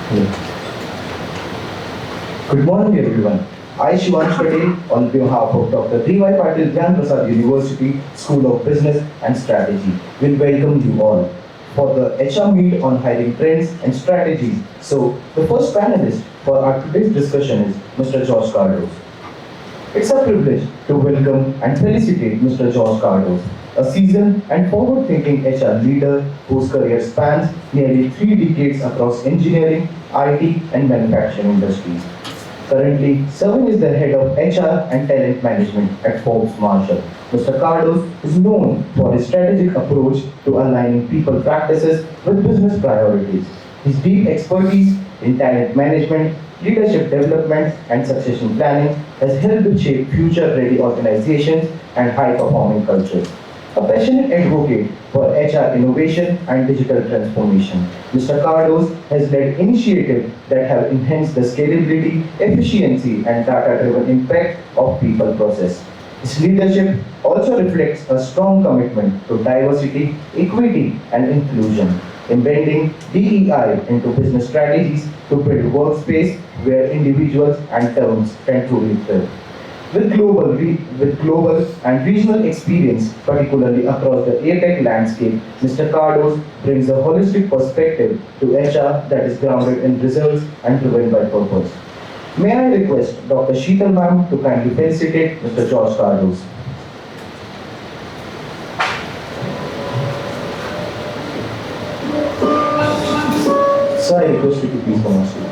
Good morning, everyone. I, Shivansh Patel, on behalf of Dr. D.Y. Patil Gyan Prasad University School of Business and Strategy, will welcome you all for the HR Meet on Hiring Trends and Strategies. So, the first panelist for our today's discussion is Mr. George Cardos. It's a privilege to welcome and felicitate Mr. George Cardos, a seasoned and forward-thinking HR leader whose career spans nearly 3 decades across engineering, IT, and manufacturing industries. Currently serving as the head of HR and talent management at Forbes Marshall. Mr. Cardos is known for his strategic approach to aligning people practices with business priorities. His deep expertise in talent management, leadership development, and succession planning has helped shape future-ready organizations and high-performing cultures. A passionate advocate for HR innovation and digital transformation, Mr. Cardos has led initiatives that have enhanced the scalability, efficiency, and data-driven impact of people process. His leadership also reflects a strong commitment to diversity, equity, and inclusion, embedding DEI into business strategies to build workspace where individuals and firms can truly thrive. With global and regional experience, particularly across the APEC landscape, Mr. Cardos brings a holistic perspective to HR that is grounded in results and driven by purpose. May I request Dr. Sheetal ma'am to kindly felicitate Mr. George Cardos. Sir, I request you to please come on stage.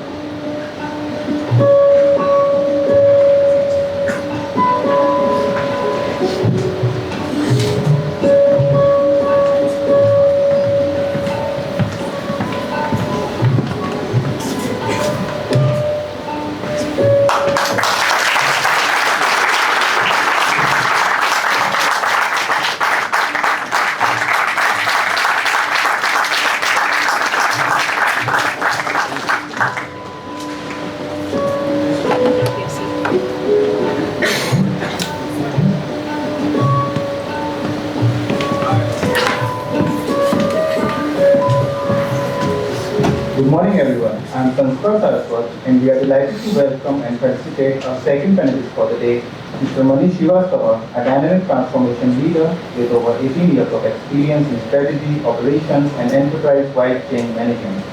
Good morning, everyone. I'm Sanskar Saraswat, and we are delighted to welcome and felicitate our second panelist for the day, Mr. Manish Srivastava, a dynamic transformation leader with over 18 years of experience in strategy, operations, and enterprise-wide change management.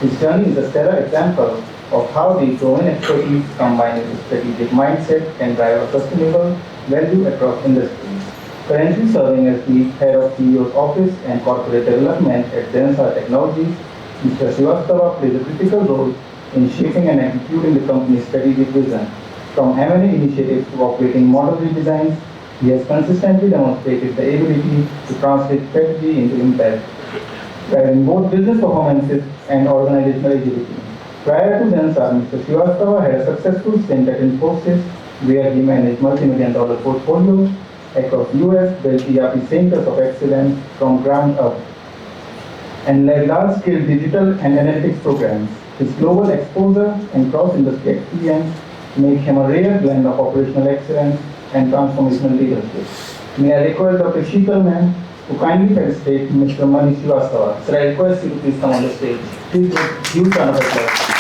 His journey is a stellar example of how the domain expertise combined with a strategic mindset can drive a sustainable value across industries. Currently serving as the head of CEO's office and corporate development at Zensa Technologies, Mr. Srivastava plays a critical role in shaping and executing the company's strategic vision. From M&A initiatives to operating model redesigns, he has consistently demonstrated the ability to translate strategy into impact, driving both business performances and organizational agility. Prior to Zensa, Mr. Srivastava had a successful stint at Infosys, where he managed multi-million-dollar portfolios across US, built ERP centers of excellence from ground up, and led large-scale digital and analytics programs. His global exposure and cross-industry experience make him a rare blend of operational excellence and transformational leadership. May I request Dr. Sheetal ma'am to kindly felicitate Mr. Manish Srivastava. Sir, I request you to please come on the stage. Please give huge round of applause.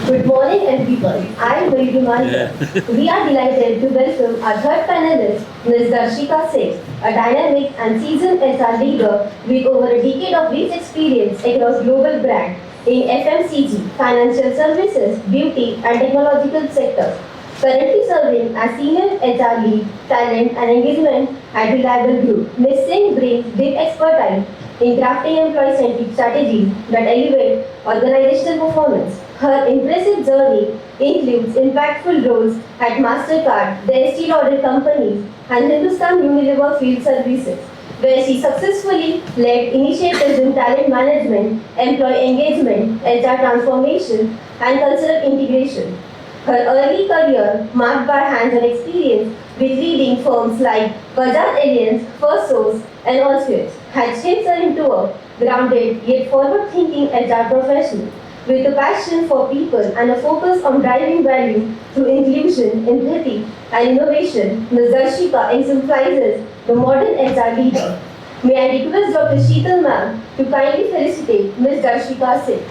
Good morning, everyone. I am Vaidhi. We are delighted to welcome our third panelist, Ms. Darshika Singh, a dynamic and seasoned HR leader with over a decade of rich experience across global brands in FMCG, financial services, beauty, and technological sectors. Currently serving as senior HR lead, talent and engagement at Reliable Group, Ms. Singh brings deep expertise in crafting employee-centric strategies that elevate organizational performance. Her impressive journey includes impactful roles at MasterCard, the Estee Lauder Companies, and Hindustan Unilever Field Services, where she successfully led initiatives in talent management, employee engagement, HR transformation, and cultural integration. Her early career, marked by hands-on experience with leading firms like Bajaj Allianz, First Source, and Allswitch, had shaped her into a grounded yet forward-thinking HR professional. With a passion for people and a focus on driving value through inclusion, empathy, and innovation, Ms. Darshika exemplifies the modern HR leader. May I request Dr. Sheetal ma'am to kindly felicitate Ms. Darshika Singh.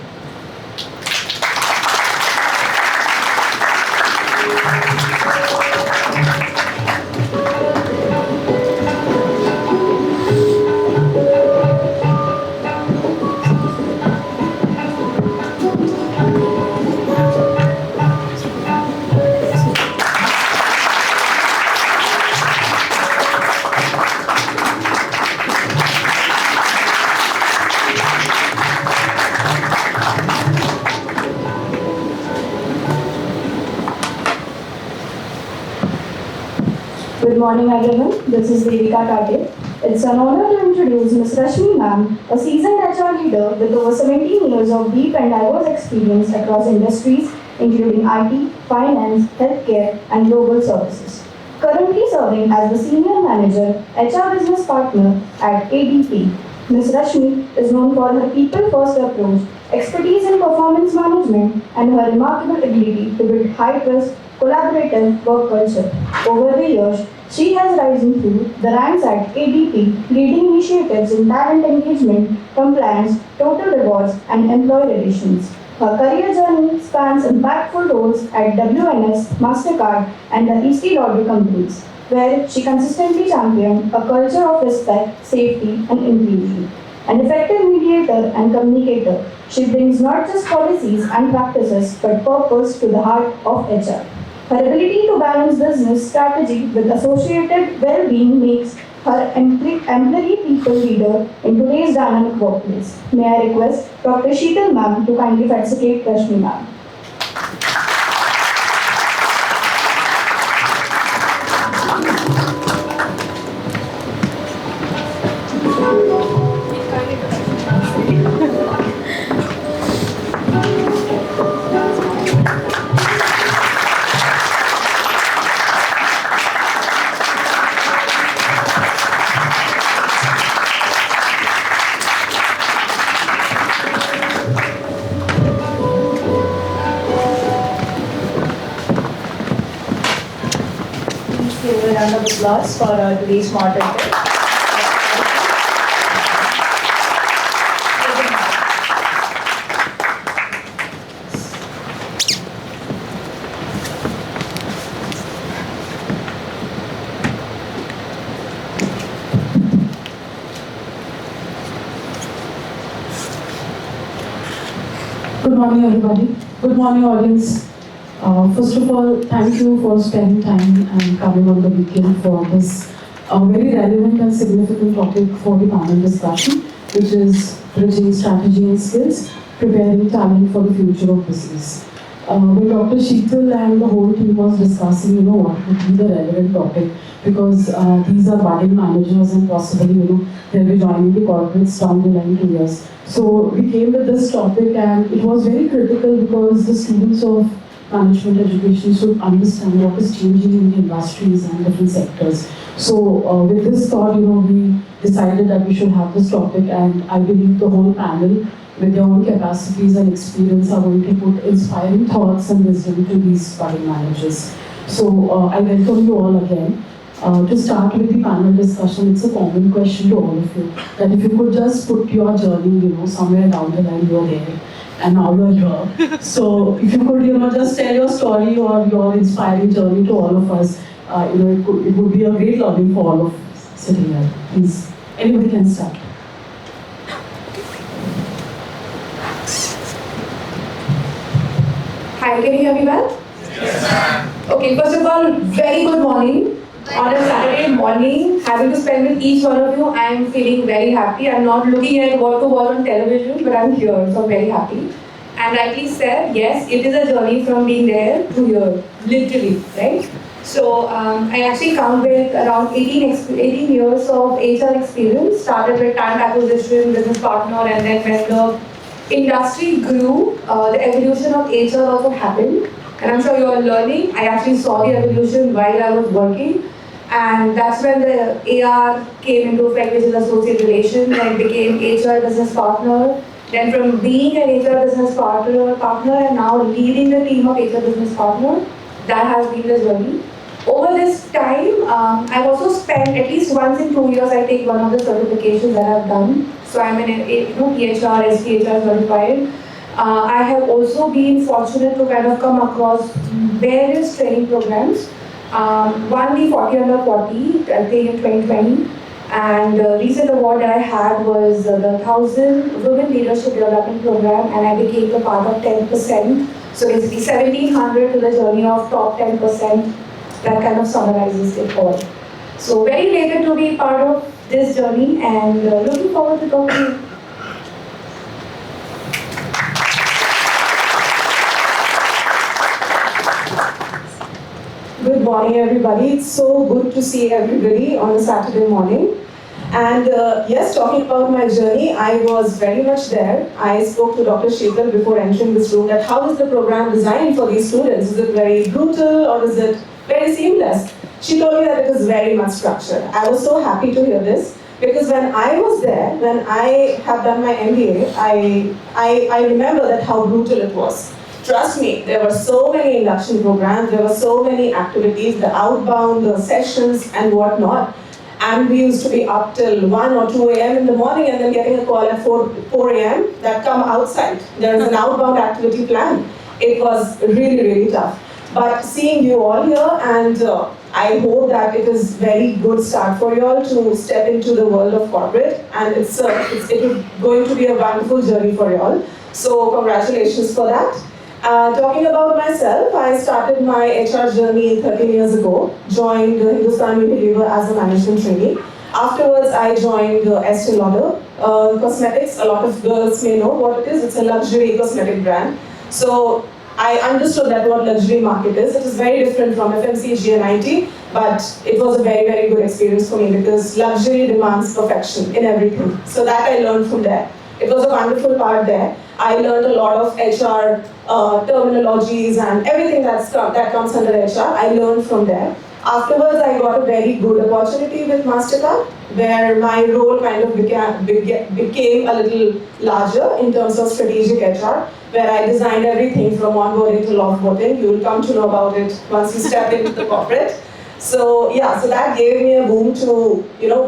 Good morning everyone, this is Devika Kate. It's an honor to introduce Ms. Rashmi ma'am, a seasoned HR leader with over 17 years of deep and diverse experience across industries including IT, finance, healthcare and global services. Currently serving as the Senior Manager, HR Business Partner at ADP, Ms. Rashmi is known for her people-first approach, expertise in performance management and her remarkable ability to build high-trust, collaborative work culture. Over the years, she has risen through the ranks at ADP, leading initiatives in talent engagement, compliance, total rewards, and employee relations. Her career journey spans impactful roles at WNS, MasterCard, and the Eastern Auto companies, where she consistently championed a culture of respect, safety, and inclusion. An effective mediator and communicator, she brings not just policies and practices but purpose to the heart of HR. Her ability to balance business strategy with associated well-being makes her employee people leader in today's dynamic workplace. May I request Dr. Sheetal ma'am to kindly felicitate Rashmi ma'am. Give a round of applause for today's moderator. Good morning, everybody. Good morning, audience. First of all, thank you for spending time and coming on the weekend for this very relevant and significant topic for the panel discussion, which is bridging strategy and skills, preparing talent for the future of business. When Dr. Sheetal and the whole team was discussing, what would be the relevant topic, because these are budding managers and possibly, they'll be joining the corporates down the line 2 years. So we came with this topic and it was very critical because the students of management education should understand what is changing in the industries and different sectors. So with this thought, we decided that we should have this topic, and I believe the whole panel with their own capacities and experience are going to put inspiring thoughts and wisdom to these budding managers. So I welcome you all again. To start with the panel discussion, it's a common question to all of you, that if you could just put your journey, somewhere down the line you are there, and now you're here. So if you could, just tell your story or your inspiring journey to all of us, it would be a great learning for all of us sitting here. Please, anybody can start. Hi, can you hear me well? Yes. Okay, first of all, very good morning. On a Saturday morning, having to spend with each one of you, I am feeling very happy. I'm not looking at what to watch on television, but I'm here, so I'm very happy. And rightly said, yes, it is a journey from being there to here, literally, right? So I actually come with around 18 years of HR experience. Started with talent acquisition, business partner, and then when the industry grew, the evolution of HR also happened. And I'm sure you are learning. I actually saw the evolution while I was working. And that's when the AR came into effect, which is associate relations, and became HR business partner. Then from being an HR business partner and now leading the team of HR business partner, that has been the journey. Over this time, I've also spent at least once in 2 years, I take one of the certifications that I've done. So I'm an EHR, SPHR certified. I have also been fortunate to kind of come across various training programs. One, the 40 under 40, I think in 2020. And the recent award that I had was the 1000 Women Leadership Development Program, and I became the part of 10%. So basically 1700 to the journey of top 10%. That kind of summarizes it all. So very elated to be part of this journey and looking forward to talking to you. Good morning, everybody. It's so good to see everybody on a Saturday morning. And yes, talking about my journey, I was very much there. I spoke to Dr. Sheetal before entering this room that how is the program designed for these students? Is it very brutal or is it very seamless? She told me that it is very much structured. I was so happy to hear this because when I was there, when I have done my MBA, I remember that how brutal it was. Trust me, there were so many induction programs, there were so many activities, the outbound, the sessions and whatnot. And we used to be up till 1 or 2 a.m. in the morning and then getting a call at 4 a.m. that come outside. There is an outbound activity plan. It was really, really tough. But seeing you all here, and I hope that it is very good start for you all to step into the world of corporate, and it's going to be a wonderful journey for you all. So congratulations for that. Talking about myself, I started my HR journey 13 years ago, joined Hindustan Unilever as a management trainee. Afterwards, I joined Estee Lauder Cosmetics. A lot of girls may know what it is. It's a luxury cosmetic brand. So I understood that what luxury market is. It is very different from FMCG and IT, but it was a very, very good experience for me because luxury demands perfection in everything. So that I learned from there. It was a wonderful part there. I learned a lot of HR terminologies and everything that comes under HR. I learned from there. Afterwards, I got a very good opportunity with MasterCard, where my role kind of became a little larger in terms of strategic HR, where I designed everything from onboarding to offboarding. You will come to know about it once you step into the corporate. So yeah, so that gave me a boom to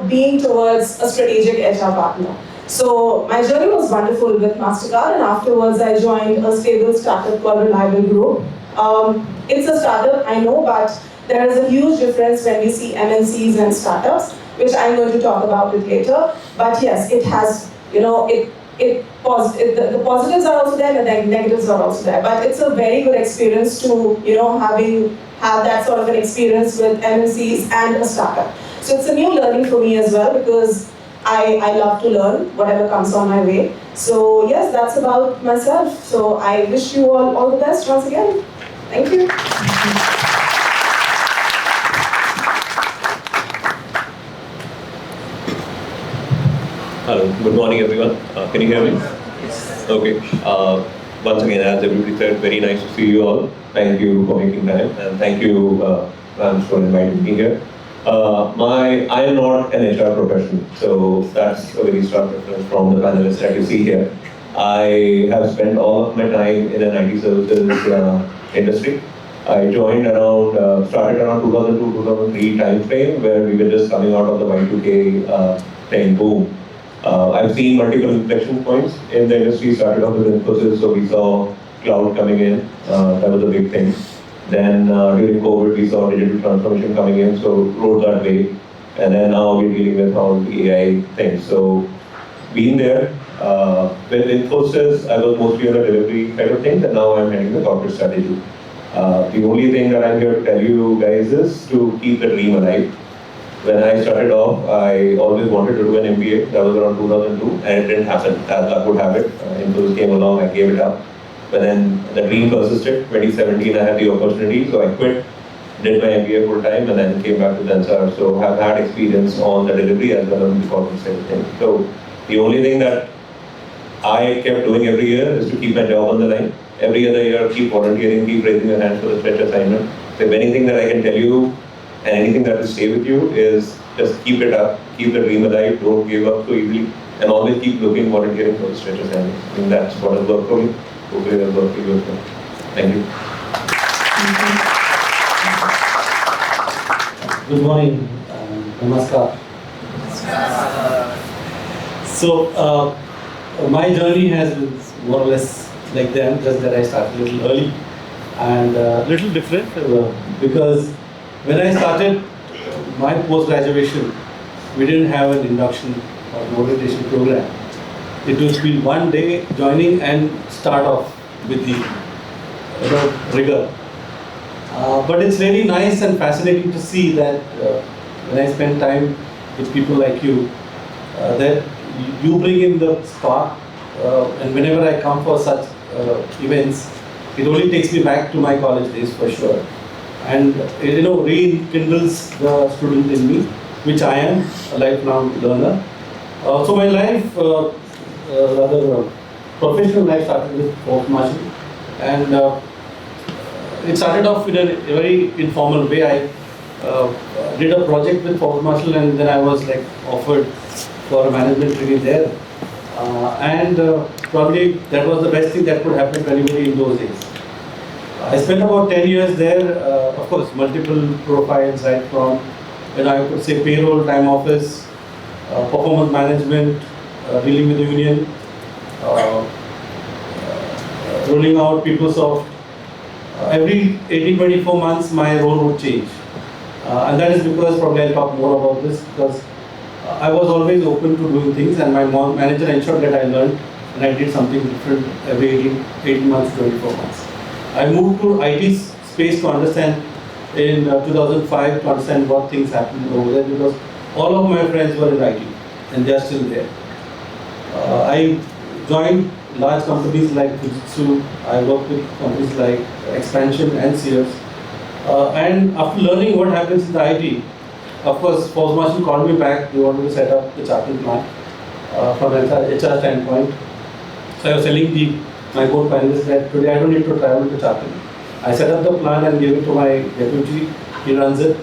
being towards a strategic HR partner. So my journey was wonderful with MasterCard, and afterwards I joined a stable startup called Reliable Group. It's a startup, I know, but there is a huge difference when we see MNCs and startups, which I'm going to talk about it later. But yes, it has, the positives are also there, and the negatives are also there. But it's a very good experience to, have that sort of an experience with MNCs and a startup. So it's a new learning for me as well because I love to learn whatever comes on my way. So yes, that's about myself. So I wish you all the best once again. Thank you. Hello, good morning everyone. Can you hear me? Yes. Okay. Once again, as everybody said, very nice to see you all. Thank you for making time, and thank you, ma'am, for inviting me here. I am not an HR professional, so that's a very stark difference from the panelists that you see here. I have spent all of my time in an IT services industry. I started around 2002-2003 time frame where we were just coming out of the Y2K thing boom. I've seen multiple inflection points in the industry. Started off with Infosys, so we saw cloud coming in. That was a big thing. Then during COVID, we saw digital transformation coming in, so rode that way. And then now we're dealing with all the AI things. So being there, with Infosys, I was mostly on a delivery kind of thing, and now I'm heading the corporate strategy. The only thing that I'm here to tell you guys is to keep the dream alive. When I started off, I always wanted to do an MBA. That was around 2002, and it didn't happen. As luck would have it, Infosys came along, I gave it up. But then the dream persisted. 2017, I had the opportunity, so I quit. did my MBA full time, and then came back to Densar. So have had experience on the delivery as well as the corporate side of things. So the only thing that I kept doing every year is to keep my job on the line. Every other year, keep volunteering, keep raising your hand for the stretch assignment. So if anything that I can tell you, and anything that will stay with you, is just keep it up, keep the dream alive, don't give up so easily, and always keep looking, volunteering for the stretch assignment. I think that's what has worked for me. Hopefully that worked for you as well. Thank you. Good morning, namaskar. So, my journey has been more or less like them, just that I started a little early and a little different because when I started my post-graduation, we didn't have an induction or an orientation program. It was be one day joining and start off with the rigor. But it's really nice and fascinating to see that when I spend time with people like you, that you bring in the spark, and whenever I come for such events, it only takes me back to my college days for sure, and rekindles the student in me, which I am a lifelong learner. So my life, rather professional life, started with court martial, and it started off in a very informal way. I did a project with Fort Marshall, and then I was like offered for a management training there. Probably that was the best thing that could happen to anybody in those days. I spent about 10 years there, of course, multiple profiles, right from, I could say payroll, time office, performance management, dealing with the union, rolling out PeopleSoft. Every 18-24 months, my role would change. And that is because, probably I'll talk more about this, because I was always open to doing things, and my manager ensured that I learned and I did something different every 18 months, 24 months. I moved to IT space to understand in 2005 to understand what things happened over there, because all of my friends were in IT and they are still there. I joined large companies like Fujitsu. I worked with companies like Expansion and Sears. And after learning what happens in the IT, of course, Force Marshall called me back. They wanted to set up the charting plan from an HR standpoint. So I was telling my board panelists that today I don't need to travel to charting. I set up the plan and gave it to my deputy. He runs it.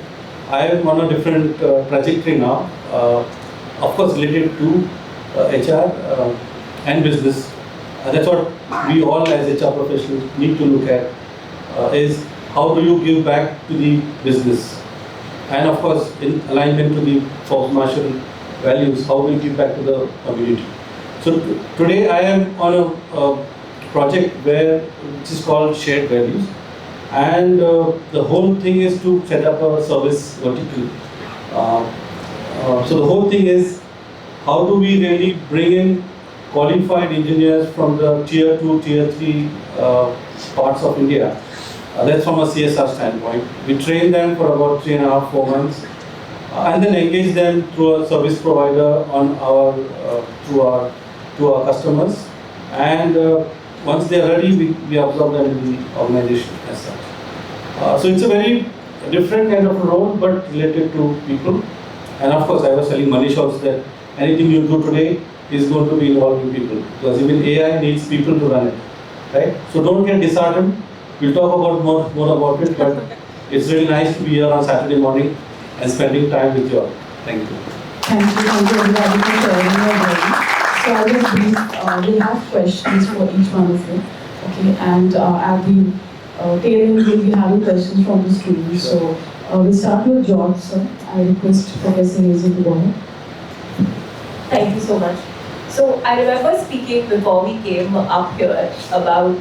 I am on a different trajectory now, of course related to HR and business. That's what we all as HR professionals need to look at, is how do you give back to the business? And of course, in alignment to the Force Marshall values, how do you give back to the community? So today I am on a project which is called Shared Values. And the whole thing is to set up a service vertical. So the whole thing is, how do we really bring in qualified engineers from the tier 2, tier 3 parts of India. That's from a CSR standpoint. We train them for about 3.5, 4 months, and then engage them through a service provider on to our customers. And once they are ready, we absorb them in the organization as such. So it's a very different kind of role, but related to people. And of course, I was telling Manish also that anything you do today is going to be involving people, because even AI needs people to run it, right? So don't get disheartened. We'll talk about more about it, but it's really nice to be here on Saturday morning and spending time with you all. Thank you. Thank you everybody for sharing your journey. So I will brief, we'll have questions for each one of you, okay? And at the tail end, we'll be having questions from the students. So we'll start with George, sir. I request Professor Hazel to go ahead. Thank you so much. So I remember speaking before we came up here about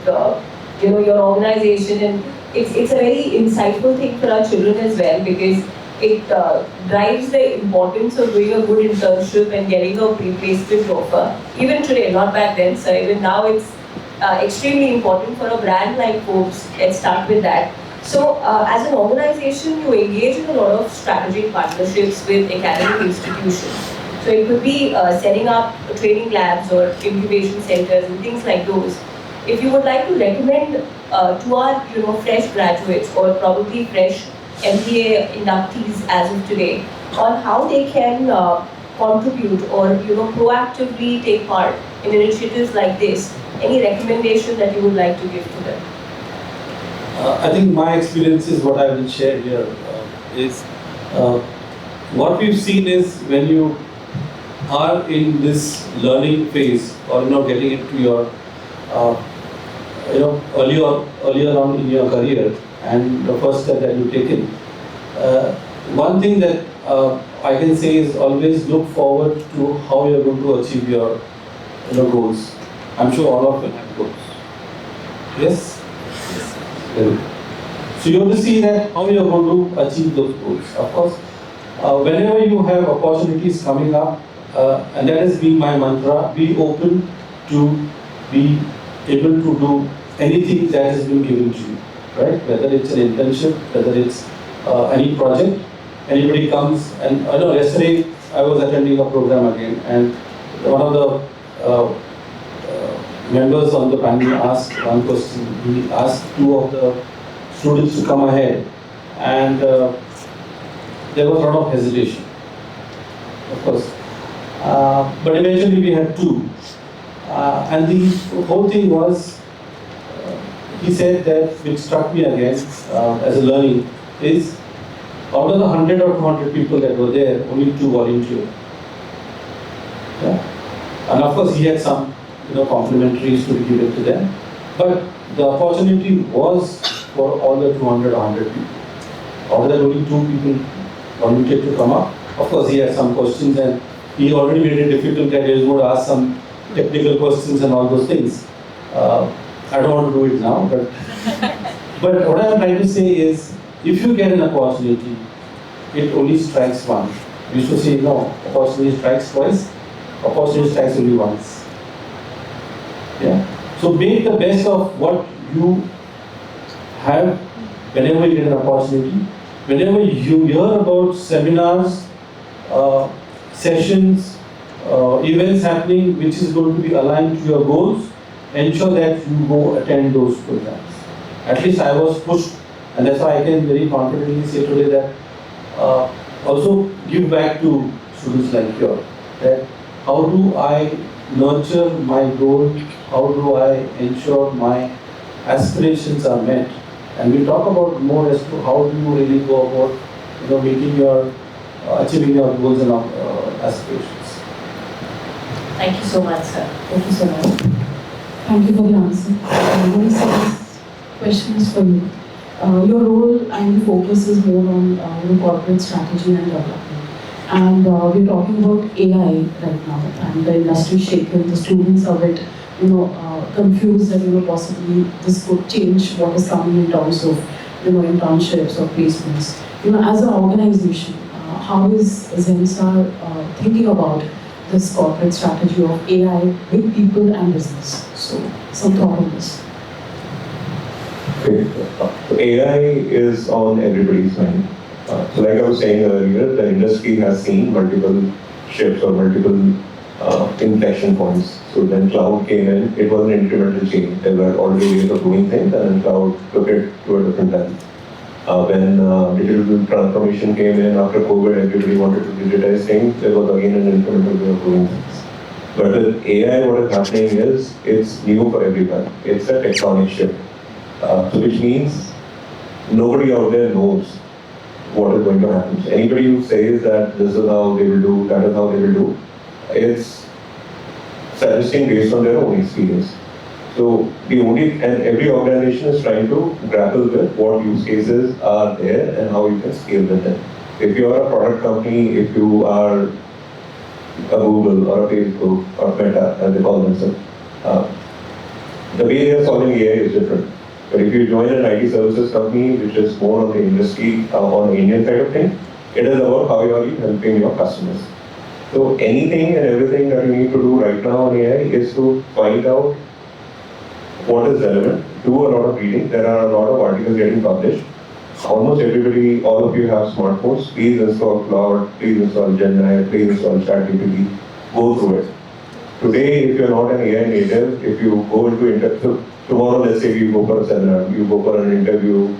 your organization, and it's a very insightful thing for our children as well, because it drives the importance of doing a good internship and getting a pre-placement offer. Even today, not back then, so even now it's extremely important for a brand like Forbes. Let's start with that. So as an organization, you engage in a lot of strategic partnerships with academic institutions. So it could be setting up training labs or incubation centers and things like those. If you would like to recommend to our fresh graduates or probably fresh MBA inductees as of today on how they can contribute or proactively take part in initiatives like this? Any recommendation that you would like to give to them? I think my experience is what I will share here is what we've seen is when you are in this learning phase or getting into your earlier on in your career and the first step that you've taken, one thing that I can say is always look forward to how you're going to achieve your goals. I'm sure all of you have goals. Yes? Very good. So you have to see that how you're going to achieve those goals. Of course, whenever you have opportunities coming up, and that has been my mantra, be open to be able to do anything that has been given to you, right? Whether it's an internship, whether it's any project, anybody comes, and I know yesterday I was attending a program again, and one of the members on the panel asked one question. He asked two of the students to come ahead, and there was a lot of hesitation, of course. But eventually we had two. And the whole thing was, he said that, which struck me again as a learning, is out of the 100 or 200 people that were there, only two volunteered. Yeah? And of course he had some complimentaries to be given to them. But the opportunity was for all the 200 or 100 people. Out of that, only two people volunteered to come up. Of course he had some questions and he already made it difficult that he was going to ask some technical questions and all those things. I don't want to do it now, but what I'm trying to say is, if you get an opportunity, it only strikes once. We used to say, no, opportunity strikes twice, opportunity strikes only once. Yeah. So make the best of what you have whenever you get an opportunity. Whenever you hear about seminars, sessions, events happening which is going to be aligned to your goals, ensure that you go attend those programs. At least I was pushed, and that's why I can very confidently say today that also give back to students like you, that how do I nurture my goal, how do I ensure my aspirations are met, and we talk about more as to how do you really go about meeting your achieving your goals and aspirations. Thank you so much, sir. Thank you so much. Thank you for the answer. My second question is for you. Your role and focus is more on corporate strategy and development. And we're talking about AI right now, and the industry is shaken. The students are a bit, confused that possibly this could change what is coming in terms of internships or placements. As an organization, how is Zensar thinking about this corporate strategy of AI with people and business? So, some thought on this. Okay. AI is on everybody's mind. So like I was saying earlier, the industry has seen multiple shifts or multiple inflection points. So when cloud came in, it was an incremental change. There were already ways of doing things, and then cloud took it to a different level. When digital transformation came in after COVID, everybody wanted to digitize things. There was again an incremental way of doing things. But with AI, what is happening is it's new for everyone. It's a tectonic shift. So which means nobody out there knows what is going to happen. So anybody who says that this is how they will do, that is how they will do, it's suggesting based on their own experience. So and every organization is trying to grapple with what use cases are there and how you can scale with them. If you are a product company, if you are a Google or a Facebook or Meta, as they call themselves, the way they are solving AI is different. But if you join an IT services company, which is more on the industry, on the Indian side of things, it is about how you are helping your customers. So anything and everything that you need to do right now on AI is to find out what is relevant, do a lot of reading. There are a lot of articles getting published. Almost everybody, all of you have smartphones. Please install Cloud, please install Gemini, please install ChatGPT. Go through it. Today, if you're not an AI native, if you go into tomorrow, let's say you go for a seminar, you go for an interview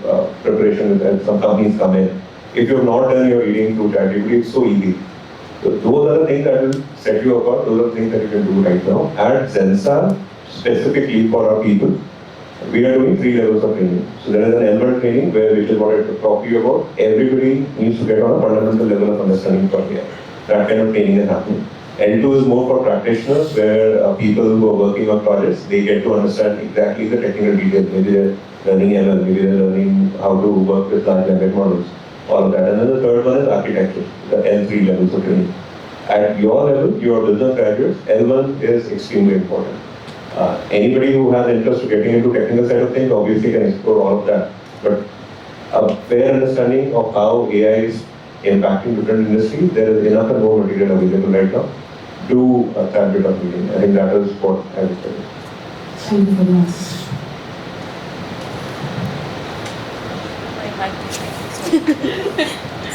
preparation and some companies come in. If you have not done your reading through ChatGPT, it's so easy. So those are the things that will set you apart. Those are the things that you can do right now. At Zenstar, specifically for our people, we are doing 3 levels of training. So there is an L1 training which is what I talked to you about. Everybody needs to get on a fundamental level of understanding for AI. That kind of training is happening. L2 is more for practitioners, where people who are working on projects, they get to understand exactly the technical details. Maybe they're learning ML, maybe they're learning how to work with large language models, all of that. And then the third one is architecture, the L3 levels of training. At your level, you are business graduates, L1 is extremely important. Anybody who has interest in getting into technical side of things obviously can explore all of that. But a fair understanding of how AI is impacting different industries, there is enough and more material available right now. Do that bit of reading. I think that is what I would say. Thank you for the answer.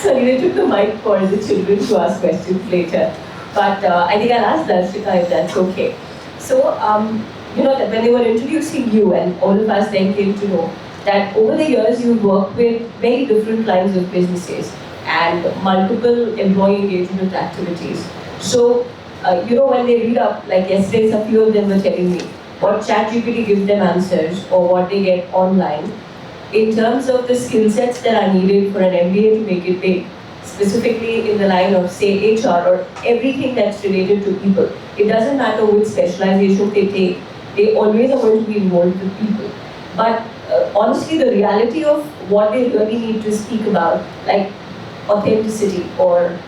So they took the mic for the children to ask questions later. But I think I'll ask Darshika if that's okay. So, that when they were introducing you, and all of us then came to know that over the years you've worked with very different kinds of businesses and multiple employee engagement activities. So, when they read up, like yesterday, a few of them were telling me what ChatGPT gives them answers or what they get online. In terms of the skill sets that are needed for an MBA to make it big, specifically in the line of, say, HR or everything that's related to people, it doesn't matter which specialization they take, they always are going to be involved with people. But honestly, the reality of what they really need to speak about, like authenticity or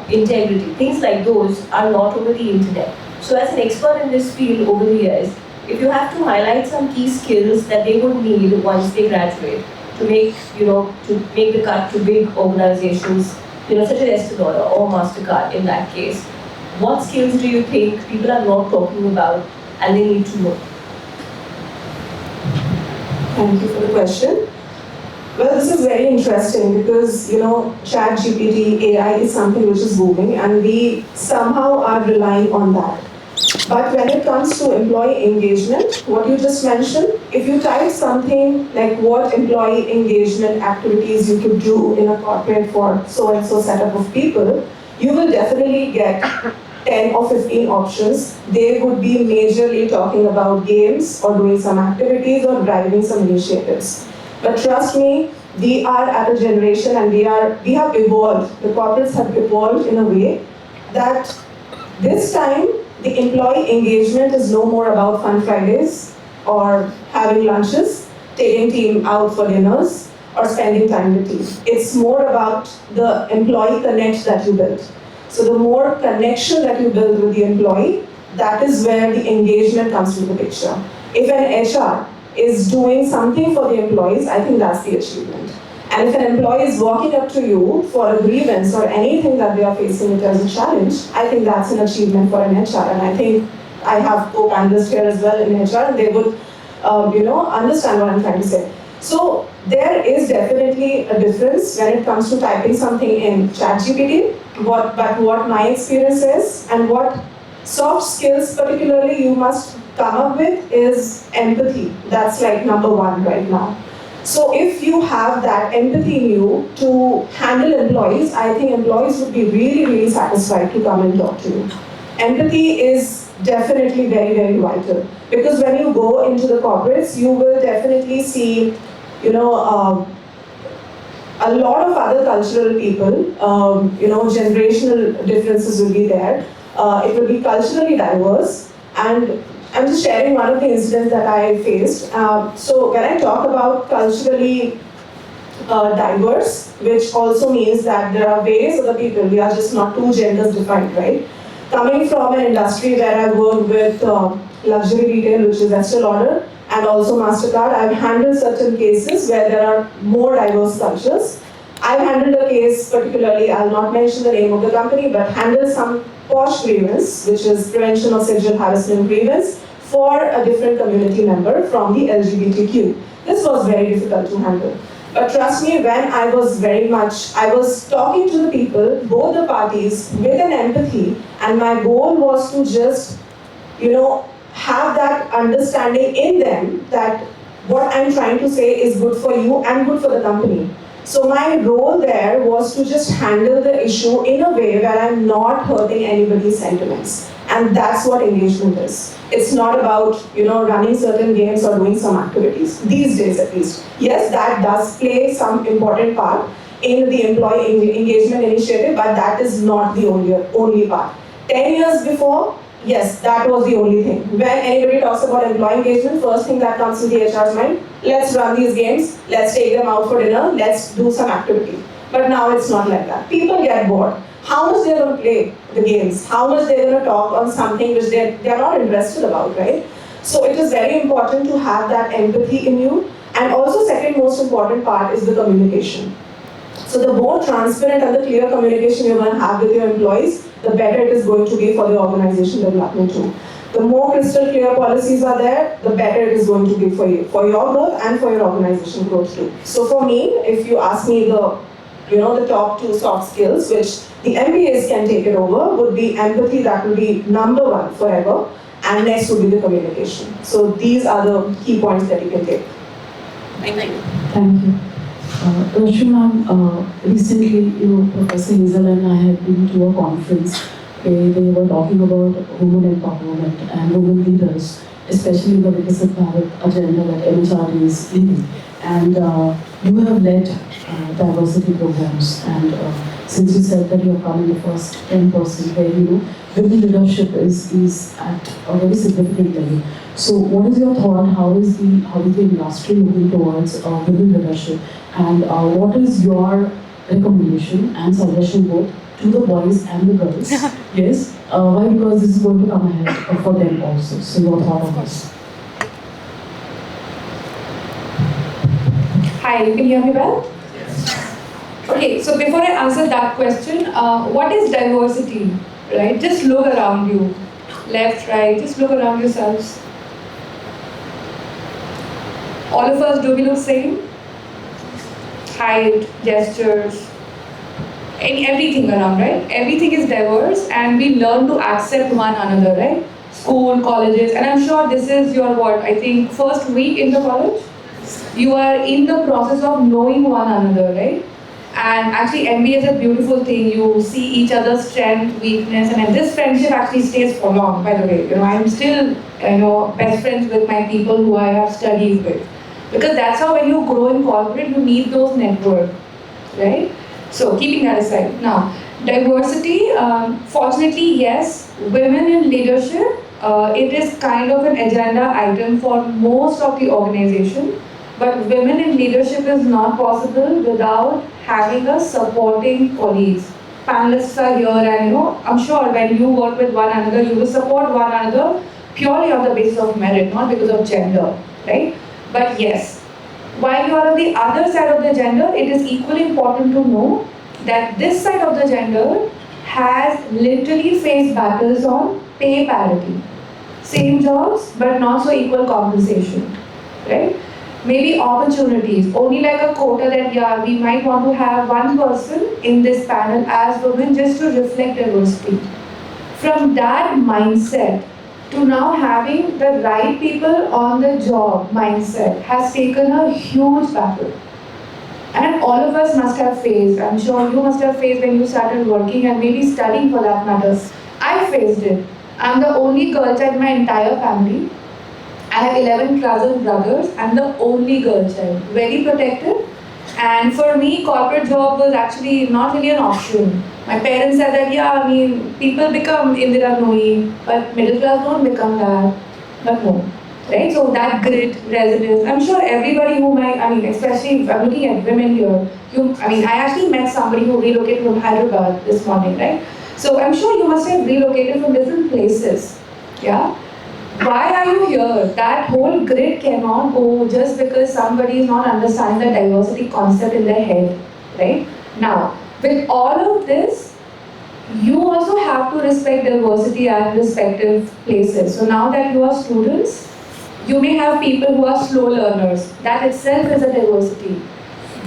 integrity, things like those are not over the internet. So as an expert in this field over the years, if you have to highlight some key skills that they would need once they graduate to make, to make the cut to big organizations, such as Estee Lauder or MasterCard in that case, what skills do you think people are not talking about and they need to know? Thank you for the question. Well, this is very interesting because, ChatGPT, AI is something which is booming and we somehow are relying on that. But when it comes to employee engagement, what you just mentioned, if you type something like what employee engagement activities you could do in a corporate for so-and-so setup of people, you will definitely get 10 or 15 options. They would be majorly talking about games or doing some activities or driving some initiatives. But trust me, we are at a generation and we have evolved. The corporates have evolved in a way that this time the employee engagement is no more about fun Fridays or having lunches, taking team out for dinners, or spending time with team. It's more about the employee connect that you build. So the more connection that you build with the employee, that is where the engagement comes to the picture. If an HR is doing something for the employees, I think that's the achievement. And if an employee is walking up to you for a grievance or anything that they are facing it as a challenge, I think that's an achievement for an HR. And I think I have co-panelists here as well in HR, and they would, understand what I'm trying to say. So there is definitely a difference when it comes to typing something in ChatGPT, but what my experience is and what soft skills particularly you must come up with is empathy. That's like number one right now. So if you have that empathy in you to handle employees, I think employees would be really, really satisfied to come and talk to you. Empathy is definitely very, very vital. Because when you go into the corporates, you will definitely see, a lot of other cultural people, generational differences will be there. It will be culturally diverse. And I'm just sharing one of the incidents that I faced. So when I talk about culturally diverse, which also means that there are various other people, we are just not two genders defined, right? Coming from an industry where I work with luxury retail, which is Estee Lauder, and also MasterCard, I've handled certain cases where there are more diverse cultures. I've handled a case particularly, I'll not mention the name of the company, but handled some POSH grievance, which is prevention of sexual harassment grievance, for a different community member from the LGBTQ. This was very difficult to handle. But trust me, when I was talking to the people, both the parties, with an empathy, and my goal was to just, have that understanding in them that what I'm trying to say is good for you and good for the company. So my role there was to just handle the issue in a way where I'm not hurting anybody's sentiments. And that's what engagement is. It's not about, running certain games or doing some activities, these days at least. Yes, that does play some important part in the employee engagement initiative, but that is not the only part. 10 years before, yes, that was the only thing. When anybody talks about employee engagement, first thing that comes to the HR's mind, let's run these games, let's take them out for dinner, let's do some activity. But now it's not like that. People get bored. How much they're going to play the games, how much they're going to talk on something which they're not interested about, right? So it is very important to have that empathy in you. And also second most important part is the communication. So the more transparent and the clear communication you're going to have with your employees, the better it is going to be for the organization development too. The more crystal clear policies are there, the better it is going to be for you, for your growth and for your organization growth too. So for me, if you ask me the top 2 soft skills, which the MBAs can take it over, would be empathy, that will be number 1 forever, and next would be the communication. So these are the key points that you can take. Thank you. Thank you. Rashmi ma'am, recently, Professor Hazel and I had been to a conference where they were talking about women empowerment and women leaders, especially the Viksit Bharat agenda that MHRD is leading. And you have led diversity programs, and since you said that you are coming the first 10% where women leadership is at a very significant level. So what is your thought? How is the industry moving towards women leadership, and what is your recommendation and suggestion both to the boys and the girls? Yes, why? Because this is going to come ahead for them also. So your thought on this? Hi, you can hear me well? Yes. Okay, so before I answer that question, what is diversity, right? Just look around you, left, right, just look around yourselves. All of us, do we look same? Height, gestures, everything around, right? Everything is diverse and we learn to accept one another, right? School, colleges, and I'm sure this is your I think first week in the college? You are in the process of knowing one another, right? And actually MBA is a beautiful thing. You see each other's strength, weakness, and this friendship actually stays for long, by the way. I'm still, best friends with my people who I have studied with. Because that's how when you grow in corporate, you need those networks, right? So keeping that aside. Now, diversity, fortunately, yes, women in leadership, it is kind of an agenda item for most of the organization. But women in leadership is not possible without having a supporting colleagues. Panelists are here and I'm sure when you work with one another, you will support one another purely on the basis of merit, not because of gender, right? But yes, while you are on the other side of the gender, it is equally important to know that this side of the gender has literally faced battles on pay parity. Same jobs, but not so equal compensation, right? Maybe opportunities, only like a quota that we might want to have one person in this panel as women just to reflect diversity. From that mindset to now having the right people on the job mindset has taken a huge battle. And all of us must have faced, I'm sure you must have faced when you started working and maybe studying for that matter. I faced it. I'm the only girl child in my entire family. I have 11 cousin brothers. I'm the only girl child. Very protected. And for me, corporate job was actually not really an option. My parents said that, people become Indira Nooyi, but middle class don't become that. But no. Right? So that grit, resilience, I'm sure everybody especially if I'm looking at women here, I actually met somebody who relocated from Hyderabad this morning, right? So I'm sure you must have relocated from different places. Yeah? Why are you here? That whole grid cannot go just because somebody is not understanding the diversity concept in their head, right? Now, with all of this, you also have to respect diversity at respective places. So now that you are students, you may have people who are slow learners. That itself is a diversity.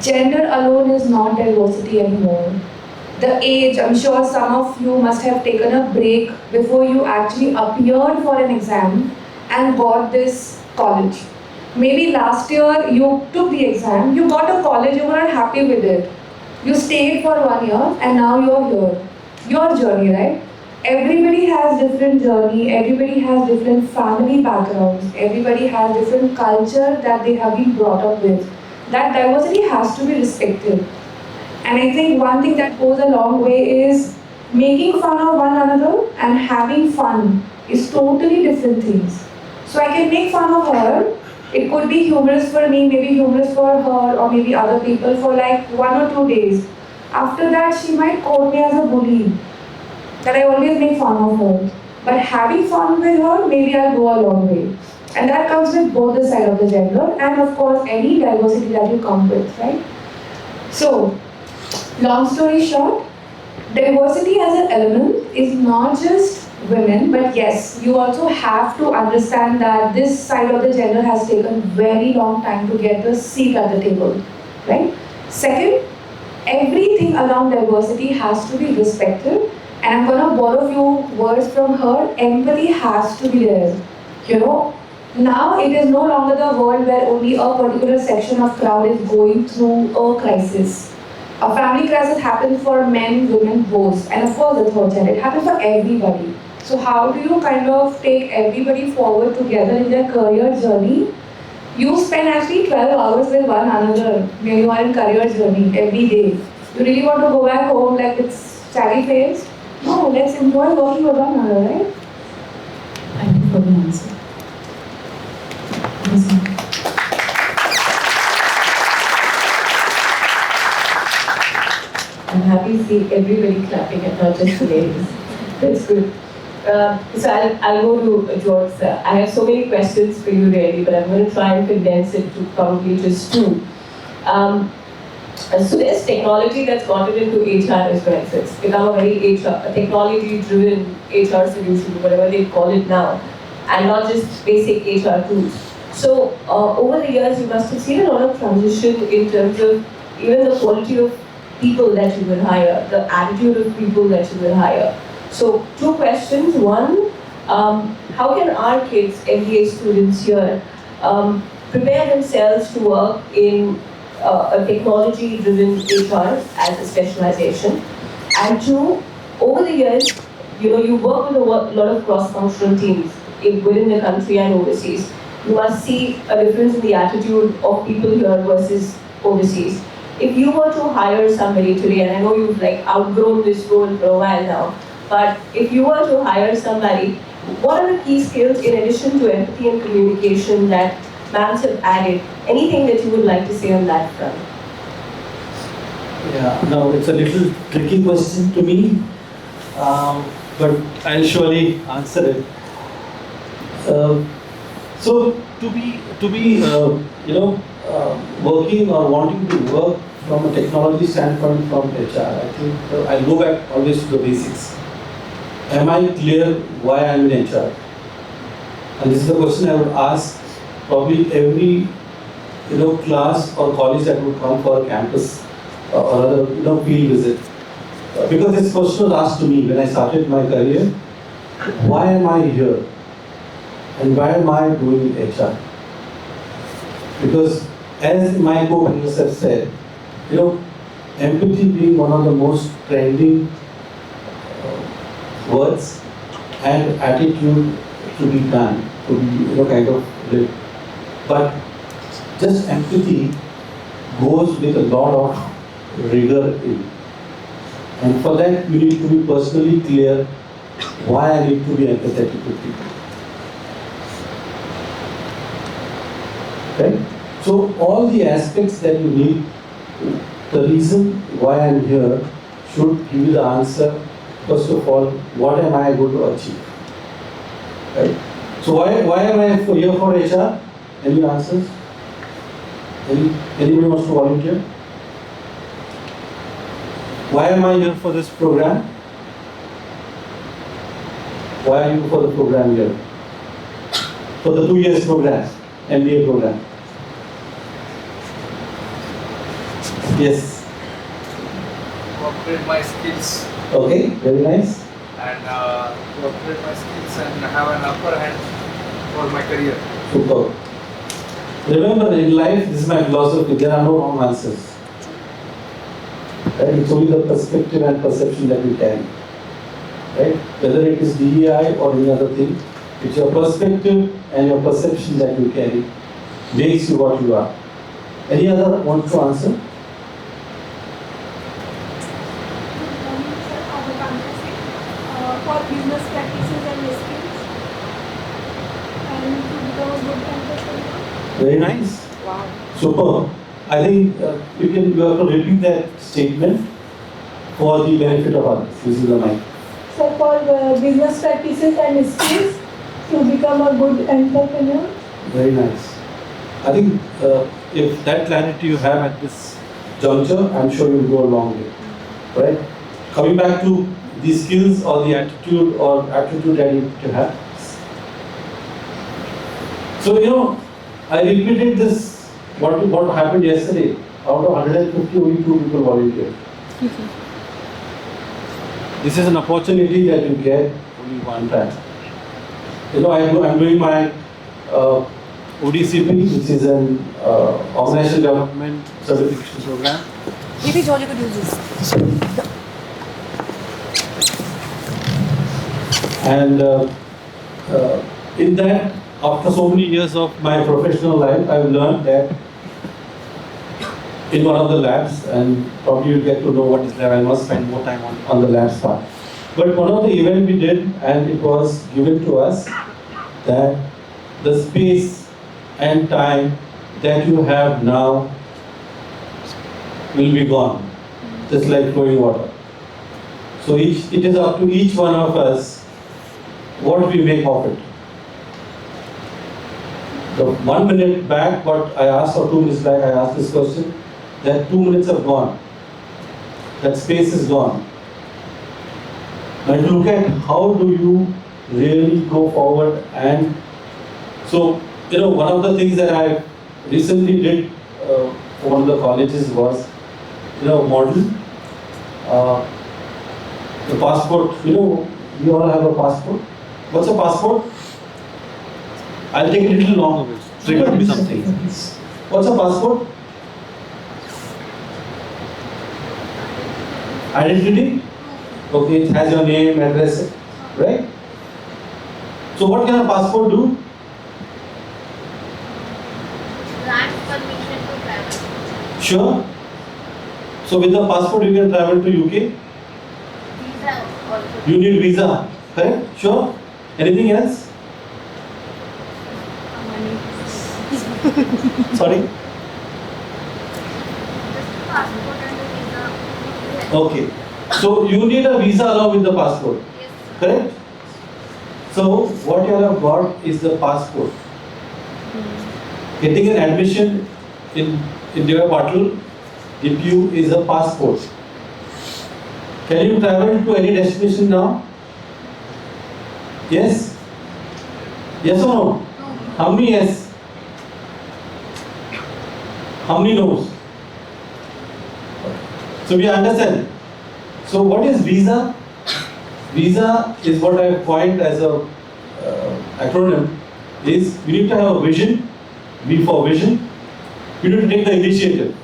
Gender alone is not diversity anymore. The age, I'm sure some of you must have taken a break before you actually appeared for an exam and got this college. Maybe last year you took the exam, you got a college, you were not happy with it. You stayed for 1 year and now you're here. Your journey, right? Everybody has different journey, everybody has different family backgrounds, everybody has different culture that they have been brought up with. That diversity has to be respected. And I think one thing that goes a long way is making fun of one another and having fun is totally different things. So I can make fun of her. It could be humorous for me, maybe humorous for her, or maybe other people for like 1 or 2 days. After that, she might quote me as a bully, that I always make fun of her. But having fun with her, maybe I'll go a long way. And that comes with both the side of the gender and of course any diversity that you come with, right? So, long story short, diversity as an element is not just women, but yes, you also have to understand that this side of the gender has taken very long time to get the seat at the table, right? Second, everything around diversity has to be respected, and I'm gonna borrow a few words from her. Empathy has to be there. You know, now it is no longer the world where only a particular section of crowd is going through a crisis. A family crisis happens for men, women, both, and of course the third gender. It happens for everybody. So how do you kind of take everybody forward together in their career journey? You spend actually 12 hours with one another when you are in career journey every day. You really want to go back home like it's saggy face? No, let's enjoy working with one another, right? Thank you for the answer. Yes, ma'am. I'm happy to see everybody clapping and not just the ladies. That's good. So I'll go to George. I have so many questions for you really, but I'm going to try and condense it to probably just two. So there's technology that's gotten into HR as well. So it's become a very a technology-driven HR solution, whatever they call it now, and not just basic HR tools. So over the years, you must have seen a lot of transition in terms of even the quality of people that you will hire, the attitude of people that you will hire. So two questions. One, how can our kids, MBA students here, prepare themselves to work in a technology-driven HR as a specialization? And two, over the years, you work with a lot of cross-functional teams within the country and overseas. You must see a difference in the attitude of people here versus overseas. If you were to hire somebody today, and I know you've outgrown this role for a while now, but if you were to hire somebody, what are the key skills in addition to empathy and communication that ma'ams have added? Anything that you would like to say on that front? Yeah, no, it's a little tricky question to me, but I'll surely answer it. So to be working or wanting to work from a technology standpoint from HR, I think I go back always to the basics. Am I clear why I'm in HR? And this is the question I would ask probably every class or college that would come for a campus or other field visit. Because this question was asked to me when I started my career, why am I here? And why am I doing HR? Because as my co-panelists have said, empathy being one of the most trending words and attitude to be done, to be kind of lived. But just empathy goes with a lot of rigor in. And for that you need to be personally clear why I need to be empathetic with people. Right? So all the aspects that you need, the reason why I'm here should give you the answer. First of all, what am I going to achieve? Right? So why am I here for HR? Any answers? Anybody wants to volunteer? Why am I here for this program? Why are you for the program here? For the 2 years program, MBA program. Yes. To upgrade my skills Okay, very nice. and to upgrade my skills and have an upper hand for my career. Super. Remember, in life, this is my philosophy, there are no wrong answers. Right? It's only the perspective and perception that we carry. Right? Whether it is DEI or any other thing, it's your perspective and your perception that you carry makes you what you are. Any other want to answer? For business practices and skills and to become a good campus. Very nice. Wow. Super. I think you have to repeat that statement for the benefit of others. This is the mic. So for business practices and skills to become a good entrepreneur. Very nice. I think if that clarity you have at this juncture, I'm sure you'll go a long way. Right? Coming back to the skills or the attitude that you need to have. So, I repeated this, what happened yesterday. Out of 150, only 2 people volunteered. This is an opportunity that you get only one time. I'm doing my ODCP, which is an Organizational Development Certification Program. Maybe Jolly could use this. And in that, after so many years of my professional life, I've learned that in one of the labs, and probably you'll get to know what is lab, I must spend more time on the labs part. But one of the events we did, and it was given to us, that the space and time that you have now will be gone, just like flowing water. So it is up to each one of us what we make of it. The 1 minute back, what I asked, or 2 minutes back, I asked this question, that 2 minutes have gone. That space is gone. Now you look at how do you really go forward. And so, one of the things that I recently did for one of the colleges was, model. The passport, you all have a passport. What's a passport? I'll take it a little longer. Trigger me something. What's a passport? Identity? Okay, it has your name, address, right? So what can a passport do? Grant permission to travel. Sure. So with the passport you can travel to UK? Visa also. You need visa, correct? Sure. Anything else? Sorry? Just passport and the visa. Okay. So you need a visa along with the passport, Yes. correct? So what you have got is the passport. Getting an admission in India Patil DPU is a passport. Can you travel to any destination now? Yes? Yes or no? How many yes? How many no's? So we understand. So what is visa? Visa is what I coined as a acronym. Is we need to have a vision, V for vision. We need to take the initiative,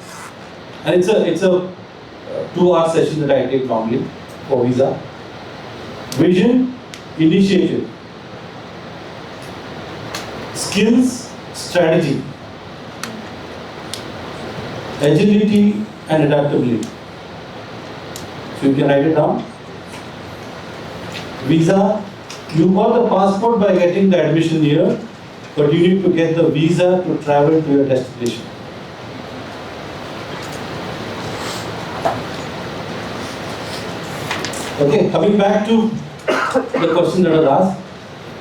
and it's a 2-hour session that I take normally for visa. Vision, initiative, skills, strategy, agility, and adaptability. So you can write it down. Visa, you got the passport by getting the admission here, but you need to get the visa to travel to your destination. Okay, coming back to the question that was asked.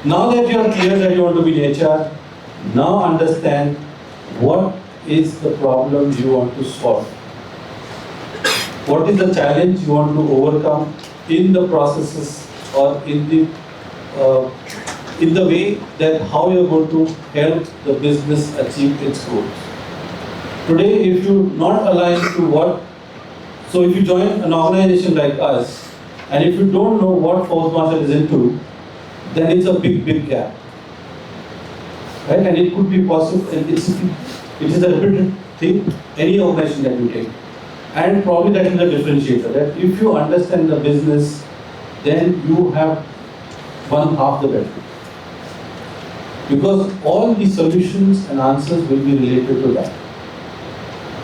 Now that you are clear that you want to be in HR, now understand what is the problem you want to solve. What is the challenge you want to overcome in the processes or in the way that how you are going to help the business achieve its goals. Today, if you not align to what, so if you join an organization like us, and if you don't know what Force Marshal is into, then it's a big gap. right? And it could be possible, and it is a repeated thing, any organization that you take. And probably that is the differentiator, that if you understand the business, then you have won half the battle. Because all the solutions and answers will be related to that.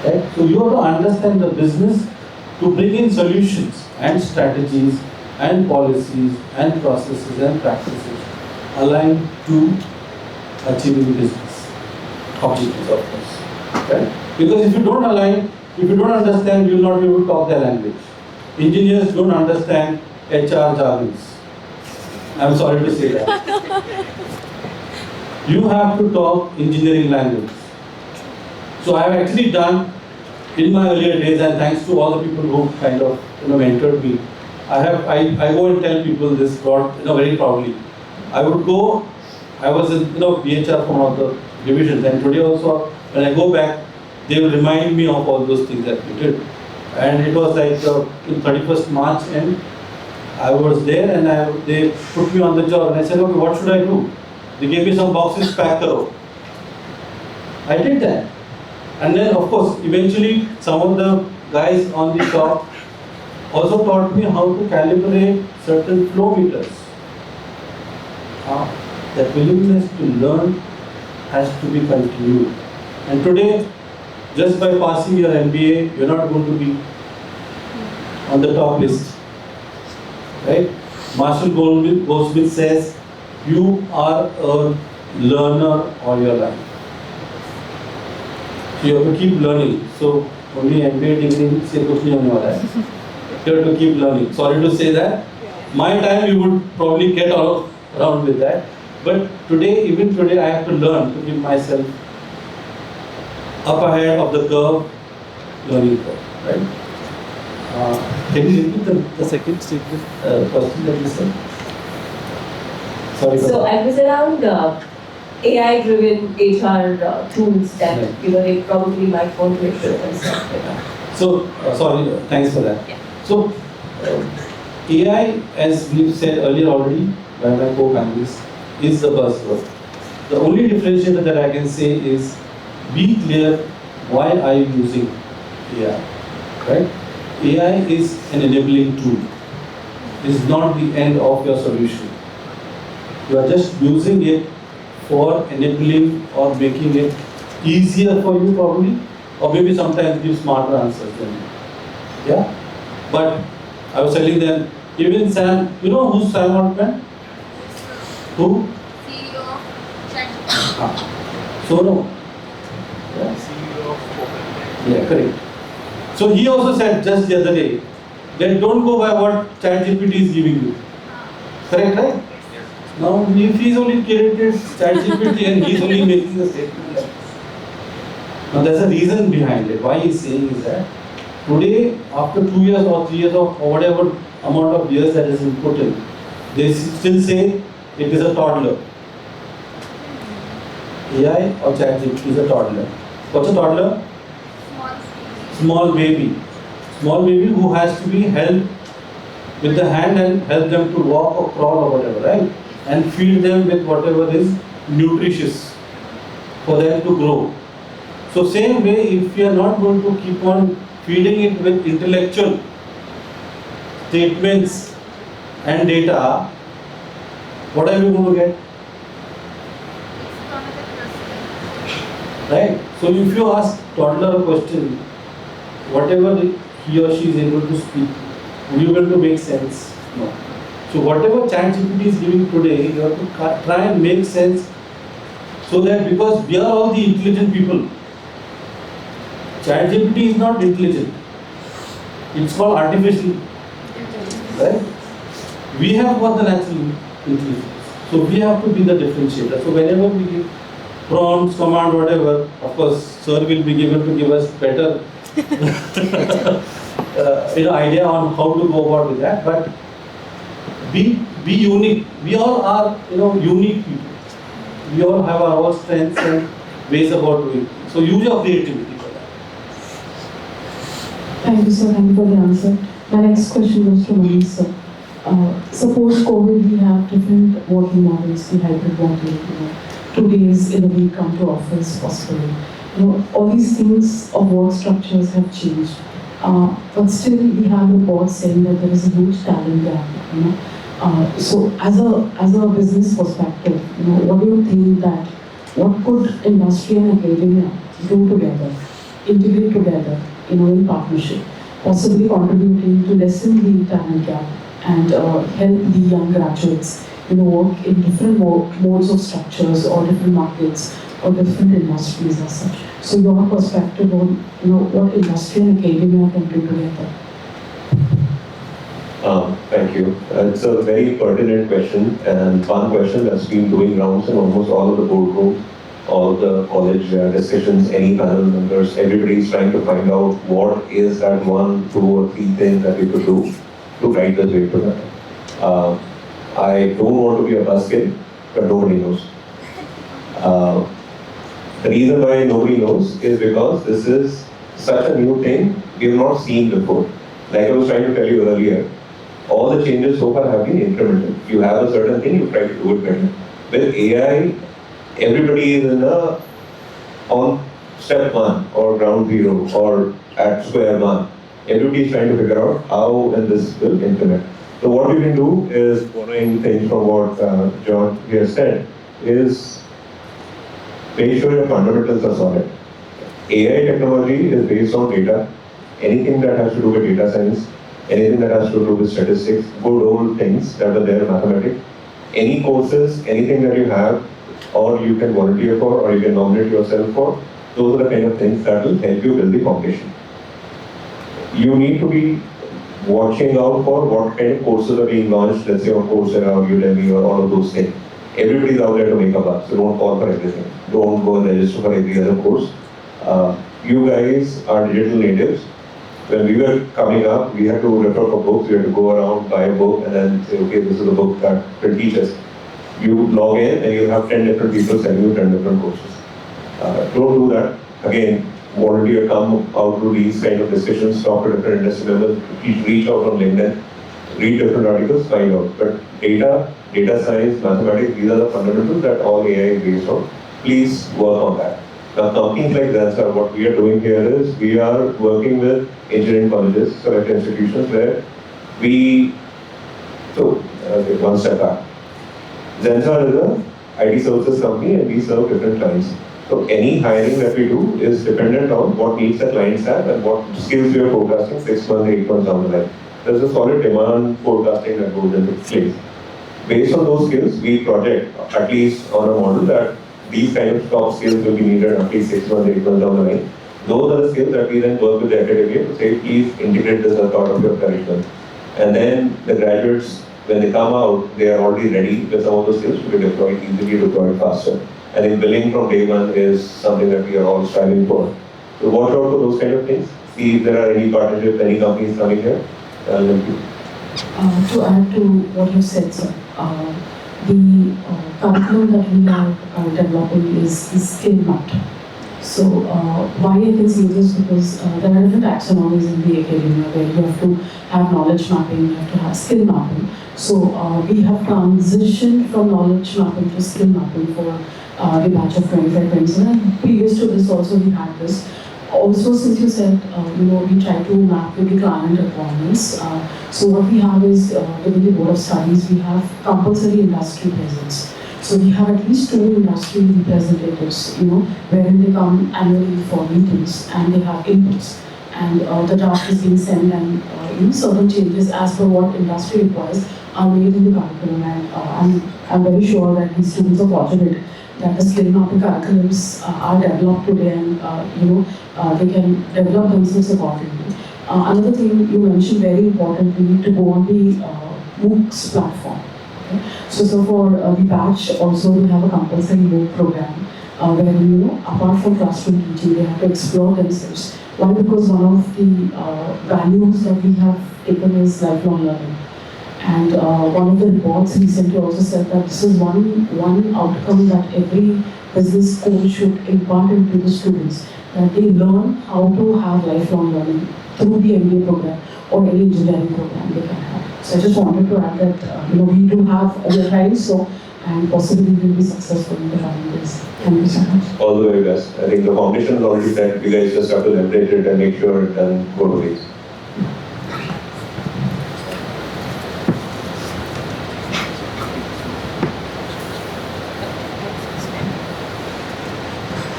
Right? So you have to understand the business to bring in solutions and strategies and policies and processes and practices aligned to achieving business objectives, of course. Right? Because if you don't align, if you don't understand, you will not be able to talk their language. Engineers don't understand HR jargons. I'm sorry to say that. You have to talk engineering language. So I have actually done in my earlier days, and thanks to all the people who kind of mentored me, I go and tell people this very proudly. I would go, I was in BHR from one of the divisions, and today also when I go back, they will remind me of all those things that we did. And it was like in 31st March, and I was there, and they put me on the job, and I said, okay, what should I do? They gave me some boxes, pack karo. I did that. And then, of course, eventually, some of the guys on the top also taught me how to calibrate certain flow meters. That willingness to learn has to be continued. And today, just by passing your MBA, you're not going to be on the top list. Right? Marshall Goldsmith says, you are a learner all your life. So you have to keep learning. So only MBA degree se kuch nahi hone wala hai. You have to keep learning. Sorry to say that. My time you would probably get around with that. But today, even today, I have to learn to keep myself up ahead of the curve, learning curve, right? Can you repeat the second statement, question that you said? Sorry. So I was around AI-driven HR tools that they probably might want to improve and stuff like that. So sorry, thanks for that. Yeah. So AI, as we've said earlier already by my co-panelists, is the buzzword. The only differentiator that I can say is be clear why are you using AI, right? AI is an enabling tool. It is not the end of your solution. You are just using it for enabling or making it easier for you probably, or maybe sometimes give smarter answers than you. Yeah? But I was telling them, even Sam, you know who's Sam Altman? Who? CEO of ChatGPT. So no. Yeah. CEO of Open. Yeah, correct. So he also said just the other day that don't go by what ChatGPT is giving you. Correct, right? Now, if he's only created ChatGPT and he's only making a statement like this. Now, there's a reason behind it. Why he's saying is that today, after 2 years or 3 years or whatever amount of years that is put in, they still say it is a toddler. AI or ChatGPT is a toddler. What's a toddler? Small baby. Small baby who has to be held with the hand and help them to walk or crawl or whatever, right? And feed them with whatever is nutritious for them to grow. So same way, if we are not going to keep on feeding it with intellectual statements and data, what are we going to get? Right? So if you ask toddler a question, whatever he or she is able to speak, will you be able to make sense? No. So whatever ChatGPT is giving today, you have to try and make sense so that, because we are all the intelligent people. ChatGPT is not intelligent. It's called artificial. Right? We have got the natural intelligence. So we have to be the differentiator. So whenever we give prompts, command, whatever, of course, sir will be given to give us better idea on how to go about with that. But be unique. We all are unique people. We all have our own strengths and ways about doing things. So use your creativity for that. Thank you, sir. Thank you for the answer. My next question goes to Manish, sir. Suppose COVID, we have different working models, the hybrid working. 2 days in a week come to office possibly. All these things of work structures have changed. But still we have reports saying that there is a huge talent gap. So as a business perspective, what do you think that what could industry and academia do together, integrate together, in partnership, possibly contributing to lessen the talent gap and help the young graduates, work in different modes of structures or different markets or different industries as such. So your perspective on, what industry and academia can do together. Thank you. It's a very pertinent question and one question that's been doing rounds in almost all of the boardrooms, all the college discussions, any panel members, everybody's trying to find out what is that 1, 2 or 3 things that we could do to write this way to that. I don't want to be a buzzkill, but nobody knows. The reason why nobody knows is because this is such a new thing we have not seen before. Like I was trying to tell you earlier, all the changes so far have been incremental. You have a certain thing, you try to do it better. With AI, everybody is on step 1 or ground zero or at square 1. Everybody is trying to figure out how and this will implement. So what we can do is, borrowing things from what John here said, is make sure your fundamentals are solid. AI technology is based on data. Anything that has to do with data science, anything that has to do with statistics, good old things that are there in mathematics, any courses, anything that you have, or you can volunteer for, or you can nominate yourself for, those are the kind of things that will help you build the foundation. You need to be watching out for what kind of courses are being launched, let's say on Coursera or Udemy or all of those things. Everybody's out there to make a buck, so don't fall for everything. Don't go and register for every other course. You guys are digital natives. When we were coming up, we had to refer for books, we had to go around, buy a book, and then say, okay, this is a book that will teach us. You log in and you have 10 different people selling you 10 different courses. Don't do that. Again, volunteer, come out to these kind of discussions, talk to different industry members, reach out on LinkedIn, read different articles, find out. But data science, mathematics, these are the fundamentals that all AI is based on. Please work on that. Now, companies like Zansa, what we are doing here is we are working with engineering colleges, select institutions where one step back. Zansa is a IT services company and we serve different clients. So any hiring that we do is dependent on what needs the clients have and what skills we are forecasting 6 months, 8 months down the line. There's a solid demand forecasting that goes into place. Based on those skills, we project at least on a model that these kind of top skills will be needed at least 6 months, 8 months down the line. Those are the skills that we then work with the academia to say, please integrate this as part of your curriculum. And then the graduates, when they come out, they are already ready with some of those skills to be deployed easily, deployed faster. And in billing from day one is something that we are all striving for. So watch out for those kind of things. See if there are any partnerships, any companies coming here. To add to what you said, sir, the curriculum that we are developing is skill mapped. So why I can say this because there are different taxonomies in the academia where you have to have knowledge mapping, you have to have skill mapping. So we have transitioned from knowledge mapping to skill mapping for the batch of 25-27. And previous to this also we had this. Also, since you said, we try to map with the client requirements. So what we have is, within the Board of Studies, we have compulsory industry presence. So we have at least 2 industry representatives, wherein they come annually for meetings and they have inputs. And the draft is being sent and certain changes as per what industry requires are made in the curriculum. And I'm very sure that these students are fortunate that the skill mapping curriculums are developed today and they can develop themselves accordingly. Another thing you mentioned very importantly to go on the MOOCs platform. Okay? So for the batch also we have a compulsory MOOC program where apart from classroom teaching they have to explore themselves. Why? Because one of the values that we have taken is lifelong learning. And one of the reports recently also said that this is one outcome that every business school should impart into the students, that they learn how to have lifelong learning through the MBA program or any engineering program they can have. So I just wanted to add that we are trying so and possibly will be successful in the coming days. Thank you so much. All the very best. I think the foundation is already set. You guys just have to leverage it and make sure it doesn't go to waste.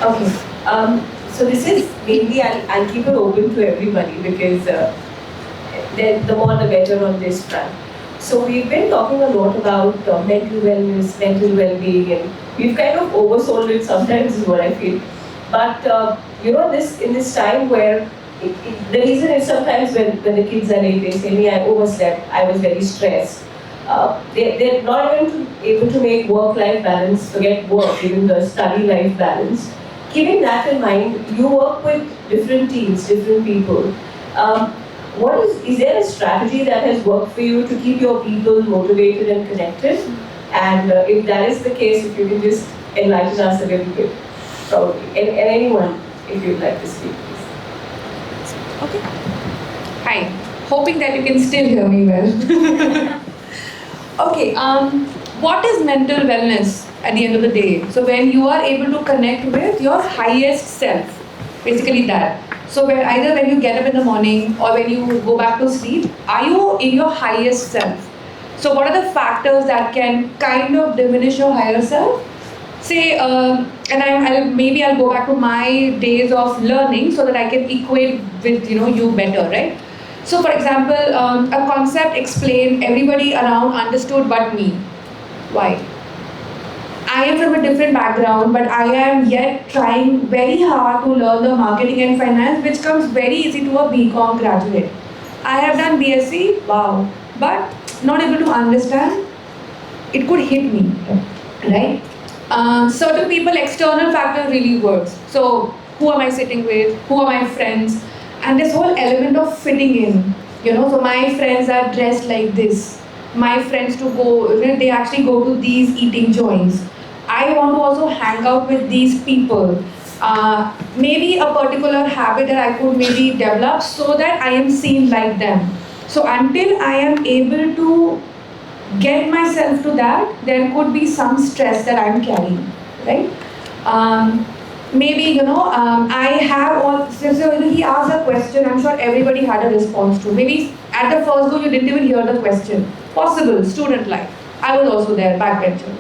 Okay. So this is mainly, I'll keep it open to everybody because the more the better on this front. So we've been talking a lot about mental wellness, mental well-being, and we've kind of oversold it sometimes is what I feel. But in this time where the reason is sometimes when the kids are late, they say, me, I overslept, I was very stressed. They're not even able to make work-life balance, forget work, even the study-life balance. Keeping that in mind, you work with different teams, different people. Is there a strategy that has worked for you to keep your people motivated and connected? And if that is the case, if you can just enlighten us a little bit, probably. And anyone, if you'd like to speak, please. Okay. Hi. Hoping that you can still hear me well. Okay. What is mental wellness at the end of the day? So when you are able to connect with your highest self, basically that. So either when you get up in the morning or when you go back to sleep, are you in your highest self? So what are the factors that can kind of diminish your higher self? Say, maybe I'll go back to my days of learning so that I can equate with you better, right? So for example, a concept explained, everybody around understood but me. Why? I am from a different background, but I am yet trying very hard to learn the marketing and finance, which comes very easy to a BCom graduate. I have done BSc, wow, but not able to understand. It could hit me, right? Certain people, external factor really works. So who am I sitting with? Who are my friends? And this whole element of fitting in, so my friends are dressed like this. My friends they actually go to these eating joints. I want to also hang out with these people. Maybe a particular habit that I could maybe develop so that I am seen like them. So until I am able to get myself to that, there could be some stress that I'm carrying, right? I have all, so he asked a question, I'm sure everybody had a response to. Maybe at the first go you didn't even hear the question. Possible, student life. I was also there, backbencher.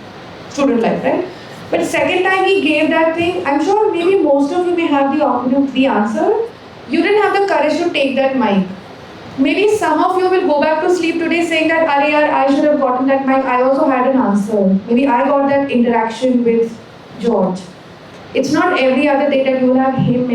Student life, right? But the second time he gave that thing, I'm sure maybe most of you may have the answer. You didn't have the courage to take that mic. Maybe some of you will go back to sleep today saying that, I should have gotten that mic. I also had an answer. Maybe I got that interaction with George. It's not every other day that you will have him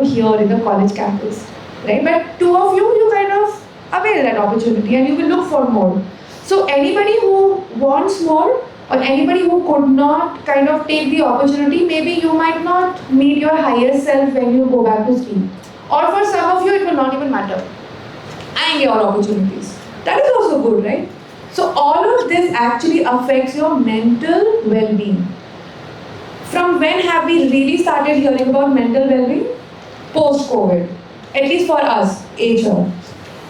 here in the college campus, right? But two of you kind of avail that opportunity and you will look for more. So anybody who wants more or anybody who could not kind of take the opportunity, maybe you might not meet your higher self when you go back to sleep. Or for some of you, it will not even matter. And your opportunities. That is also good, right? So all of this actually affects your mental well-being. From when have we really started hearing about mental well-being? Post-COVID. At least for us, HR.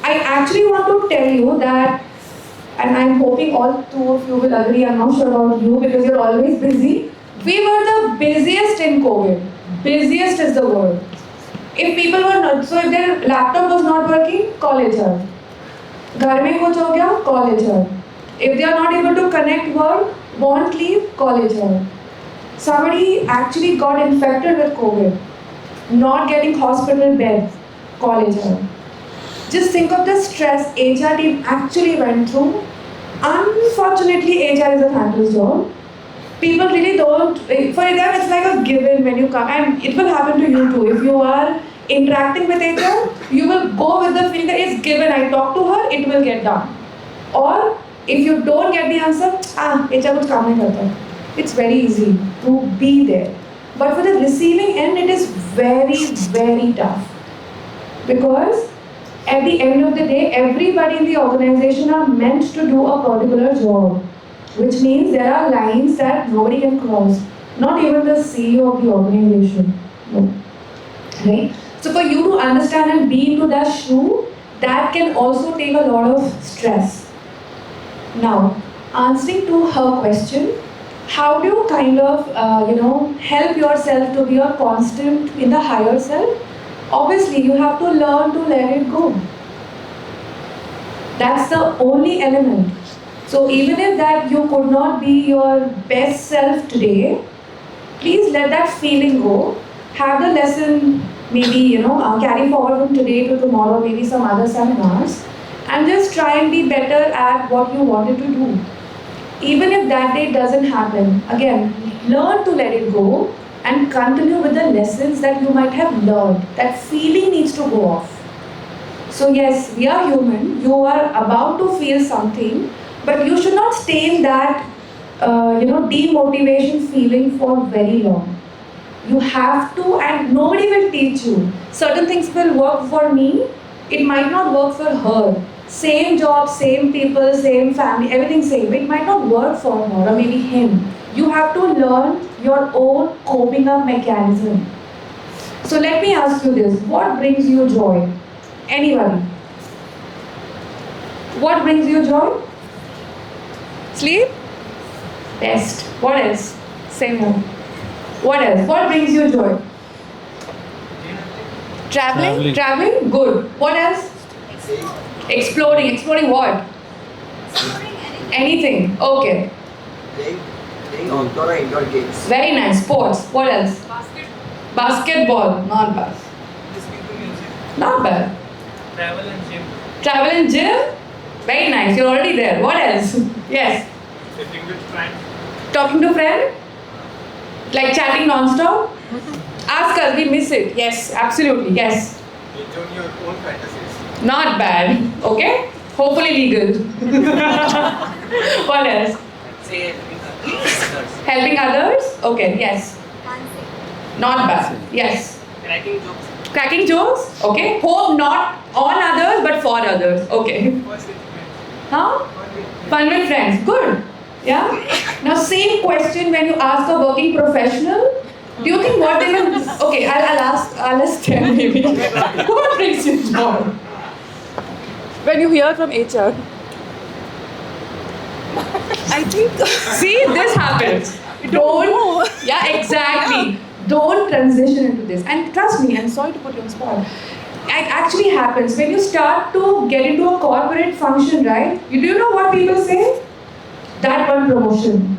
I actually want to tell you that, and I'm hoping all two of you will agree, I'm not sure about you because you're always busy. We were the busiest in COVID. Busiest is the word. If people were not, so if their laptop was not working, call HR. Ghar mein kuch ho gaya, call HR. If they are not able to connect work, won't leave, call HR. Somebody actually got infected with COVID, not getting hospital bed, call HR. Just think of the stress HR team actually went through. Unfortunately, HR is a thankless job. People really don't, for them it's like a given when you come, and it will happen to you too. If you are interacting with HR, you will go with the feeling that it's given, I talk to her, it will get done. Or if you don't get the answer, HR kuch kaam nahi karta. It's very easy to be there. But for the receiving end, it is very, very tough. Because at the end of the day, everybody in the organization are meant to do a particular job. Which means there are lines that nobody can cross. Not even the CEO of the organization. No. Right? So for you to understand and be into that shoe, that can also take a lot of stress. Now, answering to her question, how do you kind of, help yourself to be a constant in the higher self? Obviously, you have to learn to let it go. That's the only element. So even if that you could not be your best self today, please let that feeling go. Have the lesson maybe, carry forward from today to tomorrow, maybe some other seminars, and just try and be better at what you wanted to do. Even if that day doesn't happen, again, learn to let it go and continue with the lessons that you might have learned. That feeling needs to go off. So yes, we are human. You are about to feel something, but you should not stay in that, demotivation feeling for very long. You have to, and nobody will teach you. Certain things will work for me, it might not work for her. Same job, same people, same family, everything same. It might not work for her or maybe him. You have to learn your own coping up mechanism. So let me ask you this, what brings you joy? Anybody? What brings you joy? Sleep? Rest. What else? Same here. What else? What brings you joy? Traveling? Traveling? Good. What else? Exploring. Exploring what? Anything. Okay. Playing outdoor or indoor games. Very nice. Sports. What else? Basketball. Not bad. Listening to music. Not bad. Travel and gym. Travel and gym? Very nice. You're already there. What else? Yes. Sitting with friends. Talking to friend? Like chatting non-stop? Ask us, we miss it. Yes, absolutely. Yes. Enjoying your own fantasies. Not bad. Okay? Hopefully legal. What else? Say helping others. Helping others? Okay, yes. Not bad. Yes. Cracking jokes. Cracking jokes? Okay. Hope not on others but for others. Okay. First with friends. Huh? Fun with friends. Good. Yeah? Now same question when you ask a working professional. Do you think what they will... Okay, I'll ask them maybe. What brings you joy? When you hear from HR. I think. See, this happens. Don't. Yeah, exactly. Don't transition into this. And trust me, I'm sorry to put you on spot. It actually happens when you start to get into a corporate function, right? Do you know what people say? That one promotion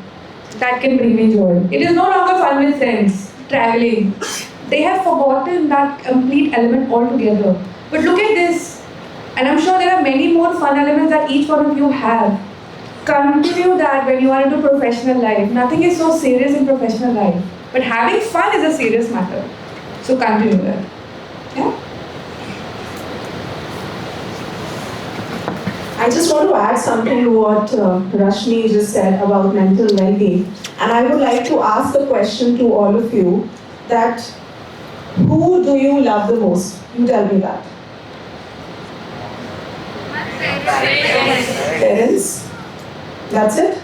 that can bring me joy. It is no longer fun with friends, traveling. They have forgotten that complete element altogether. But look at this, and I'm sure there are many more fun elements that each one of you have. Continue that when you are into professional life. Nothing is so serious in professional life. But having fun is a serious matter. So continue that. Yeah? I just want to add something to what Rashmi just said about mental well-being. And I would like to ask a question to all of you that who do you love the most? You tell me that. Parents? That's it?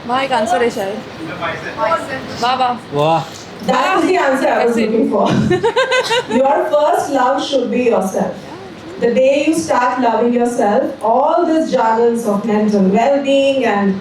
My answer is शायद. Baba. Wow. That is the answer I was looking for. Your first love should be yourself. The day you start loving yourself, all these jargons of mental well-being and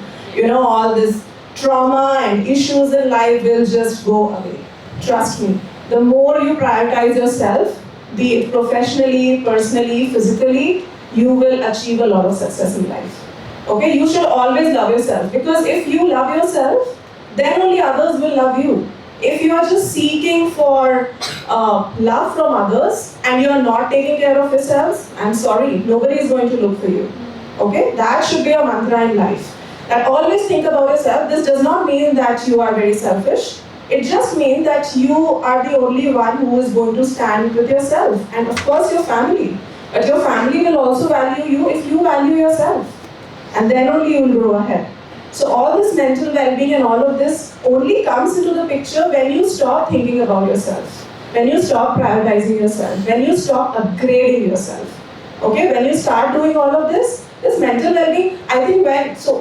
all this trauma and issues in life will just go away. Trust me. The more you prioritize yourself, be it professionally, personally, physically, you will achieve a lot of success in life. Okay, you should always love yourself, because if you love yourself, then only others will love you. If you are just seeking for love from others and you are not taking care of yourselves, I'm sorry, nobody is going to look for you. Okay, that should be your mantra in life. That always think about yourself. This does not mean that you are very selfish. It just means that you are the only one who is going to stand with yourself, and of course your family. But your family will also value you if you value yourself. And then only you will grow ahead. So all this mental well-being and all of this only comes into the picture when you stop thinking about yourself. When you stop prioritizing yourself. When you stop upgrading yourself. Okay, when you start doing all of this mental well-being, I think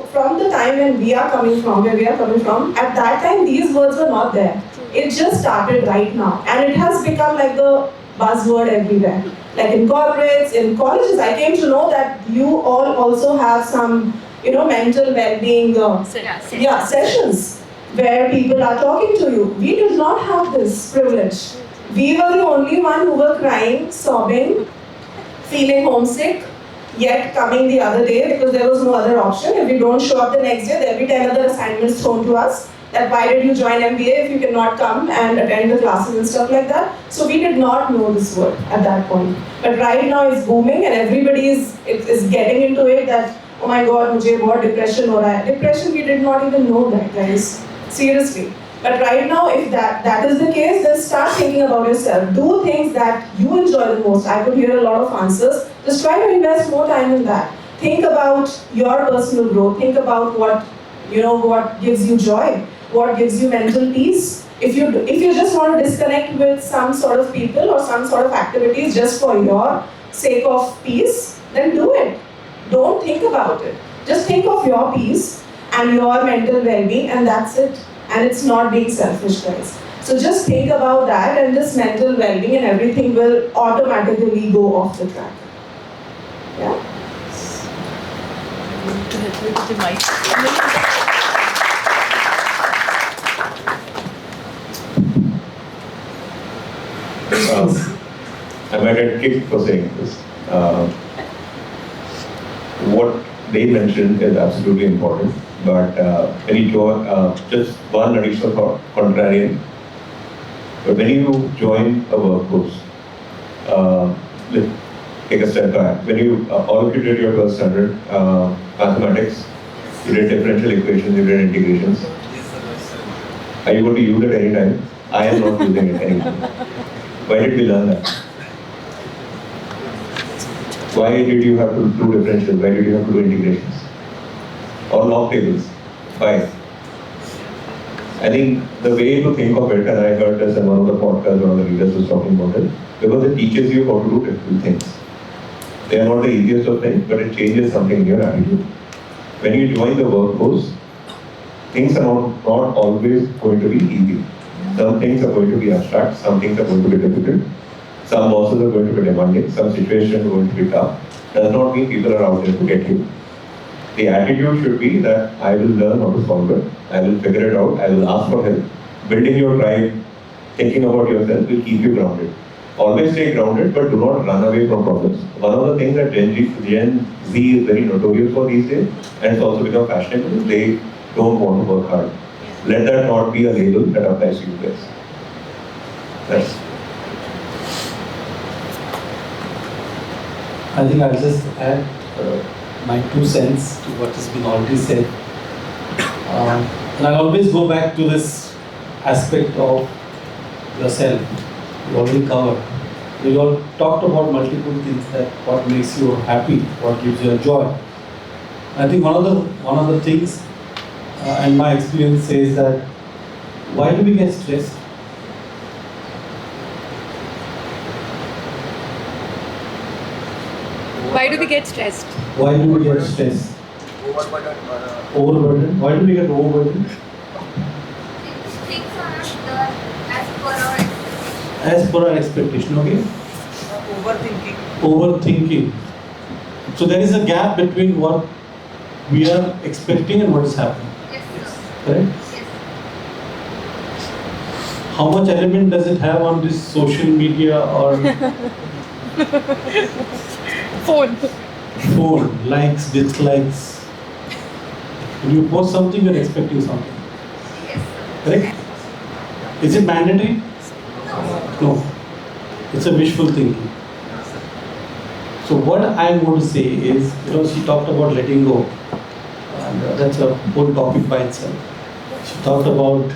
from the time when we are coming from, where we are coming from, at that time these words were not there. It just started right now. And it has become like the buzzword everywhere. Like in corporates, in colleges, I came to know that you all also have some, mental well-being sessions. where people are talking to you. We did not have this privilege. We were the only one who were crying, sobbing, feeling homesick, yet coming the other day because there was no other option. If we don't show up the next day, there will be 10 other assignments thrown to us. That why did you join MBA if you cannot come and attend the classes and stuff like that? So we did not know this word at that point. But right now it's booming and everybody is getting into it that, oh my god, mujhe bahut depression ho raha hai. Depression, we did not even know that, guys. Seriously. But right now, if that is the case, then start thinking about yourself. Do things that you enjoy the most. I could hear a lot of answers. Just try to invest more time in that. Think about your personal growth. Think about what gives you joy, what gives you mental peace. If you just want to disconnect with some sort of people or some sort of activities just for your sake of peace, then do it. Don't think about it. Just think of your peace and your mental well-being, and that's it. And it's not being selfish, guys. So just think about that, and this mental well-being and everything will automatically go off the track. Yeah? To help me with the mic. I might get kicked for saying this. What they mentioned is absolutely important, but when you join, just one additional thought, contrarian. But when you join a workforce, let's take a step back. When you, all of you did your first standard mathematics, you did differential equations, you did integrations. Are you going to use it anytime? I am not using it anytime. Why did we learn that? Why did you have to do differential? Why did you have to do integrations? Or log tables? Why? I think the way to think of it, and I heard this in one of the podcasts, one of the leaders was talking about it, because it teaches you how to do different things. They are not the easiest of things, but it changes something in your attitude. When you join the workforce, things are not always going to be easy. Some things are going to be abstract, some things are going to be difficult. Some bosses are going to be demanding, some situations are going to be tough. Does not mean people are out there to get you. The attitude should be that I will learn how to solve it, I will figure it out, I will ask for help. Building your tribe, thinking about yourself will keep you grounded. Always stay grounded, but do not run away from problems. One of the things that Gen Z is very notorious for these days, and it's also become fashionable, is they don't want to work hard. Let that not be a label that applies to you guys. That's I think I'll just add my 2 cents to what has been already said. And I'll always go back to this aspect of yourself. We already covered. We all talked about multiple things, that what makes you happy, what gives you joy. I think one of the things, and my experience says that, why do we get stressed? Why do we get stressed? Why do we get stressed? Overburdened. Why do we get overburdened? Things are not done as per our expectations. As per our expectation, okay? Overthinking. So there is a gap between what we are expecting and what is happening. Yes, sir. Correct? Yes. How much element does it have on this social media or phone? Likes, dislikes. When you post something, you're expecting something. Yes, sir. Correct? Is it mandatory? No. It's a wishful thinking. So what I'm going to say is, she talked about letting go. And that's a whole topic by itself. She talked about,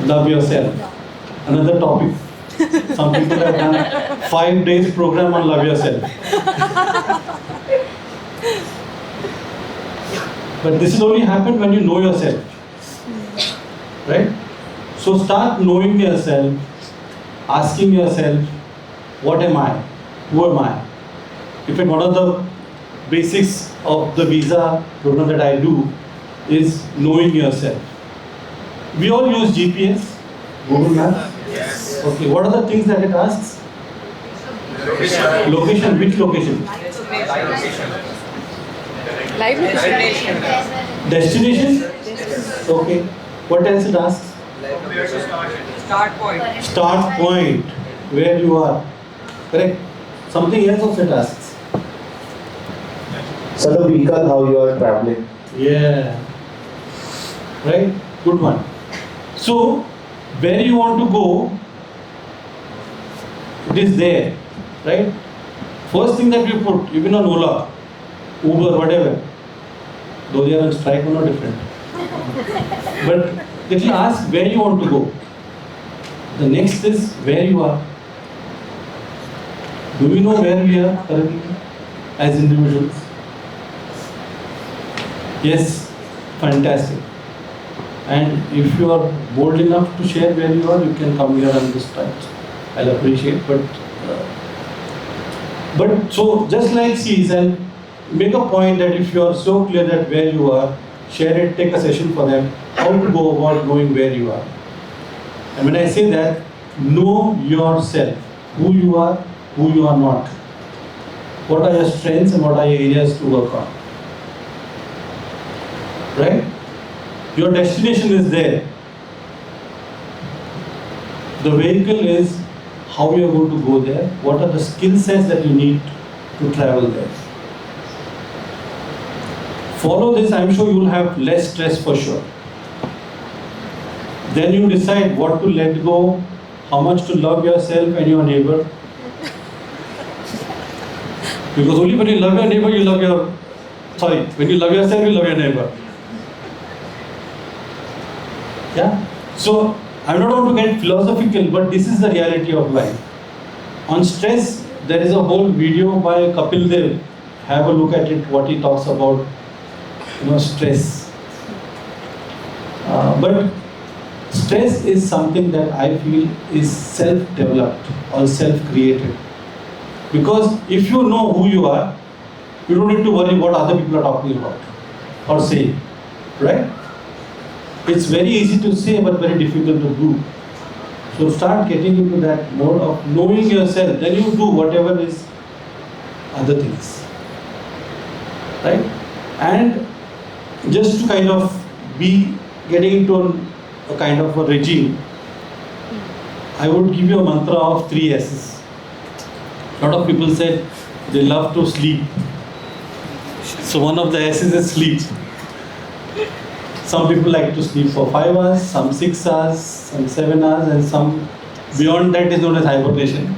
love yourself. Another topic. Some people have done 5 days program on love yourself. But this will only happen when you know yourself. Right? So start knowing yourself, asking yourself, what am I? Who am I? In fact, one of the basics of the visa program that I do is knowing yourself. We all use GPS, Google Maps. Yes. Okay, what are the things that it asks? Location, which location? Live location. Destination? Okay. What else it asks? Where to start? Start point. Start point, where you are. Correct. Something else also it asks. So the vehicle, how you are traveling. Yeah. Right? Good one. So, where you want to go, it is there. Right? First thing that you put, even on Ola, Uber, whatever, though they are on strike or not different. But it will ask where you want to go. The next is where you are. Do we know where we are currently as individuals? Yes, fantastic. And if you are bold enough to share where you are, you can come here on this time. I'll appreciate. But so just like C's, and make a point that if you are so clear that where you are, share it, take a session for them, how to go about knowing where you are. And when I say that, know yourself, who you are not. What are your strengths and what are your areas to work on? Right? Your destination is there. The vehicle is how you are going to go there, what are the skill sets that you need to travel there. Follow this, I'm sure you will have less stress for sure. Then you decide what to let go, how much to love yourself and your neighbor. Because only when you love your neighbor, you love your, when you love yourself, you love your neighbor. Yeah? So, I don't want to get philosophical, but this is the reality of life. On stress, there is a whole video by Kapil Dev. Have a look at it, what he talks about, stress. But stress is something that I feel is self-developed or self-created. Because if you know who you are, you don't need to worry what other people are talking about or saying, right? It's very easy to say but very difficult to do. So start getting into that mode of knowing yourself, then you do whatever is other things, right? And just to kind of be getting into a kind of a regime, I would give you a mantra of 3 S's. A lot of people said they love to sleep. So one of the S's is sleep. Some people like to sleep for 5 hours, some 6 hours, some 7 hours, and some beyond that is known as hibernation.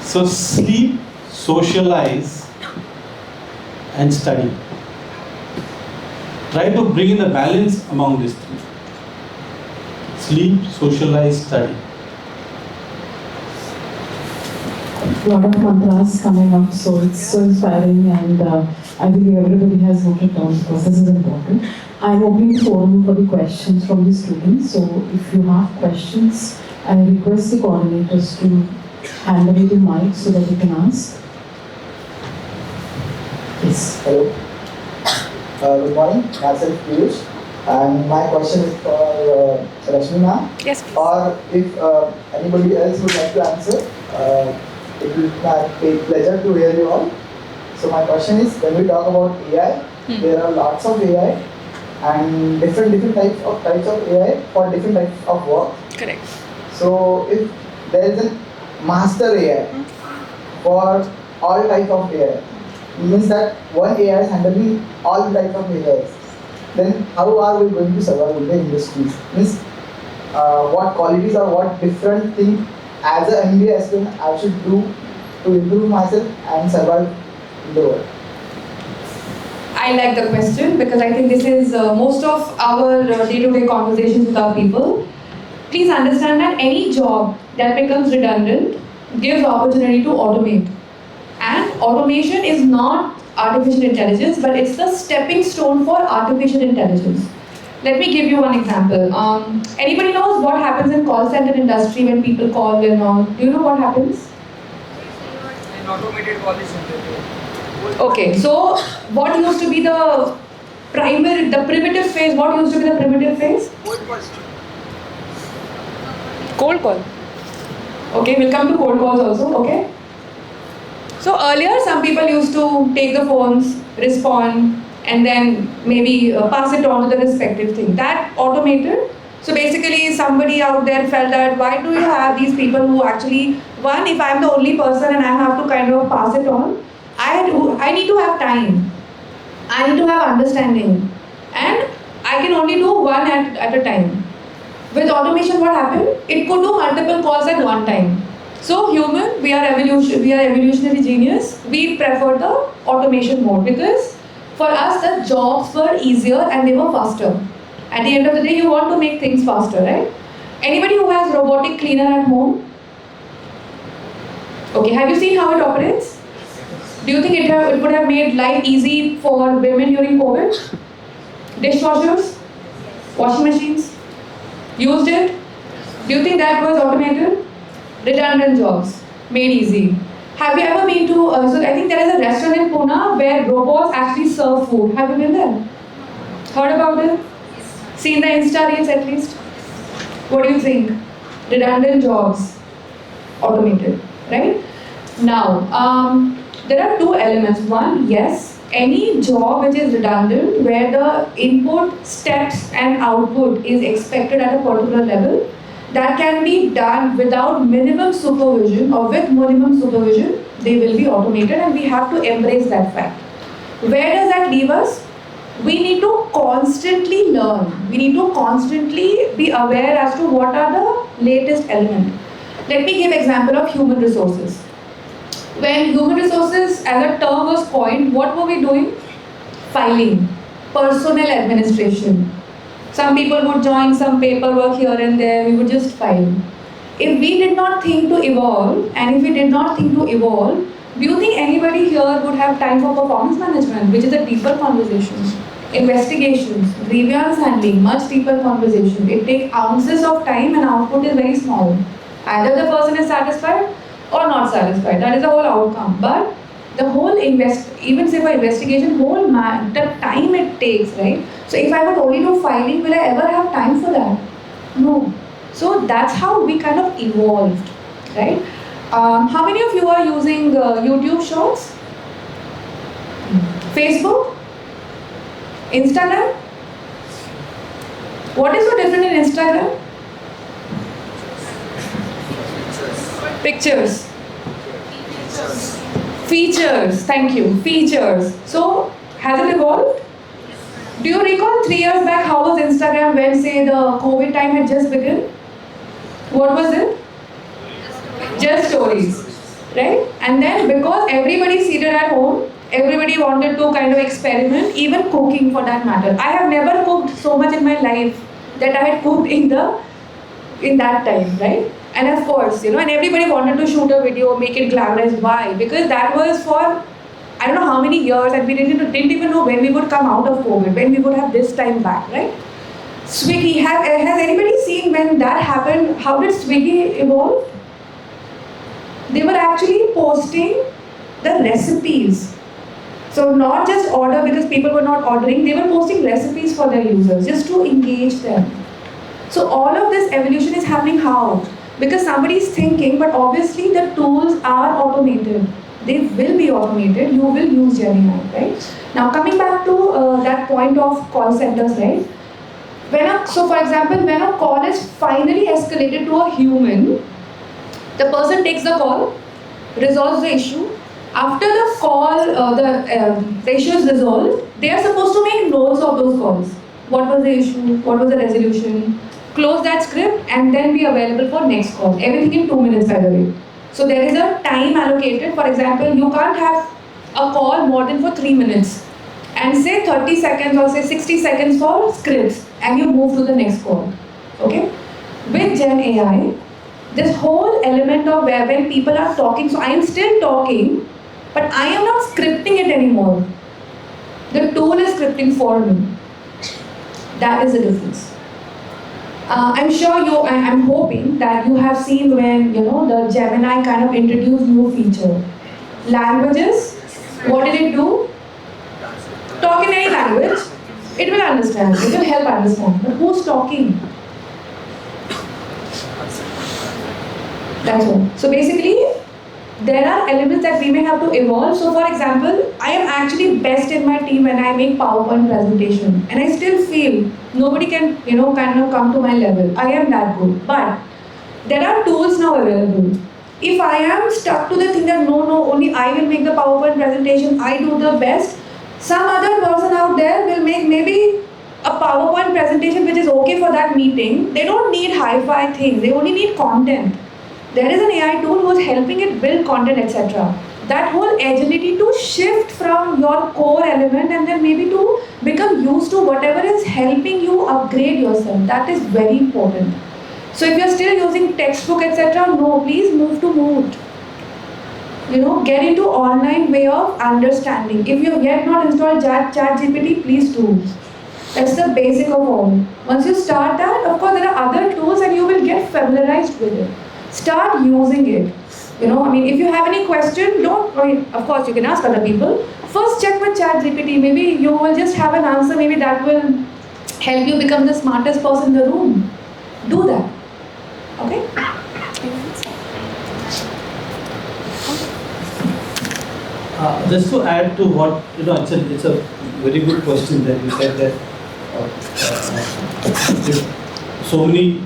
So sleep, socialize, and study. Try to bring in a balance among these 3. Sleep, socialize, study. A lot of mantras coming up, so it's so inspiring, and I believe everybody has noted down because this is important. I'm opening the forum for the questions from the students, so if you have questions, I request the coordinators to hand away the mic so that you can ask. Yes. Hello. Good morning, myself Piyush, and my question is for Rashmi ma'am. Yes, please. Or if anybody else would like to answer, it will take pleasure to hear you all. So my question is, when we talk about AI, there are lots of AI and different types of AI for different types of work. Correct. So if there is a master AI for all types of AI, means that one AI is handling all types of AIs, then how are we going to survive in the industries? Means what qualities or what different thing as an MBA aspirant I should do to improve myself and survive in the world? I like the question because I think this is most of our day-to-day conversations with our people. Please understand that any job that becomes redundant gives opportunity to automate. And automation is not artificial intelligence, but it's the stepping stone for artificial intelligence. Let me give you one example. Anybody knows what happens in call center industry when people call and all? Do you know what happens? An automated call center. Okay, so what used to be the primitive phase? What used to be the primitive phase? Cold call. Okay, we'll come to cold calls also, okay? So earlier, some people used to take the phones, respond, and then maybe pass it on to the respective thing. That automated. So basically, somebody out there felt that why do you have these people who actually, one, if I'm the only person and I have to kind of pass it on, I need to have time. I need to have understanding. And I can only do one at a time. With automation, what happened? It could do multiple calls at one time. So human, we are evolutionary genius. We prefer the automation mode because for us the jobs were easier and they were faster. At the end of the day, you want to make things faster, right? Anybody who has robotic cleaner at home? Okay, have you seen how it operates? Do you think it would have made life easy for women during COVID? Dishwashers? Washing machines? Used it? Do you think that was automated? Redundant jobs, made easy. Have you ever been to, so I think there is a restaurant in Pune where robots actually serve food. Have you been there? Heard about it? Seen the Insta reels at least? What do you think? Redundant jobs, automated, right? Now, there are two elements. One, yes, any job which is redundant, where the input, steps and output is expected at a particular level, that can be done without minimum supervision or with minimum supervision, they will be automated and we have to embrace that fact. Where does that leave us? We need to constantly learn. We need to constantly be aware as to what are the latest elements. Let me give example of human resources. When human resources as a term was coined, what were we doing? Filing, personnel administration. Some people would join some paperwork here and there, we would just file. If we did not think to evolve, and if we did not think to evolve, do you think anybody here would have time for performance management, which is a deeper conversation? Investigations, grievance handling, much deeper conversation. It takes ounces of time and output is very small. Either the person is satisfied or not satisfied. That is the whole outcome. But the whole even say for investigation, the time it takes, right? So if I would only do filing, will I ever have time for that? No. So that's how we kind of evolved, right? How many of you are using YouTube Shorts? Facebook? Instagram? What is so different in Instagram? Pictures. Features, thank you, features. So, has it evolved? Do you recall 3 years back how was Instagram when say the COVID time had just begun? What was it? Just stories, right? And then because everybody seated at home, everybody wanted to kind of experiment, even cooking for that matter. I have never cooked so much in my life that I had cooked in that time, right? And of course, and everybody wanted to shoot a video, make it glamorous. Why? Because that was for, I don't know how many years, and we didn't even know when we would come out of COVID, when we would have this time back, right? Swiggy, has anybody seen when that happened, how did Swiggy evolve? They were actually posting the recipes. So not just order because people were not ordering, they were posting recipes for their users, just to engage them. So all of this evolution is happening how? Because somebody is thinking, but obviously the tools are automated. They will be automated. You will use Gemini, right? Now coming back to that point of call centers, right? So for example, when a call is finally escalated to a human, the person takes the call, resolves the issue. After the call, the issue is resolved, they are supposed to make notes of those calls. What was the issue? What was the resolution? Close that script and then be available for next call. Everything in 2 minutes, by the way. So there is a time allocated. For example, you can't have a call more than for 3 minutes. And say 30 seconds or say 60 seconds for scripts. And you move to the next call. Okay? With Gen AI, this whole element of where when people are talking, so I am still talking, but I am not scripting it anymore. The tool is scripting for me. That is the difference. I'm sure I'm hoping that you have seen when, the Gemini kind of introduced new feature. Languages, what did it do? Talk in any language, it will understand, it will help understand. But who's talking? That's all. So basically, there are elements that we may have to evolve. So for example, I am actually best in my team when I make PowerPoint presentation, and I still feel nobody can, kind of come to my level. I am that good. But there are tools now available. If I am stuck to the thing that no, only I will make the PowerPoint presentation, I do the best, some other person out there will make maybe a PowerPoint presentation which is okay for that meeting. They don't need hi-fi things, they only need content. There is an AI tool who is helping it build content, etc. That whole agility to shift from your core element and then maybe to become used to whatever is helping you upgrade yourself, that is very important. So if you're still using textbook, etc., no, please move to Mood. Get into online way of understanding. If you have yet not installed ChatGPT, please do. That's the basic of all. Once you start that, of course, there are other tools and you will get familiarized with it. Start using it. If you have any question, of course, you can ask other people. First, check with ChatGPT. Maybe you will just have an answer. Maybe that will help you become the smartest person in the room. Do that. Okay? Just to add to what, it's a very good question that you said that if so many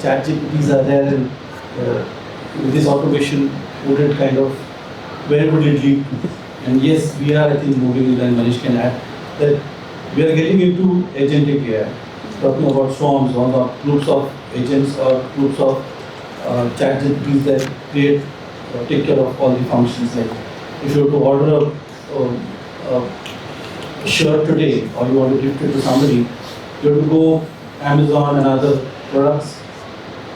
chat GPTs are there and with this automation, would it kind of, where would it lead to? And yes, we are, I think, moving in, and Manish can add, that we are getting into agentic AI, talking about swarms or groups of agents or groups of chat GPTs that create, take care of all the functions. Like if you were to order a shirt today or you want to gift it to somebody, you have to go Amazon and other products.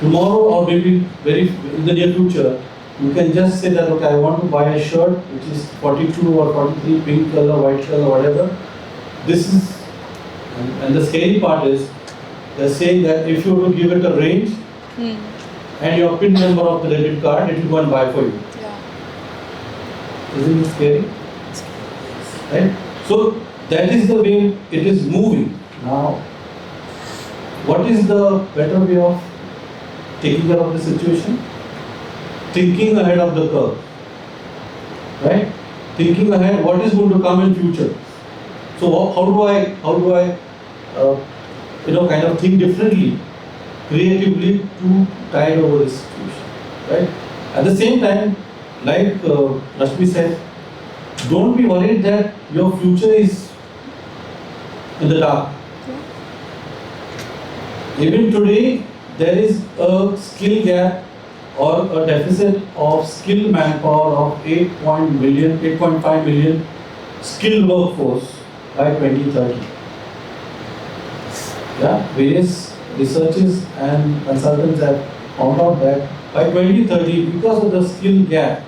Tomorrow or maybe very in the near future, you can just say that, okay, I want to buy a shirt which is 42 or 43, pink color, white color, whatever. This is, and the scary part is, they're saying that if you were to give it a range and your PIN number of the debit card, it will go and buy for you. Yeah. Isn't it scary? Right? So that is the way it is moving. Now, what is the better way of taking care of the situation? Thinking ahead of the curve. Right? Thinking ahead, what is going to come in future? So how do I kind of think differently, creatively to tide over this situation, right? At the same time, like Rashmi said, don't be worried that your future is in the dark. Even today, there is a skill gap or a deficit of skilled manpower of 8.5 million skilled workforce by 2030. Yeah, various researchers and consultants have found out that by 2030, because of the skill gap,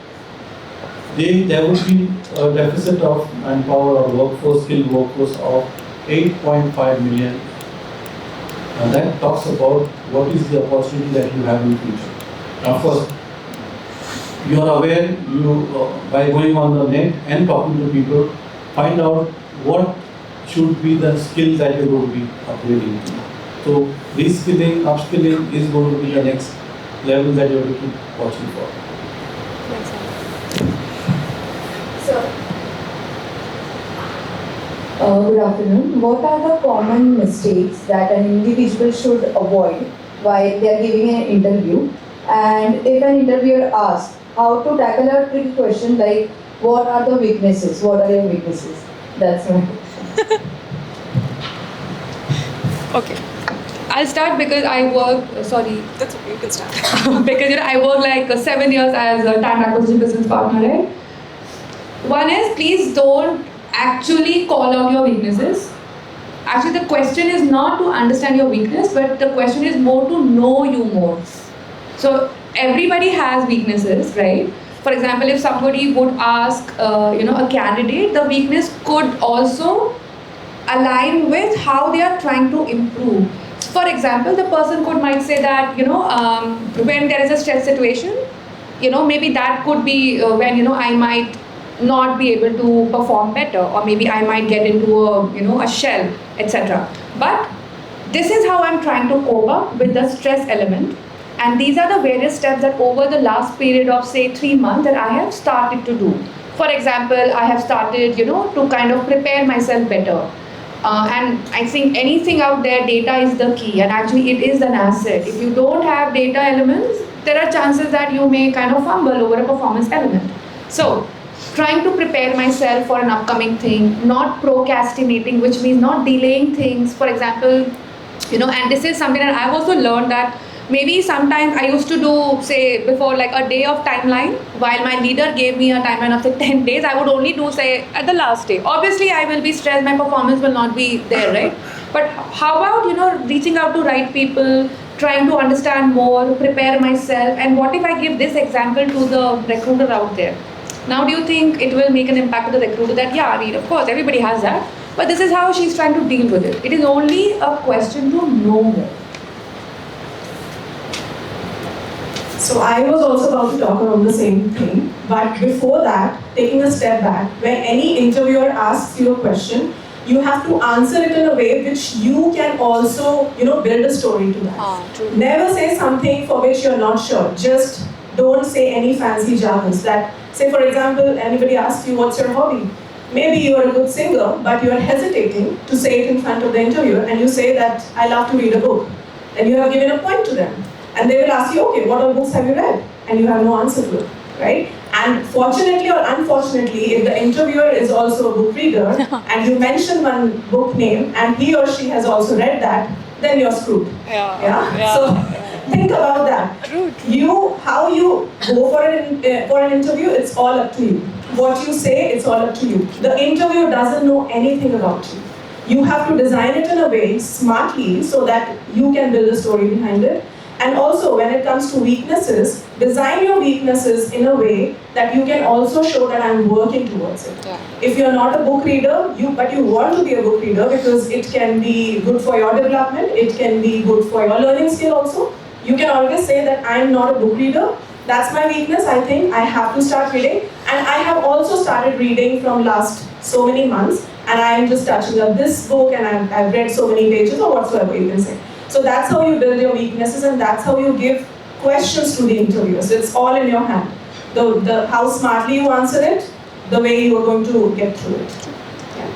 there would be a deficit of manpower or workforce, skilled workforce of 8.5 million. And that talks about what is the opportunity that you have in the future. Now, of course, you are aware, by going on the net and talking to people, find out what should be the skills that you're going to be upgrading to. So, reskilling, upskilling is going to be the next level that you have to keep watching for. Good afternoon. What are the common mistakes that an individual should avoid while they are giving an interview? And if an interviewer asks how to tackle a tricky question like, what are the weaknesses? What are your weaknesses? That's my question. Okay. I'll start because I work, sorry. That's okay, you can start. Because I work like 7 years as a talent acquisition business partner, right? One is, please don't actually call out your weaknesses. Actually, the question is not to understand your weakness, but the question is more to know you more. So everybody has weaknesses, right? For example, if somebody would ask, a candidate, the weakness could also align with how they are trying to improve. For example, the person might say that, when there is a stress situation, maybe that could be when, I might not be able to perform better, or maybe I might get into a shell, etc. But this is how I'm trying to cope up with the stress element. And these are the various steps that over the last period of say 3 months that I have started to do. For example, I have started, to kind of prepare myself better. And I think anything out there, data is the key, and actually it is an asset. If you don't have data elements, there are chances that you may kind of fumble over a performance element. So, trying to prepare myself for an upcoming thing, not procrastinating, which means not delaying things. For example, and this is something that I've also learned that maybe sometimes I used to do, say, before like a day of timeline, while my leader gave me a timeline of say 10 days, I would only do say at the last day. Obviously, I will be stressed, my performance will not be there, right? But how about, reaching out to right people, trying to understand more, prepare myself, and what if I give this example to the recruiter out there? Now, do you think it will make an impact to the recruiter that, yeah, I mean, of course, everybody has that, but this is how she's trying to deal with it. It is only a question to know more. So I was also about to talk around the same thing, but before that, taking a step back, when any interviewer asks you a question, you have to answer it in a way which you can also, build a story to that. Never say something for which you're not sure. Just don't say any fancy jargons. That, say for example, anybody asks you what's your hobby. Maybe you're a good singer, but you're hesitating to say it in front of the interviewer, and you say that I love to read a book. And you have given a point to them. And they will ask you, okay, what all books have you read? And you have no answer to it, right? And fortunately or unfortunately, if the interviewer is also a book reader, and you mention one book name, and he or she has also read that, then you're screwed. Yeah? So think about that. How you go for an interview, it's all up to you. What you say, it's all up to you. The interviewer doesn't know anything about you. You have to design it in a way smartly so that you can build a story behind it. And also, when it comes to weaknesses, design your weaknesses in a way that you can also show that I'm working towards it. Yeah. If you're not a book reader, but you want to be a book reader because it can be good for your development, it can be good for your learning skill also, you can always say that I'm not a book reader. That's my weakness. I think I have to start reading. And I have also started reading from last so many months, and I am just touching up this book, and I've read so many pages or whatsoever you can say. So that's how you build your weaknesses, and that's how you give questions to the interviewers. It's all in your hand. The how smartly you answer it, the way you are going to get through it. Yeah.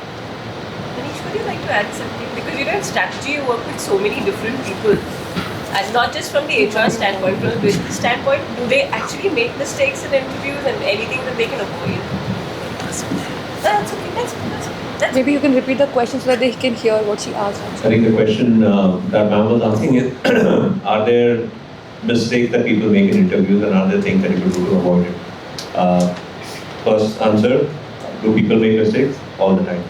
Manish, would you like to add something? Because in strategy, you work with so many different people. And not just from the HR standpoint, from the business standpoint, do they actually make mistakes in interviews and anything that they can avoid? That's okay. Maybe you can repeat the question so that they can hear what she asked. I think the question that ma'am was asking is, are there mistakes that people make in interviews, and are there things that people do to avoid it? First answer, do people make mistakes? All the time.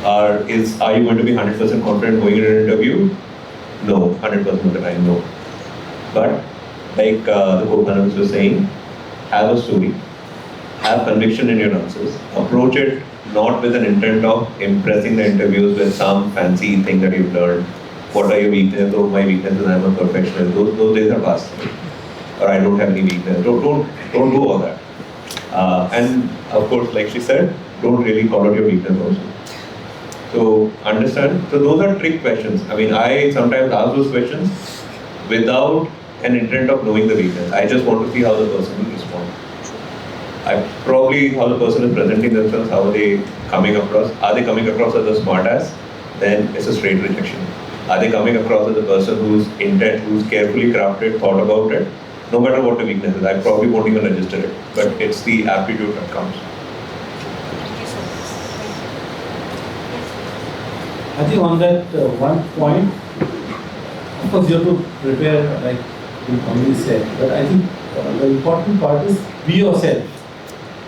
Are you going to be 100% confident going in an interview? No, 100% of the time, no. But like the co-panelists were saying, have a story, have conviction in your answers, approach it not with an intent of impressing the interviews with some fancy thing that you've learned. What are your weaknesses? Oh, my weakness is I'm a perfectionist. Those days are past. Or I don't have any weakness. Don't do all that. And of course, like she said, don't really call out your weakness also. So understand. So those are trick questions. I mean, I sometimes ask those questions without an intent of knowing the weakness. I just want to see how the person will respond. Probably how the person is presenting themselves, how are they coming across? Are they coming across as a smart ass? Then it's a straight rejection. Are they coming across as a person who's carefully crafted, thought about it? No matter what the weakness is, I probably won't even register it. But it's the aptitude that counts. I think on that one point, of course you have to prepare like you already said, but I think the important part is be yourself.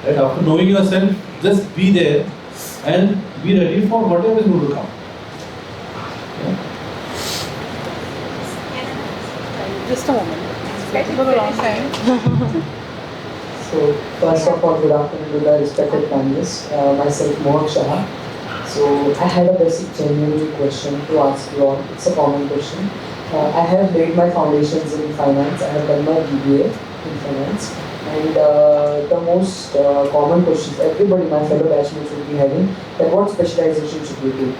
Right? After knowing yourself, just be there and be ready for whatever is going to come. Yeah. Just a moment. It's for a long time. So, first of all, good afternoon to the respected panelists. Myself, Mohak Shah. So, I had a basic genuine question to ask you all. It's a common question. I have laid my foundations in finance. I have done my BBA in finance. And the most common questions everybody, my fellow batchmates, will be having, that what specialization should we do?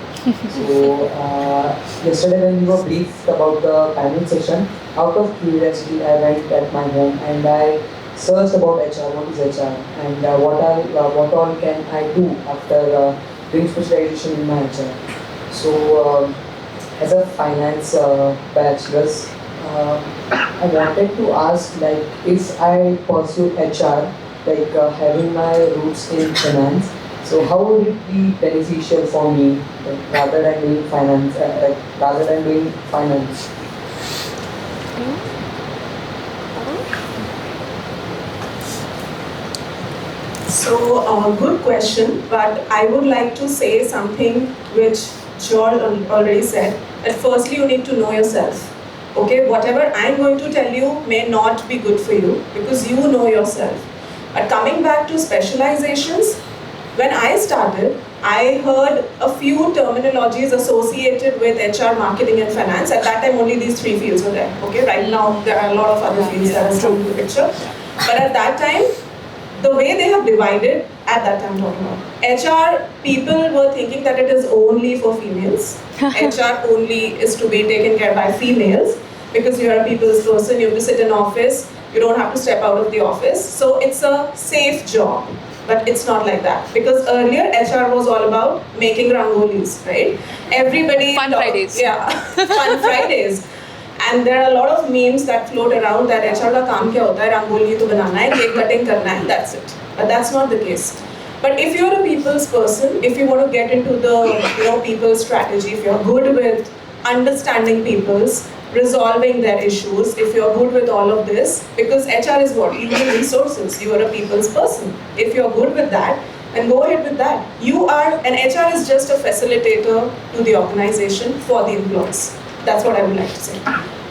So yesterday when we were briefed about the panel session, out of curiosity I went at my home and I searched about HR, what is HR, and what all can I do after doing specialization in my HR. So as a finance bachelor's, I wanted to ask, like, if I pursue HR, like having my roots in finance, so how would it be beneficial for me, like, rather than doing finance, rather than doing finance? So, good question, but I would like to say something which George already said. That firstly, you need to know yourself. Okay, whatever I'm going to tell you may not be good for you because you know yourself. But coming back to specializations, when I started, I heard a few terminologies associated with HR, marketing, and finance. At that time, only these three fields were there. Okay, right now there are a lot of other fields that have come into the picture. But at that time, the way they have divided, at that time talking about, HR people were thinking that it is only for females. HR only is to be taken care by females because you are a people's person, you have to sit in office, you don't have to step out of the office. So it's a safe job. But it's not like that. Because earlier HR was all about making rangolis, right? Everybody... Fun Fridays. Yeah, fun Fridays. And there are a lot of memes that float around that HR का काम क्या होता है, रंगोली तो बनाना है, cake cutting करना है, that's it. But that's not the case. But if you're a people's person, if you want to get into the people's strategy, if you're good with understanding people's, resolving their issues, if you're good with all of this, because HR is what? Human resources. You are a people's person. If you're good with that, then go ahead with that. And HR is just a facilitator to the organization for the employees. That's what I would like to say.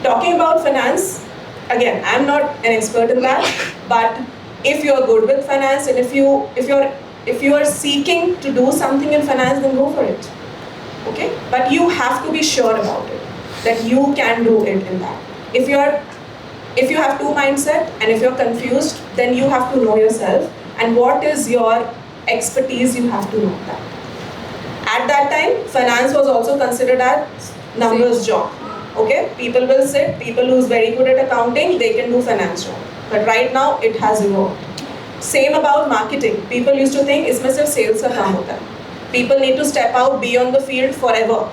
Talking about finance, again, I'm not an expert in that, but if you're good with finance and if you are seeking to do something in finance, then go for it. Okay? But you have to be sure about it, that you can do it in that. If you have two mindset and if you're confused, then you have to know yourself and what is your expertise, you have to know that. At that time, finance was also considered as numbers job. Okay, people will sit, people who's very good at accounting, they can do finance job. But right now, it has evolved. Same about marketing. People used to think, इसमें सिर्फ sales का काम होता है. People need to step out, be on the field forever.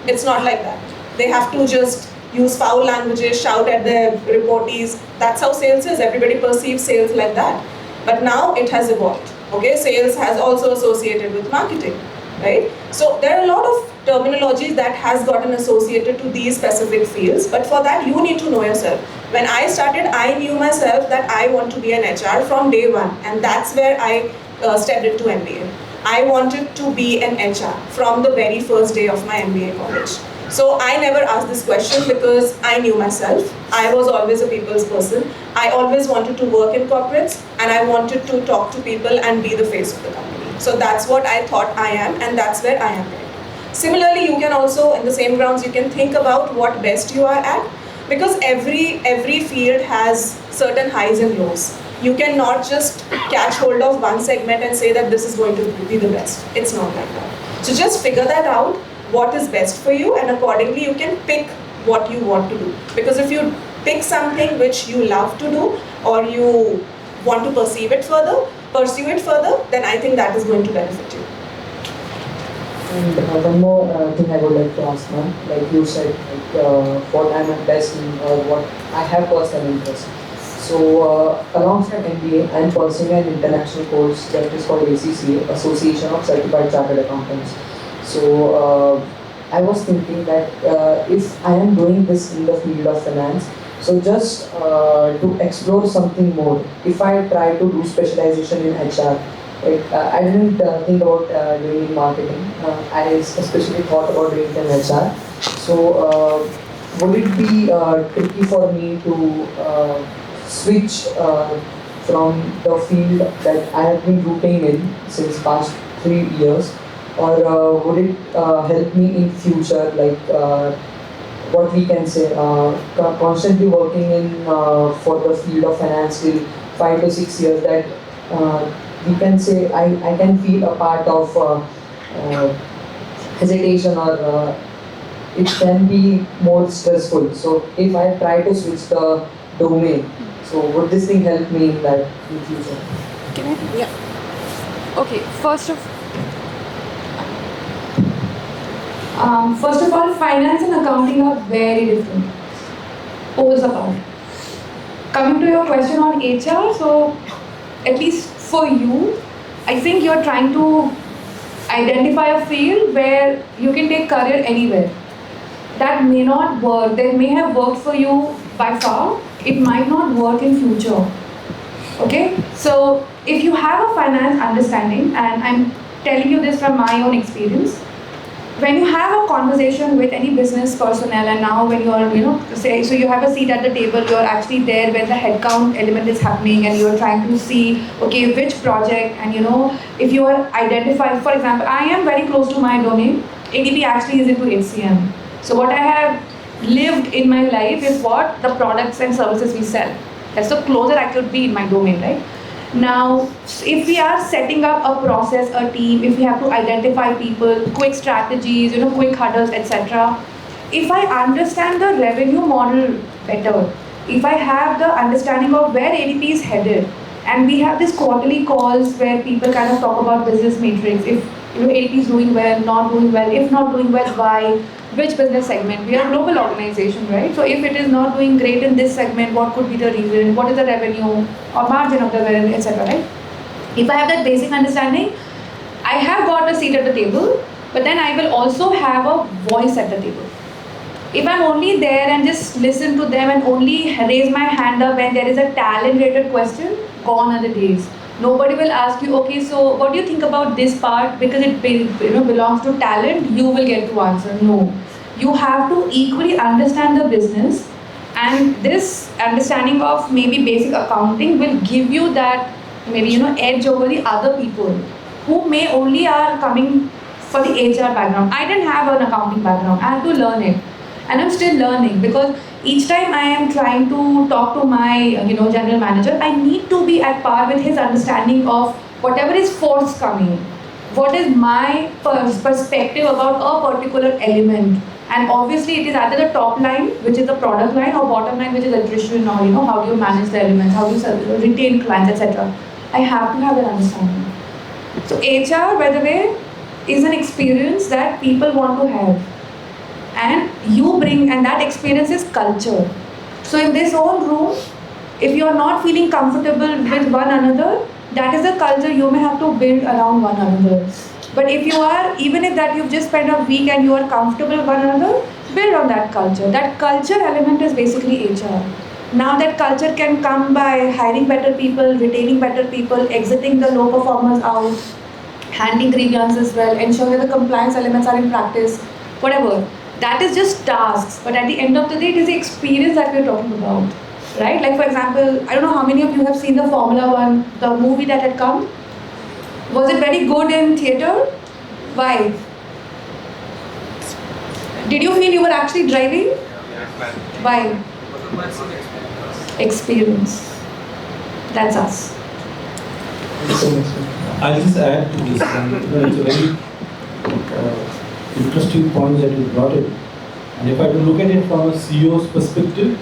It's not like that. They have to just use foul languages, shout at their reportees. That's how sales is. Everybody perceives sales like that. But now it has evolved. Okay, sales has also associated with marketing, right? So there are a lot of terminologies that has gotten associated to these specific fields. But for that, you need to know yourself. When I started, I knew myself that I want to be an HR from day one, and that's where I stepped into MBA. I wanted to be an HR from the very first day of my MBA college. So I never asked this question because I knew myself. I was always a people's person. I always wanted to work in corporates and I wanted to talk to people and be the face of the company. So that's what I thought I am, and that's where I am right. Similarly, you can also, in the same grounds, you can think about what best you are at, because every field has certain highs and lows. You cannot just catch hold of one segment and say that this is going to be the best. It's not like that. So just figure that out, what is best for you, and accordingly you can pick what you want to do. Because if you pick something which you love to do or you want to pursue it further, then I think that is going to benefit you. And one more thing I would like to ask, ma'am. Like you said, what I'm at best in or what I have personal interest. So alongside MBA, I'm pursuing an international course that is called ACCA, Association of Certified Chartered Accountants. So I was thinking that if I am doing this in the field of finance, so just to explore something more, if I try to do specialization in HR, I didn't think about doing marketing. I especially thought about doing it in HR. So would it be tricky for me to switch from the field that I have been rooting in since past 3 years, or would it help me in future, like what we can say, constantly working in for the field of finance till 5 to 6 years, that we can say I can feel a part of hesitation, or it can be more stressful. So if I try to switch the domain, so would this thing help me in that in future? Can I? Yeah. Okay. First of all, finance and accounting are very different. Poles apart. Coming to your question on HR, so at least for you, I think you're trying to identify a field where you can take career anywhere. That may not work. That may have worked for you by far. It might not work in future. Okay? So if you have a finance understanding, and I'm telling you this from my own experience, when you have a conversation with any business personnel, and now when you're, say, so you have a seat at the table, you're actually there when the headcount element is happening, and you're trying to see, okay, which project, and if you are identifying, for example, I am very close to my domain. ADP actually is into HCM. So what I have lived in my life is what the products and services we sell. That's the closer I could be in my domain, right? Now, if we are setting up a process, a team, if we have to identify people, quick strategies, quick huddles, etc. If I understand the revenue model better, if I have the understanding of where ADP is headed, and we have these quarterly calls where people kind of talk about business matrix, if ADP is doing well, not doing well, if not doing well, why, which business segment. We are a global organization, right? So if it is not doing great in this segment, what could be the reason? What is the revenue or margin of the revenue, etc. Right? If I have that basic understanding, I have got a seat at the table, but then I will also have a voice at the table. If I'm only there and just listen to them and only raise my hand up when there is a talent-related question, gone are the days. Nobody will ask you, okay, so what do you think about this part? Because it belongs to talent, you will get to answer. No. You have to equally understand the business, and this understanding of maybe basic accounting will give you that maybe edge over the other people who may only are coming for the HR background. I didn't have an accounting background. I had to learn it. And I'm still learning, because each time I am trying to talk to my general manager, I need to be at par with his understanding of whatever is forthcoming. What is my perspective about a particular element? And obviously it is either the top line, which is the product line, or bottom line, which is attrition, or how do you manage the elements, how do you retain clients, etc. I have to have that understanding. So HR, by the way, is an experience that people want to have. And you bring, and that experience is culture. So in this own room, if you are not feeling comfortable with one another, that is the culture you may have to build around one another. But if you are, even if that you've just spent a week and you are comfortable with one another, build on that culture. That culture element is basically HR. Now that culture can come by hiring better people, retaining better people, exiting the low performers out, handling grievances well, ensuring that the compliance elements are in practice, whatever. That is just tasks, but at the end of the day, it is the experience that we're talking about, right? Like, for example, I don't know how many of you have seen the Formula One, the movie that had come. Was it very good in theater? Why? Did you feel you were actually driving? Why? Experience. That's us. I'll just add to this. It's a very interesting point that you brought in. And if I were to look at it from a CEO's perspective,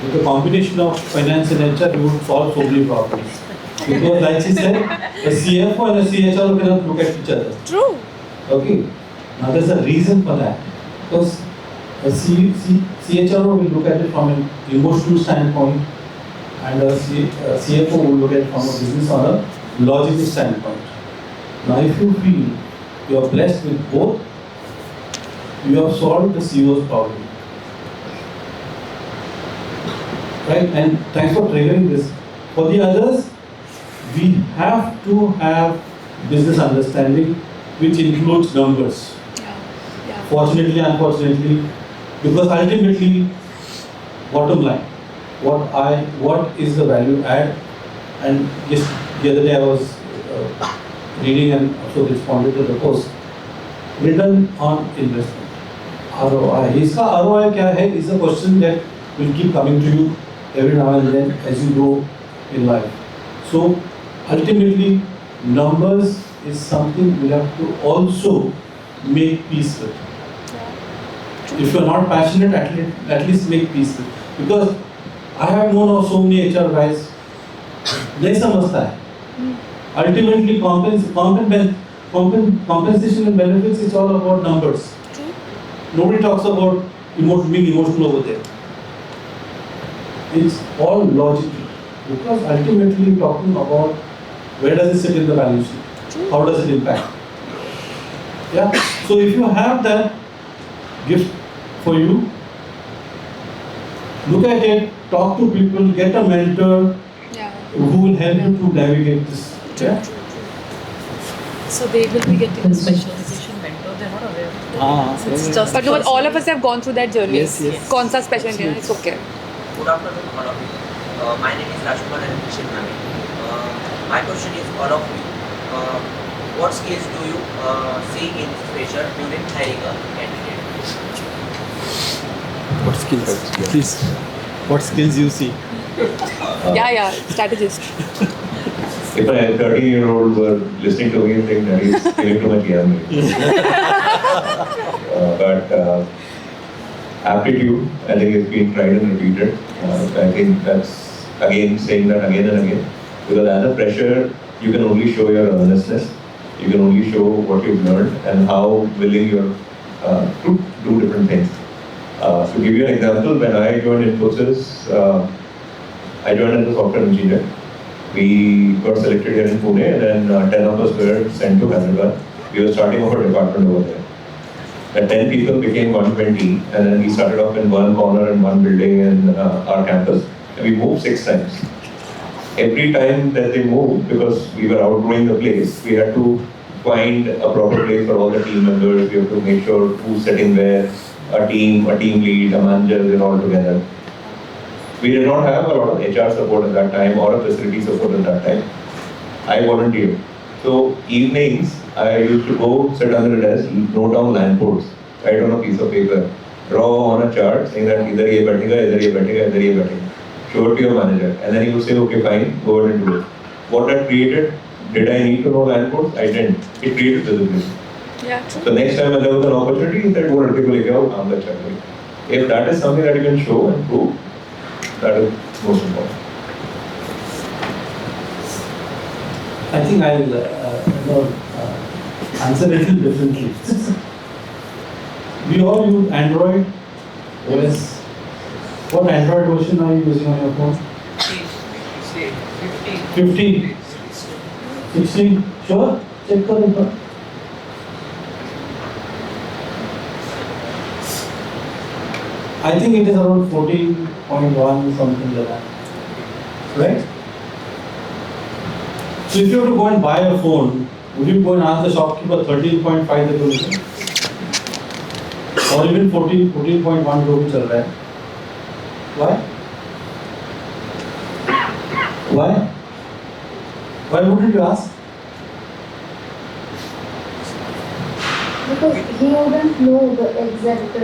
with a combination of finance and HR, we would solve so many problems. Because like she said, a CFO and a CHRO cannot look at each other. True. Okay. Now there's a reason for that. Because a CHRO will look at it from an emotional standpoint, and a CFO will look at it from a business or a logical standpoint. Now if you feel you are blessed with both, you have solved the CEO's problem. Right? And thanks for triggering this. For the others, we have to have business understanding, which includes numbers. Fortunately, unfortunately, because ultimately, bottom line, what is the value add? And just the other day I was reading and also responded to the post. Return on investment. ROI. इसका ROI क्या है? Is a question that will keep coming to you every now and then as you go in life. So ultimately, numbers is something you have to also make peace with. If you are not passionate, at least make peace with. Because I have known of so many HR guys, नहीं समझता है. Ultimately, compensation and benefits is all about numbers. Nobody talks about being emotional over there. It's all logical. Because ultimately, you're talking about where does it sit in the balance sheet? How does it impact? Yeah. So if you have that gift for you, look at it, talk to people, get a mentor who will help you to navigate this. Yeah. So they will be getting a specialization mentor. They're not aware of it. So it's just. But no, all of us have gone through that journey. Yes, yes. कौन सा special है? It's okay. Good afternoon, all of you. My name is Rajkumar and Kishan Nami. My question is all of you. What skills do you see in fresher during hiring a candidate? What skills? Please. What skills you see? Yeah, strategist. If a 13-year-old were listening to me and saying that he's killing too much young. But aptitude, I think it's been tried and repeated. I think that's again saying that again and again. Because as a fresher, you can only show your earnestness. You can only show what you've learned and how willing you are to do different things. So to give you an example, when I joined Infosys, I joined as a software engineer. We got selected here in Pune and then 10 of us were sent to Hyderabad. We were starting off a department over there. The 10 people became 120 and then we started off in one corner in one building in our campus. And we moved 6 times. Every time that they moved, because we were outgrowing the place, we had to find a proper place for all the team members. We have to make sure who's sitting where, a team lead, a manager, they're all together. We did not have a lot of HR support at that time or a facility support at that time. I volunteered. So evenings, I used to go sit under a desk, note down line codes, write on a piece of paper, draw on a chart saying that either ye batega, either ye batega, either ye batega. Show it to your manager, and then he would say, okay, fine, go ahead and do it. What that created, did I need to know line codes? I didn't. It created visibility. Yeah, true. So next time when there was an opportunity, he said, go ahead, people, kaam ka chakra. If that is something that you can show and prove, that is most important. I think I'll answer it a little differently. We all use Android OS. What Android version are you using on your phone? 15. 16? Sure? Check for it. I think it is around 14.1, something like that. Right? So if you were to go and buy a phone, would you go and ask the shopkeeper 13.5 that you're using? Or even 14.1 जो भी चल रहा है? Why? Why? Why wouldn't you ask? Because he wouldn't know the exact.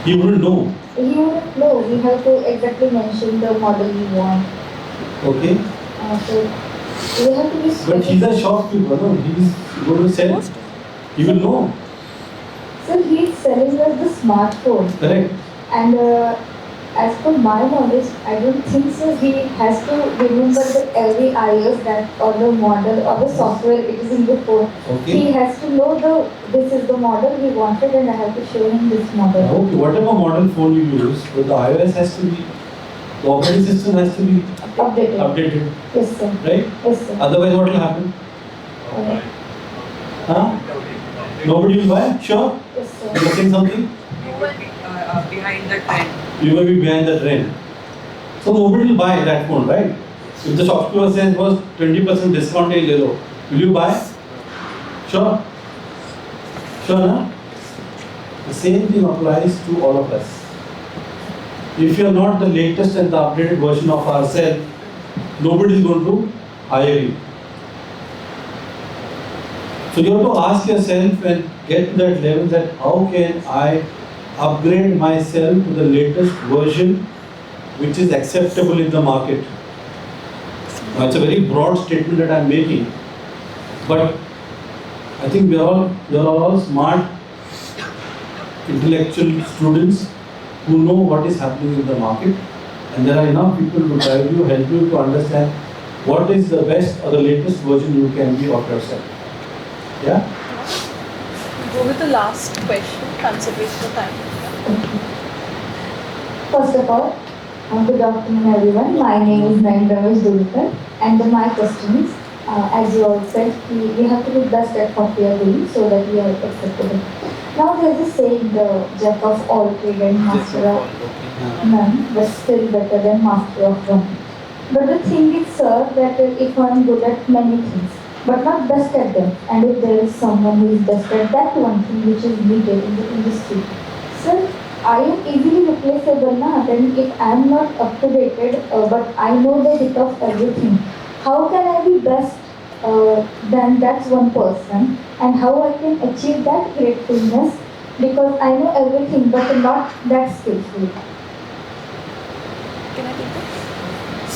He wouldn't know. He wouldn't know. We have to exactly mention the model we want. Okay. So we have to be specific. But he's a shopkeeper, no? He's going to sell. He will know. So he is selling us the smartphone. Correct. And as per my knowledge, I don't think so. He has to remember the every iOS that or the model or the software it is in the phone. Okay. He has to know this is the model we wanted and I have to show him this model. Okay, whatever model phone you use, but the iOS has to be, the operating system has to be updated. Yes, sir. Right? Yes, sir. Otherwise, what will happen? Huh? Nobody will buy? Sure? Yes, sir. You are saying something? You will be behind the trend. You will be behind the trend. So nobody will buy that phone, right? If the shopkeeper says was 20% discount, will you buy? Sure? Sure, na? The same thing applies to all of us. If you are not the latest and the updated version of ourselves, nobody is going to hire you. So you have to ask yourself and get to that level that how can I upgrade myself to the latest version which is acceptable in the market. Now it's a very broad statement that I'm making, but I think we are all smart, intellectual students who know what is happening in the market, and there are enough people to guide you, help you to understand what is the best or the latest version you can be of yourself. Yeah? Go with the last question, conservation of time. First of all, good afternoon everyone. My name is Naindramesh Dulkar, and my question is, as you all said, we have to be best at what we are doing so that we are acceptable. Now there is a saying, the jack of all trade and master of none, but still better than master of one. But the thing is, sir, that if one is good at many things, but not best at them, and if there is someone who is best at that one thing which is needed in the industry, sir, I am easily replaceable now. Then if I am not up to date, but I know the bit of everything, how can I be best than that one person, and how I can achieve that gratefulness because I know everything but not that skillful. Can I take that?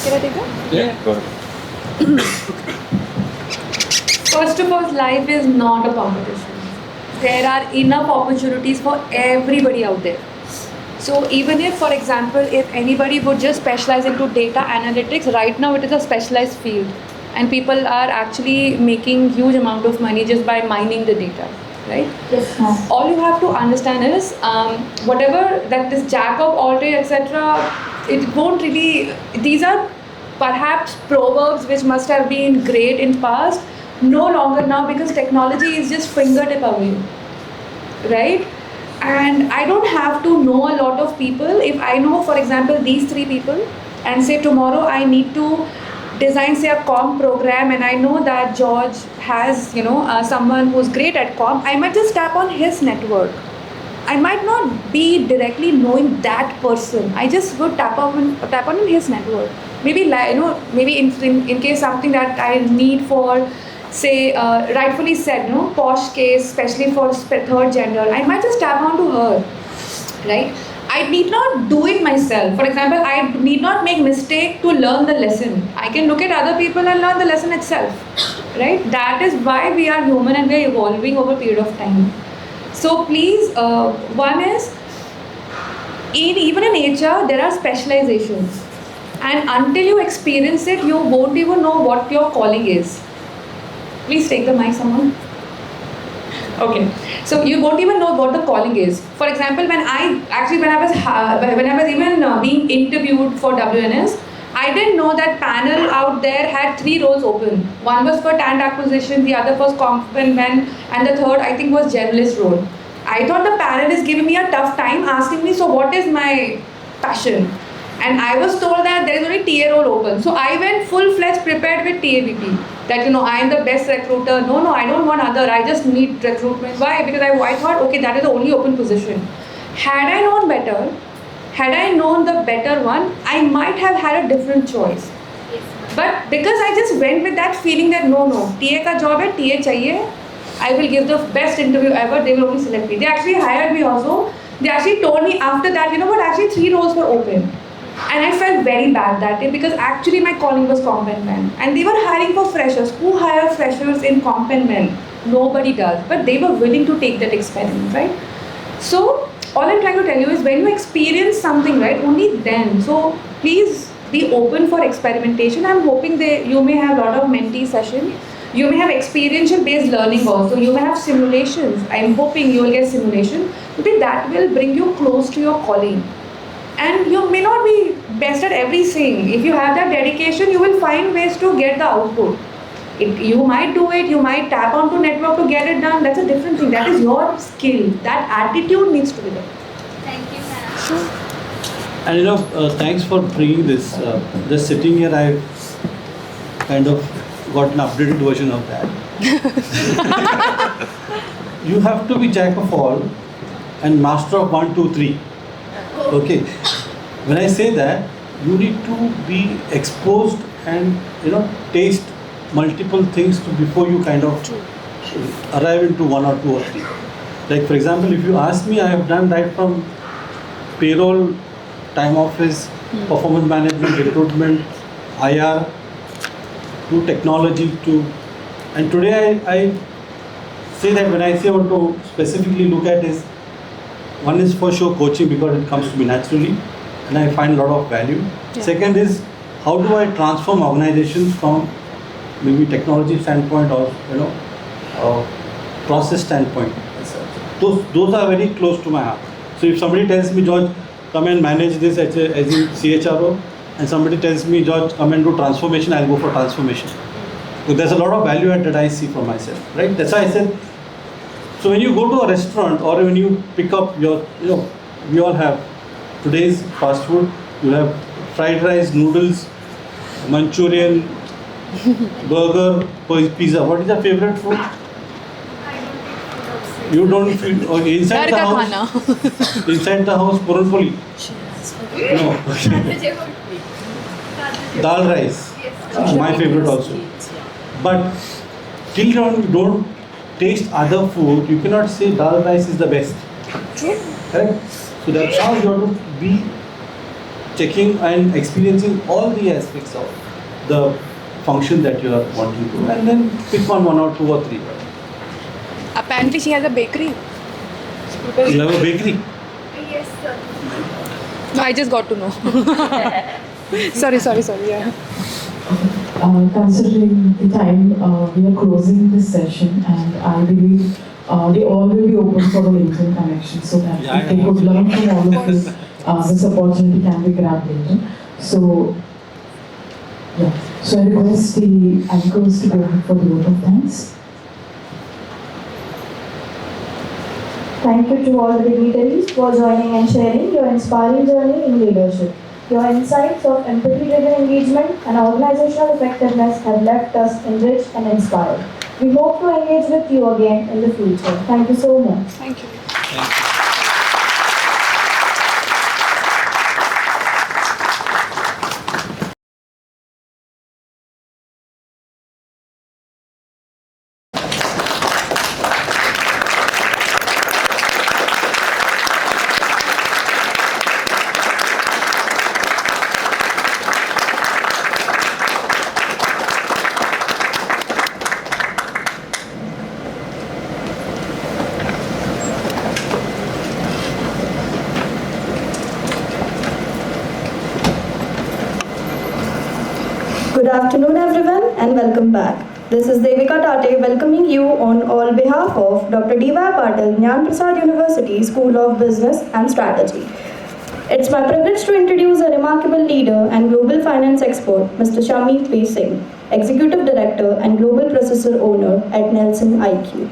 Can I take that? Yeah, go ahead. First of all, life is not a competition. There are enough opportunities for everybody out there. So even if, for example, if anybody would just specialize into data analytics, right now it is a specialized field, and people are actually making huge amount of money just by mining the data, right? Yes, ma'am. All you have to understand is whatever that this jack of all trade, etc. It won't really. These are perhaps proverbs which must have been great in past, no longer now because technology is just fingertip away, right? And I don't have to know a lot of people. If I know, for example, these three people, and say tomorrow I need to design, say, a comp program, and I know that George has, someone who's great at comp, I might just tap on his network. I might not be directly knowing that person. I just would tap on his network. Maybe maybe in case something that I need for, say, rightfully said, posh case, especially for third gender, I might just tap onto her, right? I need not do it myself. For example, I need not make mistake to learn the lesson. I can look at other people and learn the lesson itself, right? That is why we are human and we are evolving over a period of time. So please, one is, even in HR, there are specializations. And until you experience it, you won't even know what your calling is. Please take the mic, someone. Okay, so you won't even know what the calling is. For example, when I was even being interviewed for WNS, I didn't know that panel out there had 3 roles open. One was for talent acquisition, the other was complement, and the third I think was generalist role. I thought the panel is giving me a tough time, asking me, so what is my passion? And I was told that there is only TA role open. So I went full-fledged prepared with TABP. That, I am the best recruiter. No, I don't want other. I just need recruitment. Why? Because I thought, okay, that is the only open position. Had I known better, had I known the better one, I might have had a different choice. But because I just went with that feeling that no, TA ka job hai, TA chahiye, I will give the best interview ever, they will only select me. They actually hired me also. They actually told me after that, actually 3 roles were open. And I felt very bad that day because actually my calling was comp and men. And they were hiring for freshers. Who hire freshers in comp and men? Nobody does. But they were willing to take that experiment, right? So all I'm trying to tell you is when you experience something, right, only then. So please be open for experimentation. I'm hoping you may have a lot of mentee sessions. You may have experiential based learning also. You may have simulations. I'm hoping you will get simulation. Because that will bring you close to your calling. And you may not be best at everything. If you have that dedication, you will find ways to get the output. You might do it, you might tap onto network to get it done. That's a different thing. That is your skill. That attitude needs to be there. Thank you, ma'am. And thanks for bringing this. Just sitting here, I've kind of got an updated version of that. You have to be jack of all and master of 1, 2, 3. Okay, when I say that, you need to be exposed and taste multiple things before you kind of arrive into one or two or three. Like for example, if you ask me, I have done right from payroll, time office, performance management, recruitment, IR, to technology, to, and today I say that when I say what to specifically look at is, one is for sure coaching because it comes to me naturally and I find a lot of value. Yeah. Second is how do I transform organizations from maybe technology standpoint or process standpoint. Those are very close to my heart. So if somebody tells me, George, come and manage this as in CHRO, and somebody tells me, George, come and do transformation, I'll go for transformation. So there's a lot of value add that I see for myself, right? That's why I said, so when you go to a restaurant or when you pick up your, we all have today's fast food, you have fried rice, noodles, Manchurian, burger, pizza. What is your favorite food? You don't feel, okay, inside the house, inside the house, puran poli. No. Dal rice, my favorite also. But till you don't taste other food, you cannot say dal rice is the best. Correct? So that's how you have to be checking and experiencing all the aspects of the function that you are wanting to, and then pick one or two or three. Apparently, she has a bakery. You have a bakery? Yes, sir. No, I just got to know. sorry. Yeah. Considering the time, we are closing this session, and I believe they all will be open for the LinkedIn connection so that if they could learn from all of this, this opportunity can be grabbed later. So, yeah. So I request the anchors to go ahead for the vote of thanks. Thank you to all the dignitaries for joining and sharing your inspiring journey in leadership. Your insights of empathy-driven engagement and organizational effectiveness have left us enriched and inspired. We hope to engage with you again in the future. Thank you so much. Thank you. Good afternoon everyone and welcome back. This is Devika Tate welcoming you on all behalf of Dr. D.Y. Patil, Jnana Prasad University School of Business and Strategy. It's my privilege to introduce a remarkable leader and global finance expert, Mr. Shamit P. Singh, Executive Director and Global Processor Owner at Nelson IQ.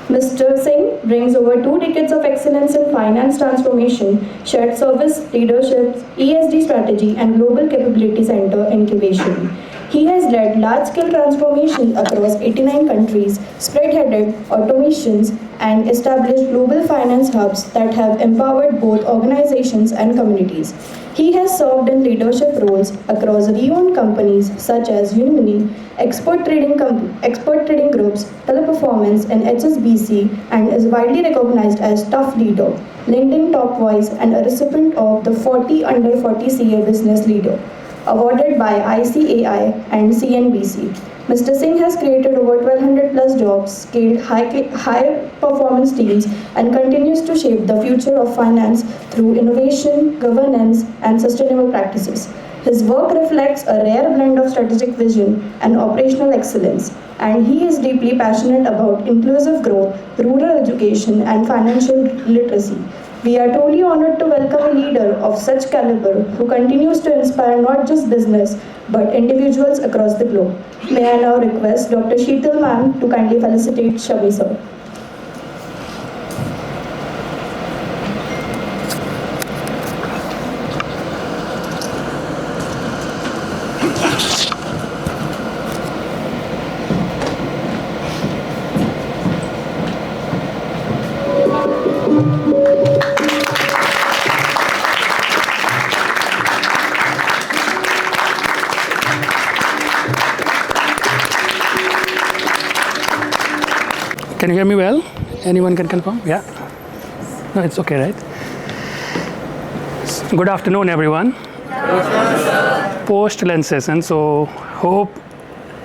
Mr. Singh brings over 2 decades of excellence in finance transformation, shared service, leadership, ESG strategy, and global capability center incubation. He has led large-scale transformation across 89 countries, spearheaded automations, and established global finance hubs that have empowered both organizations and communities. He has served in leadership roles across renowned companies such as Unimini, Expert Trading Groups, Teleperformance, and HSBC, and is widely recognized as tough leader, LinkedIn Top Voice, and a recipient of the 40 Under 40 CA Business Leader, awarded by ICAI and CNBC. Mr. Singh has created over 1,200 plus jobs, scaled high performance teams, and continues to shape the future of finance through innovation, governance, and sustainable practices. His work reflects a rare blend of strategic vision and operational excellence, and he is deeply passionate about inclusive growth, rural education, and financial literacy. We are truly honored to welcome a leader of such caliber who continues to inspire not just business but individuals across the globe. May I now request Dr. Sheetal ma'am to kindly felicitate Shami sir. Can you hear me well? Anyone can confirm? Yeah? No, it's okay, right? Good afternoon, everyone. Post-lunch session, so hope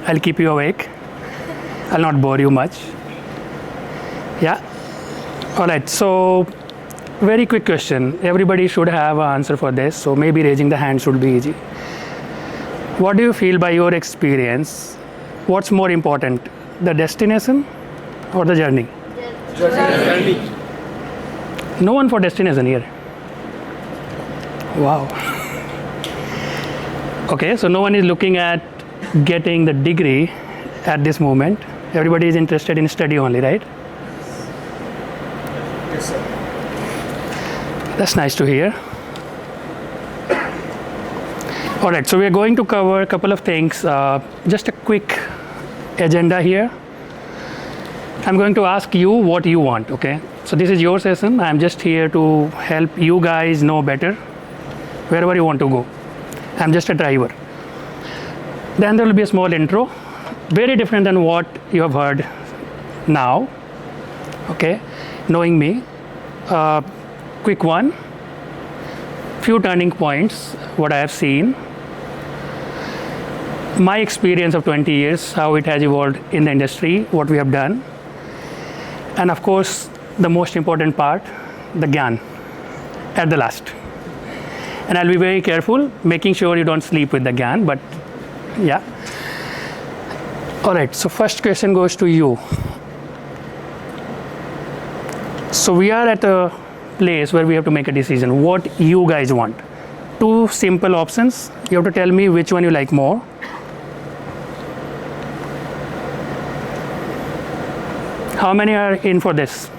I'll keep you awake. I'll not bore you much. Yeah? All right, so very quick question. Everybody should have an answer for this, so maybe raising the hand should be easy. What do you feel by your experience? What's more important, the destination or the journey? Journey. No one for destination here. Wow. Okay, so no one is looking at getting the degree at this moment. Everybody is interested in study only, right? Yes, sir. That's nice to hear. All right, so we are going to cover a couple of things. Just a quick agenda here. I'm going to ask you what you want, okay? So this is your session. I'm just here to help you guys know better wherever you want to go. I'm just a driver. Then there will be a small intro, very different than what you have heard now, okay? Knowing me. Quick one, few turning points, what I have seen, my experience of 20 years, how it has evolved in the industry, what we have done, and of course, the most important part, the Gyan at the last. And I'll be very careful, making sure you don't sleep with the Gyan, but yeah. All right, so first question goes to you. So we are at a place where we have to make a decision, what you guys want. Two simple options, you have to tell me which one you like more. How many are in for this?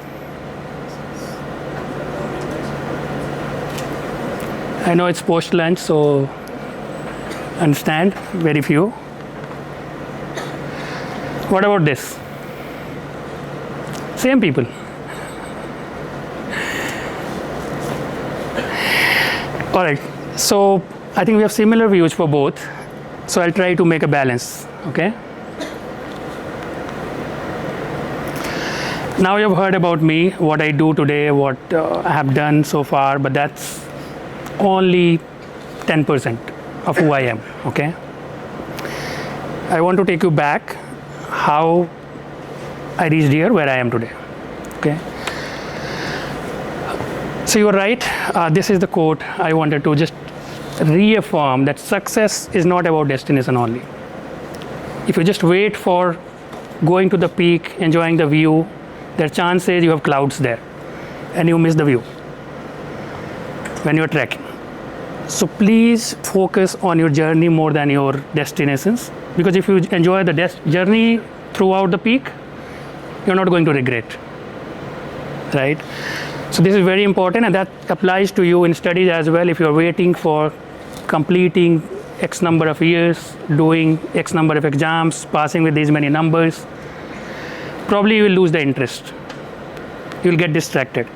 I know it's post lunch, so understand, very few. What about this? Same people. All right, so I think we have similar views for both, so I'll try to make a balance, okay? Now you've heard about me, what I do today, what I have done so far, but that's only 10% of who I am, okay? I want to take you back how I reached here, where I am today, okay? So you're right, this is the quote I wanted to just reaffirm that success is not about destination only. If you just wait for going to the peak, enjoying the view, there are chances you have clouds there and you miss the view when you're trekking. So please focus on your journey more than your destinations, because if you enjoy the journey throughout the peak, you're not going to regret, right? So this is very important, and that applies to you in studies as well. If you're waiting for completing X number of years, doing X number of exams, passing with these many numbers, probably you will lose the interest. You'll get distracted.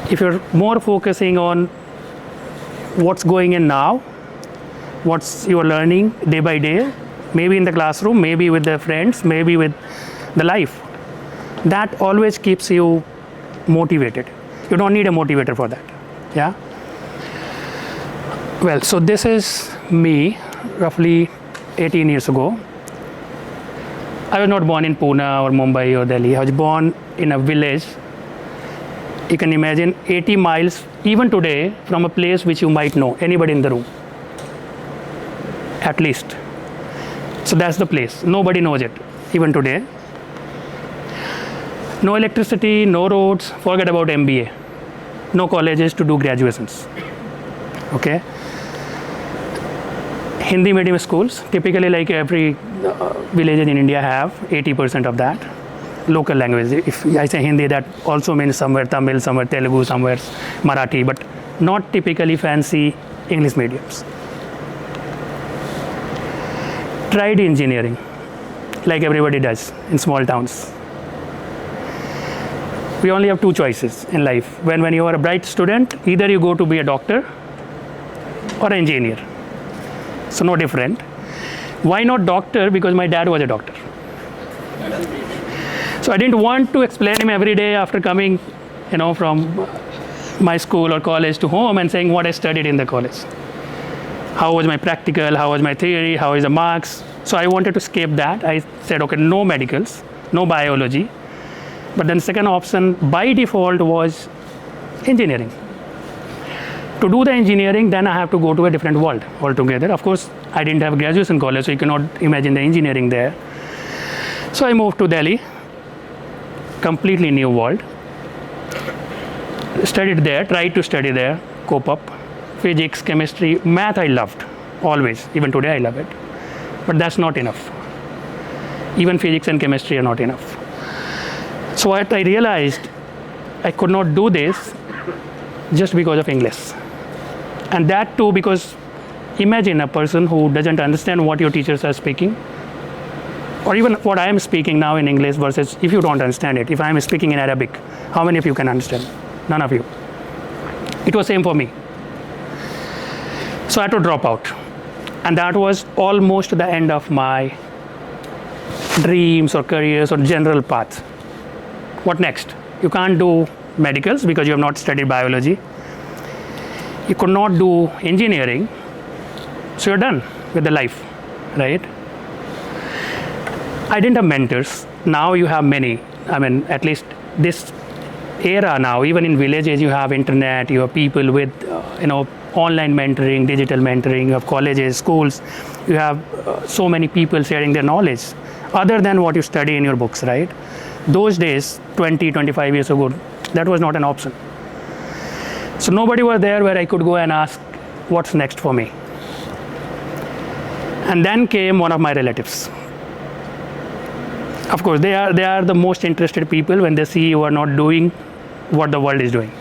If you're more focusing on what's going in now, what's you're learning day by day, maybe in the classroom, maybe with the friends, maybe with the life, that always keeps you motivated. You don't need a motivator for that, yeah? Well, so this is me, roughly 18 years ago. I was not born in Pune or Mumbai or Delhi. I was born in a village. You can imagine 80 miles, even today, from a place which you might know, anybody in the room, at least. So that's the place. Nobody knows it, even today. No electricity, no roads, forget about MBA. No colleges to do graduations, okay? Hindi medium schools, typically like every village in India have 80% of that. Local language, if I say Hindi, that also means somewhere Tamil, somewhere Telugu, somewhere Marathi, but not typically fancy English mediums. Tried engineering, like everybody does in small towns. We only have two choices in life. When you are a bright student, either you go to be a doctor or an engineer. So no different. Why not doctor? Because my dad was a doctor. So I didn't want to explain him every day after coming, from my school or college to home and saying what I studied in the college. How was my practical, how was my theory, how is the marks. So I wanted to escape that. I said, okay, no medicals, no biology. But then second option by default was engineering. To do the engineering, then I have to go to a different world altogether. Of course, I didn't have graduation college, so you cannot imagine the engineering there. So I moved to Delhi, completely new world. Studied there, tried to study there, cope up. Physics, chemistry, math I loved, always. Even today I love it. But that's not enough. Even physics and chemistry are not enough. So what I realized, I could not do this just because of English. And that too because imagine a person who doesn't understand what your teachers are speaking, or even what I am speaking now in English versus if you don't understand it. If I am speaking in Arabic, how many of you can understand? None of you. It was same for me. So I had to drop out. And that was almost the end of my dreams or careers or general path. What next? You can't do medicals because you have not studied biology. You could not do engineering. So you're done with the life, right? I didn't have mentors. Now you have many. I mean, at least this era now, even in villages, you have internet, you have people with, online mentoring, digital mentoring, you have colleges, schools, you have so many people sharing their knowledge other than what you study in your books, right? Those days, 20, 25 years ago, that was not an option. So nobody was there where I could go and ask, what's next for me? And then came one of my relatives. Of course, they are the most interested people when they see you are not doing what the world is doing.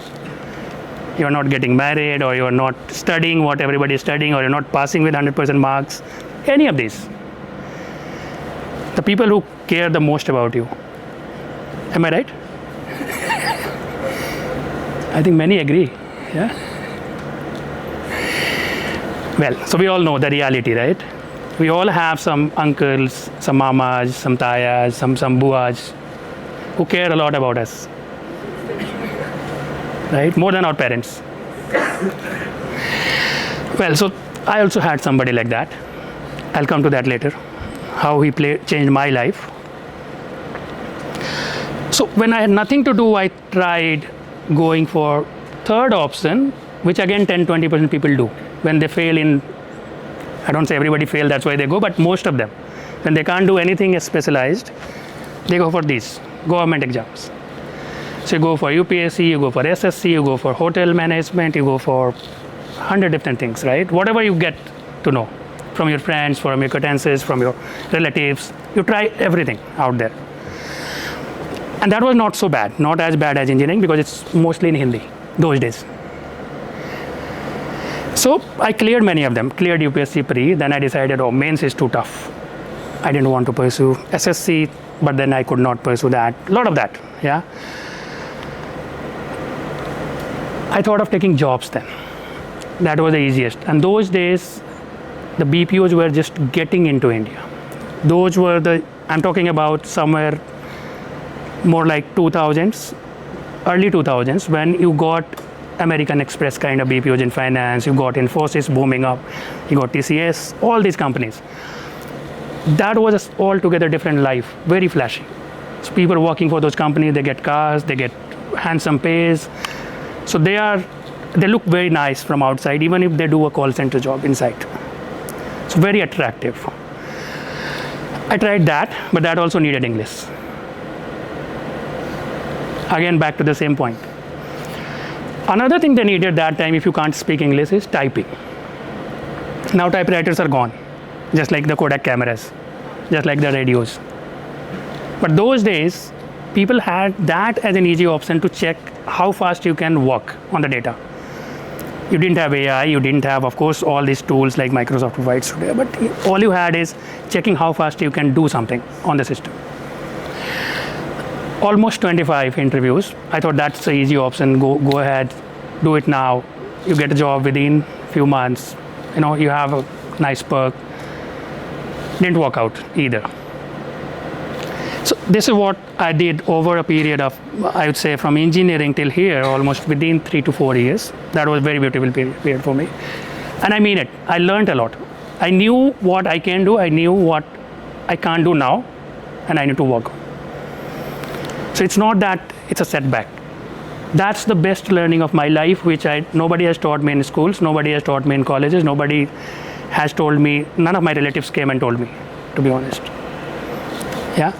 You are not getting married, or you are not studying what everybody is studying, or you're not passing with 100% marks. Any of these. The people who care the most about you. Am I right? I think many agree. Yeah. Well, so we all know the reality, right? We all have some uncles, some mamas, some tayas, some buas who care a lot about us. Right? More than our parents. Well, so I also had somebody like that. I'll come to that later. How he changed my life. So when I had nothing to do, I tried going for third option, which again 10-20% people do. When they fail in, I don't say everybody fail, that's why they go, but most of them. When they can't do anything specialized, they go for these government exams. So you go for UPSC, you go for SSC, you go for hotel management, you go for 100 different things, right? Whatever you get to know from your friends, from your acquaintances, from your relatives, you try everything out there. And that was not so bad, not as bad as engineering because it's mostly in Hindi those days. So I cleared many of them, cleared UPSC pre, then I decided, oh, mains is too tough. I didn't want to pursue SSC, but then I could not pursue that, a lot of that, yeah. I thought of taking jobs then. That was the easiest. And those days, the BPOs were just getting into India. Those were I'm talking about somewhere more like 2000s, early 2000s, when you got American Express kind of BPOs in finance, you got Infosys booming up, you got TCS, all these companies. That was an altogether different life, very flashy. So people working for those companies, they get cars, they get handsome pays. So they look very nice from outside, even if they do a call center job inside. So very attractive. I tried that, but that also needed English. Again, back to the same point. Another thing they needed that time, if you can't speak English, is typing. Now typewriters are gone, just like the Kodak cameras, just like the radios. But those days, people had that as an easy option to check how fast you can work on the data. You didn't have AI, you didn't have, of course, all these tools like Microsoft provides today, but all you had is checking how fast you can do something on the system. Almost 25 interviews. I thought that's the easy option. Go ahead, do it now. You get a job within few months. You have a nice perk. Didn't work out either. So this is what I did over a period of, I would say, from engineering till here, almost within 3 to 4 years. That was a very beautiful period for me. And I mean it. I learned a lot. I knew what I can do. I knew what I can't do now, and I need to work on. So it's not that it's a setback. That's the best learning of my life, which nobody has taught me in schools, nobody has taught me in colleges, nobody has told me, none of my relatives came and told me, to be honest. Yeah.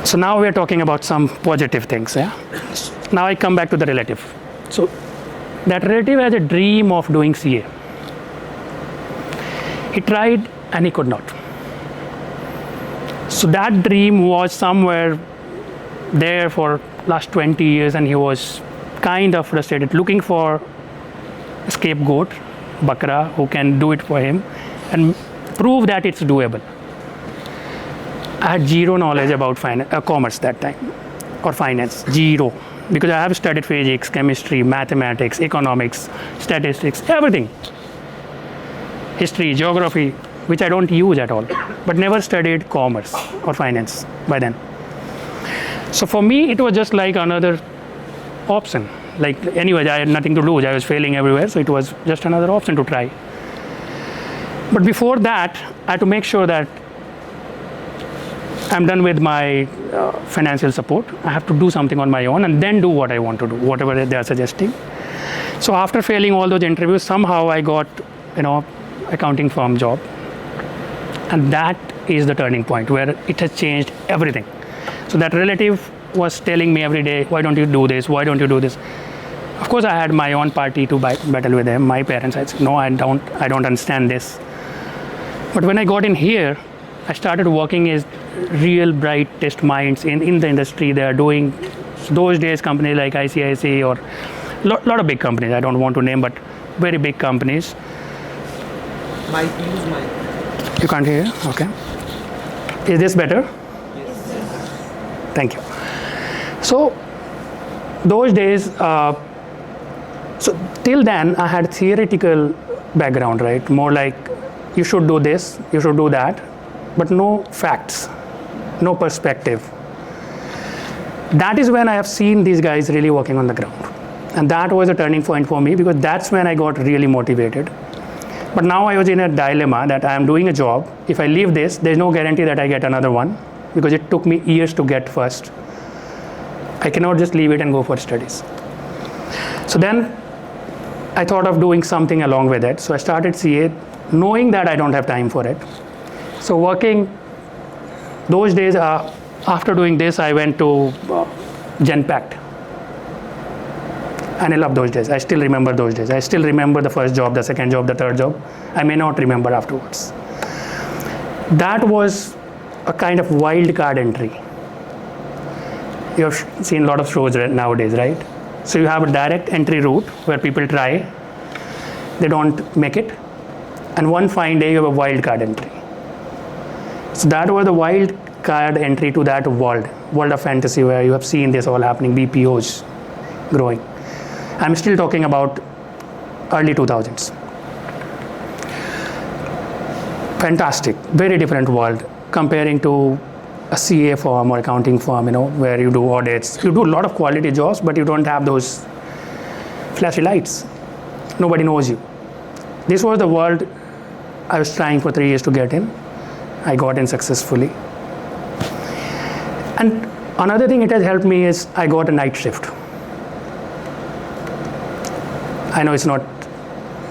So now we are talking about some positive things. Yeah. Now I come back to the relative. So that relative has a dream of doing CA. He tried and he could not. So that dream was somewhere there for last 20 years, and he was kind of frustrated, looking for a scapegoat, Bakra, who can do it for him and prove that it's doable. I had zero knowledge about commerce that time, or finance, zero, because I have studied physics, chemistry, mathematics, economics, statistics, everything. History, geography, which I don't use at all, but never studied commerce or finance by then. So for me, it was just like another option. Like, anyway, I had nothing to lose. I was failing everywhere, so it was just another option to try. But before that, I had to make sure that I'm done with my financial support. I have to do something on my own and then do what I want to do, whatever they are suggesting. So after failing all those interviews, somehow I got, accounting firm job. And that is the turning point where it has changed everything. So that relative was telling me every day, why don't you do this? Why don't you do this? Of course, I had my own party to battle with them. My parents, I said, no, I don't understand this. But when I got in here, I started working as real bright test minds in the industry. They are doing, those days, companies like ICICI or lot of big companies, I don't want to name, but very big companies. Use mic. You can't hear? Okay. Is this better? Thank you. So those days, so till then I had theoretical background, right? More like you should do this, you should do that, but no facts, no perspective. That is when I have seen these guys really working on the ground. And that was a turning point for me, because that's when I got really motivated. But now I was in a dilemma that I am doing a job. If I leave this, there's no guarantee that I get another one, because it took me years to get first. I cannot just leave it and go for studies. So then I thought of doing something along with it. So I started CA, knowing that I don't have time for it. So working those days, after doing this, I went to Genpact. And I love those days. I still remember those days. I still remember the first job, the second job, the third job. I may not remember afterwards. That was a kind of wild card entry. You have seen a lot of shows nowadays, right? So you have a direct entry route where people try, they don't make it, and one fine day you have a wild card entry. So that was the wild card entry to that world of fantasy, where you have seen this all happening, BPOs growing. I'm still talking about early 2000s. Fantastic, very different world comparing to a CA firm or accounting firm, where you do audits. You do a lot of quality jobs, but you don't have those flashy lights. Nobody knows you. This was the world I was trying for 3 years to get in. I got in successfully. And another thing it has helped me is I got a night shift. I know it's not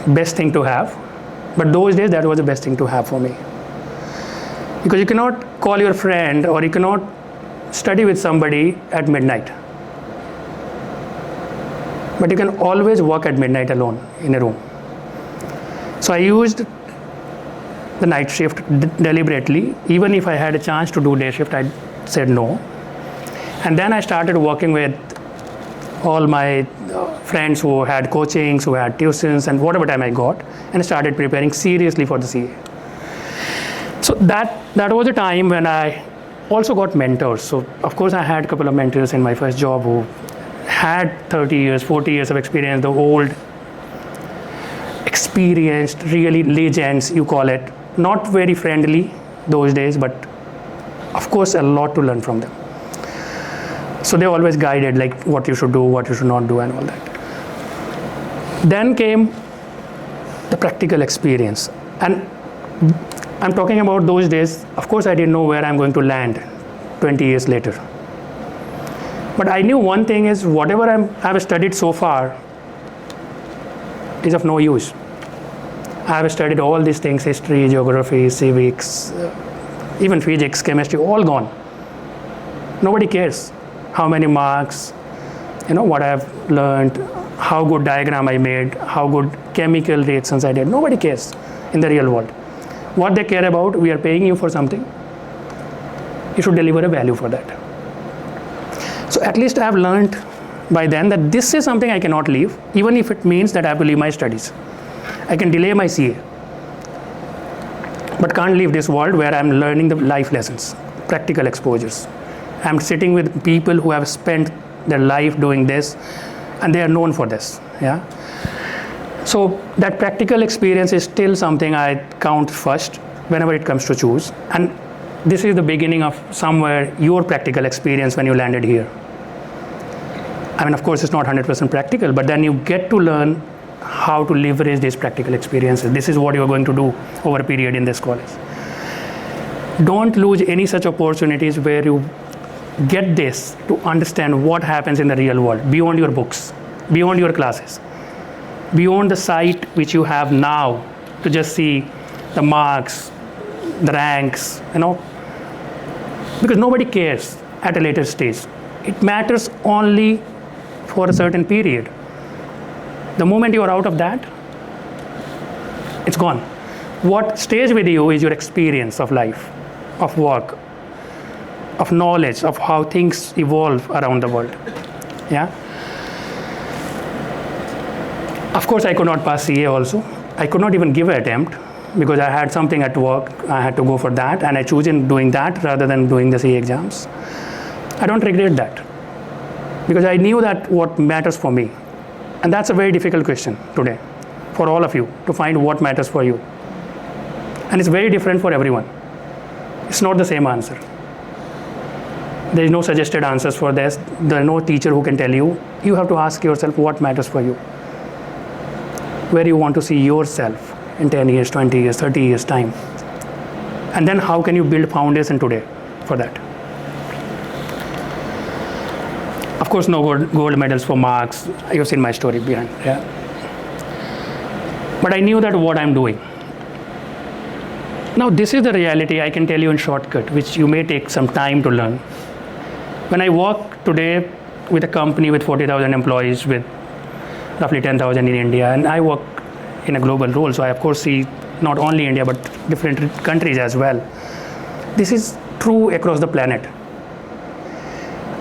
best thing to have, but those days that was the best thing to have for me. Because you cannot call your friend or you cannot study with somebody at midnight. But you can always work at midnight alone in a room. So I used the night shift deliberately. Even if I had a chance to do day shift, I said no. And then I started working with all my friends who had coachings, who had tuitions, and whatever time I got, and started preparing seriously for the CA. So that was a time when I also got mentors. So of course I had a couple of mentors in my first job who had 30 years, 40 years of experience, the old, experienced, really legends, you call it. Not very friendly those days, but of course, a lot to learn from them. So they always guided like what you should do, what you should not do, and all that. Then came the practical experience. And I'm talking about those days. Of course, I didn't know where I'm going to land 20 years later. But I knew one thing is whatever I've studied so far is of no use. I have studied all these things, history, geography, civics, even physics, chemistry, all gone. Nobody cares how many marks, what I have learned, how good diagram I made, how good chemical reactions I did. Nobody cares in the real world. What they care about, we are paying you for something. You should deliver a value for that. So at least I have learned by then that this is something I cannot leave, even if it means that I have to leave my studies. I can delay my CA, but can't leave this world where I'm learning the life lessons, practical exposures. I'm sitting with people who have spent their life doing this, and they are known for this. Yeah. So that practical experience is still something I count first whenever it comes to choose. And this is the beginning of somewhere your practical experience when you landed here. I mean, of course, it's not 100% practical, but then you get to learn how to leverage these practical experiences. This is what you're going to do over a period in this college. Don't lose any such opportunities where you get this to understand what happens in the real world, beyond your books, beyond your classes, beyond the site which you have now to just see the marks, the ranks, because nobody cares at a later stage. It matters only for a certain period. The moment you are out of that, it's gone. What stays with you is your experience of life, of work, of knowledge, of how things evolve around the world. Yeah. Of course, I could not pass CA also. I could not even give an attempt because I had something at work. I had to go for that, and I chose in doing that rather than doing the CA exams. I don't regret that because I knew that what matters for me. And that's a very difficult question today for all of you to find what matters for you. And it's very different for everyone. It's not the same answer. There is no suggested answers for this. There is no teacher who can tell you. You have to ask yourself what matters for you. Where you want to see yourself in 10 years, 20 years, 30 years time. And then how can you build foundation today for that? Of course, no gold medals for marks. You've seen my story behind. Yeah. But I knew that what I'm doing. Now, this is the reality I can tell you in shortcut, which you may take some time to learn. When I work today with a company with 40,000 employees, with roughly 10,000 in India, and I work in a global role, so I of course see not only India but different countries as well. This is true across the planet.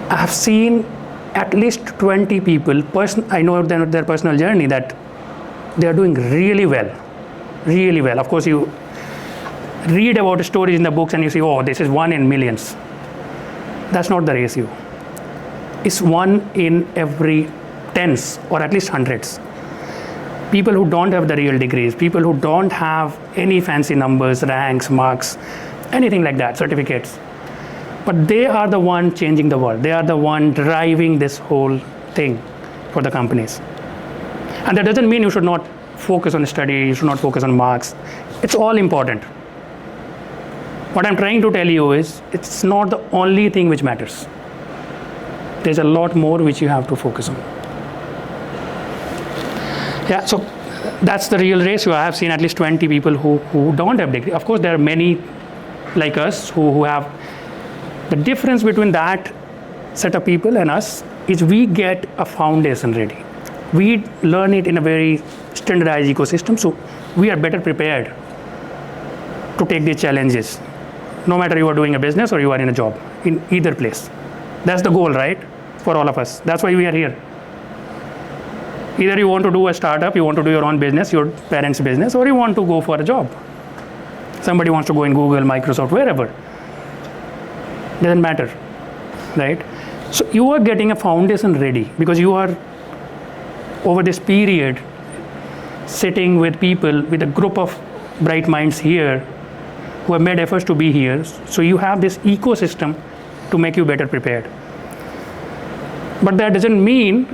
I have seen at least 20 people, I know their personal journey, that they are doing really well, really well. Of course, you read about stories in the books and you say, oh, this is one in millions. That's not the ratio. It's one in every tens or at least hundreds. People who don't have the real degrees, people who don't have any fancy numbers, ranks, marks, anything like that, certificates. But they are the one changing the world. They are the one driving this whole thing for the companies. And that doesn't mean you should not focus on study, you should not focus on marks. It's all important. What I'm trying to tell you is, it's not the only thing which matters. There's a lot more which you have to focus on. Yeah, so that's the real ratio. I have seen at least 20 people who don't have degree. Of course, there are many like us who have. The difference between that set of people and us is we get a foundation ready. We learn it in a very standardized ecosystem, so we are better prepared to take these challenges, no matter you are doing a business or you are in a job, in either place. That's the goal, right, for all of us. That's why we are here. Either you want to do a startup, you want to do your own business, your parents' business, or you want to go for a job. Somebody wants to go in Google, Microsoft, wherever. Doesn't matter, right? So you are getting a foundation ready because you are, over this period, sitting with people, with a group of bright minds here who have made efforts to be here. So you have this ecosystem to make you better prepared. But that doesn't mean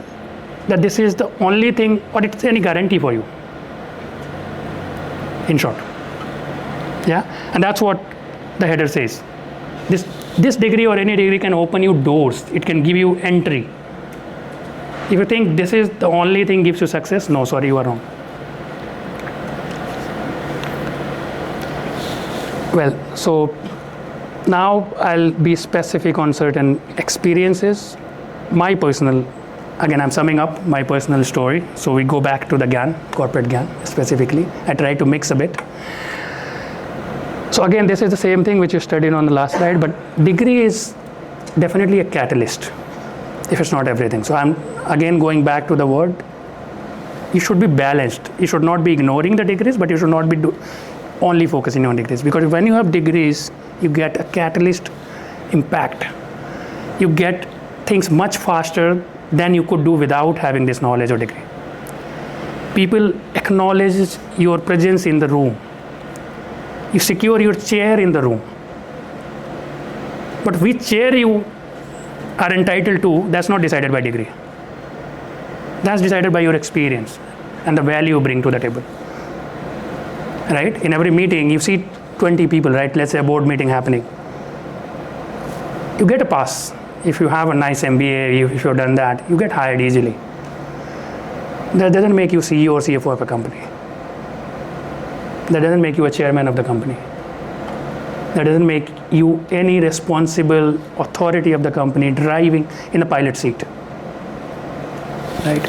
that this is the only thing or it's any guarantee for you. In short. Yeah, and that's what the header says. This degree or any degree can open you doors. It can give you entry. If you think this is the only thing gives you success, no, sorry, you are wrong. Well, so now I'll be specific on certain experiences. My personal, again, I'm summing up my personal story. So we go back to the GAN, corporate GAN specifically. I try to mix a bit. So again, this is the same thing which you studied on the last slide, but degree is definitely a catalyst, if it's not everything. So I'm again going back to the word, you should be balanced. You should not be ignoring the degrees, but you should not be only focusing on degrees. Because when you have degrees, you get a catalyst impact. You get things much faster than you could do without having this knowledge or degree. People acknowledge your presence in the room. You secure your chair in the room. But which chair you are entitled to, that's not decided by degree. That's decided by your experience and the value you bring to the table. Right? In every meeting, you see 20 people, right? Let's say a board meeting happening. You get a pass. If you have a nice MBA, if you've done that, you get hired easily. That doesn't make you CEO or CFO of a company. That doesn't make you a chairman of the company. That doesn't make you any responsible authority of the company driving in a pilot seat. Right?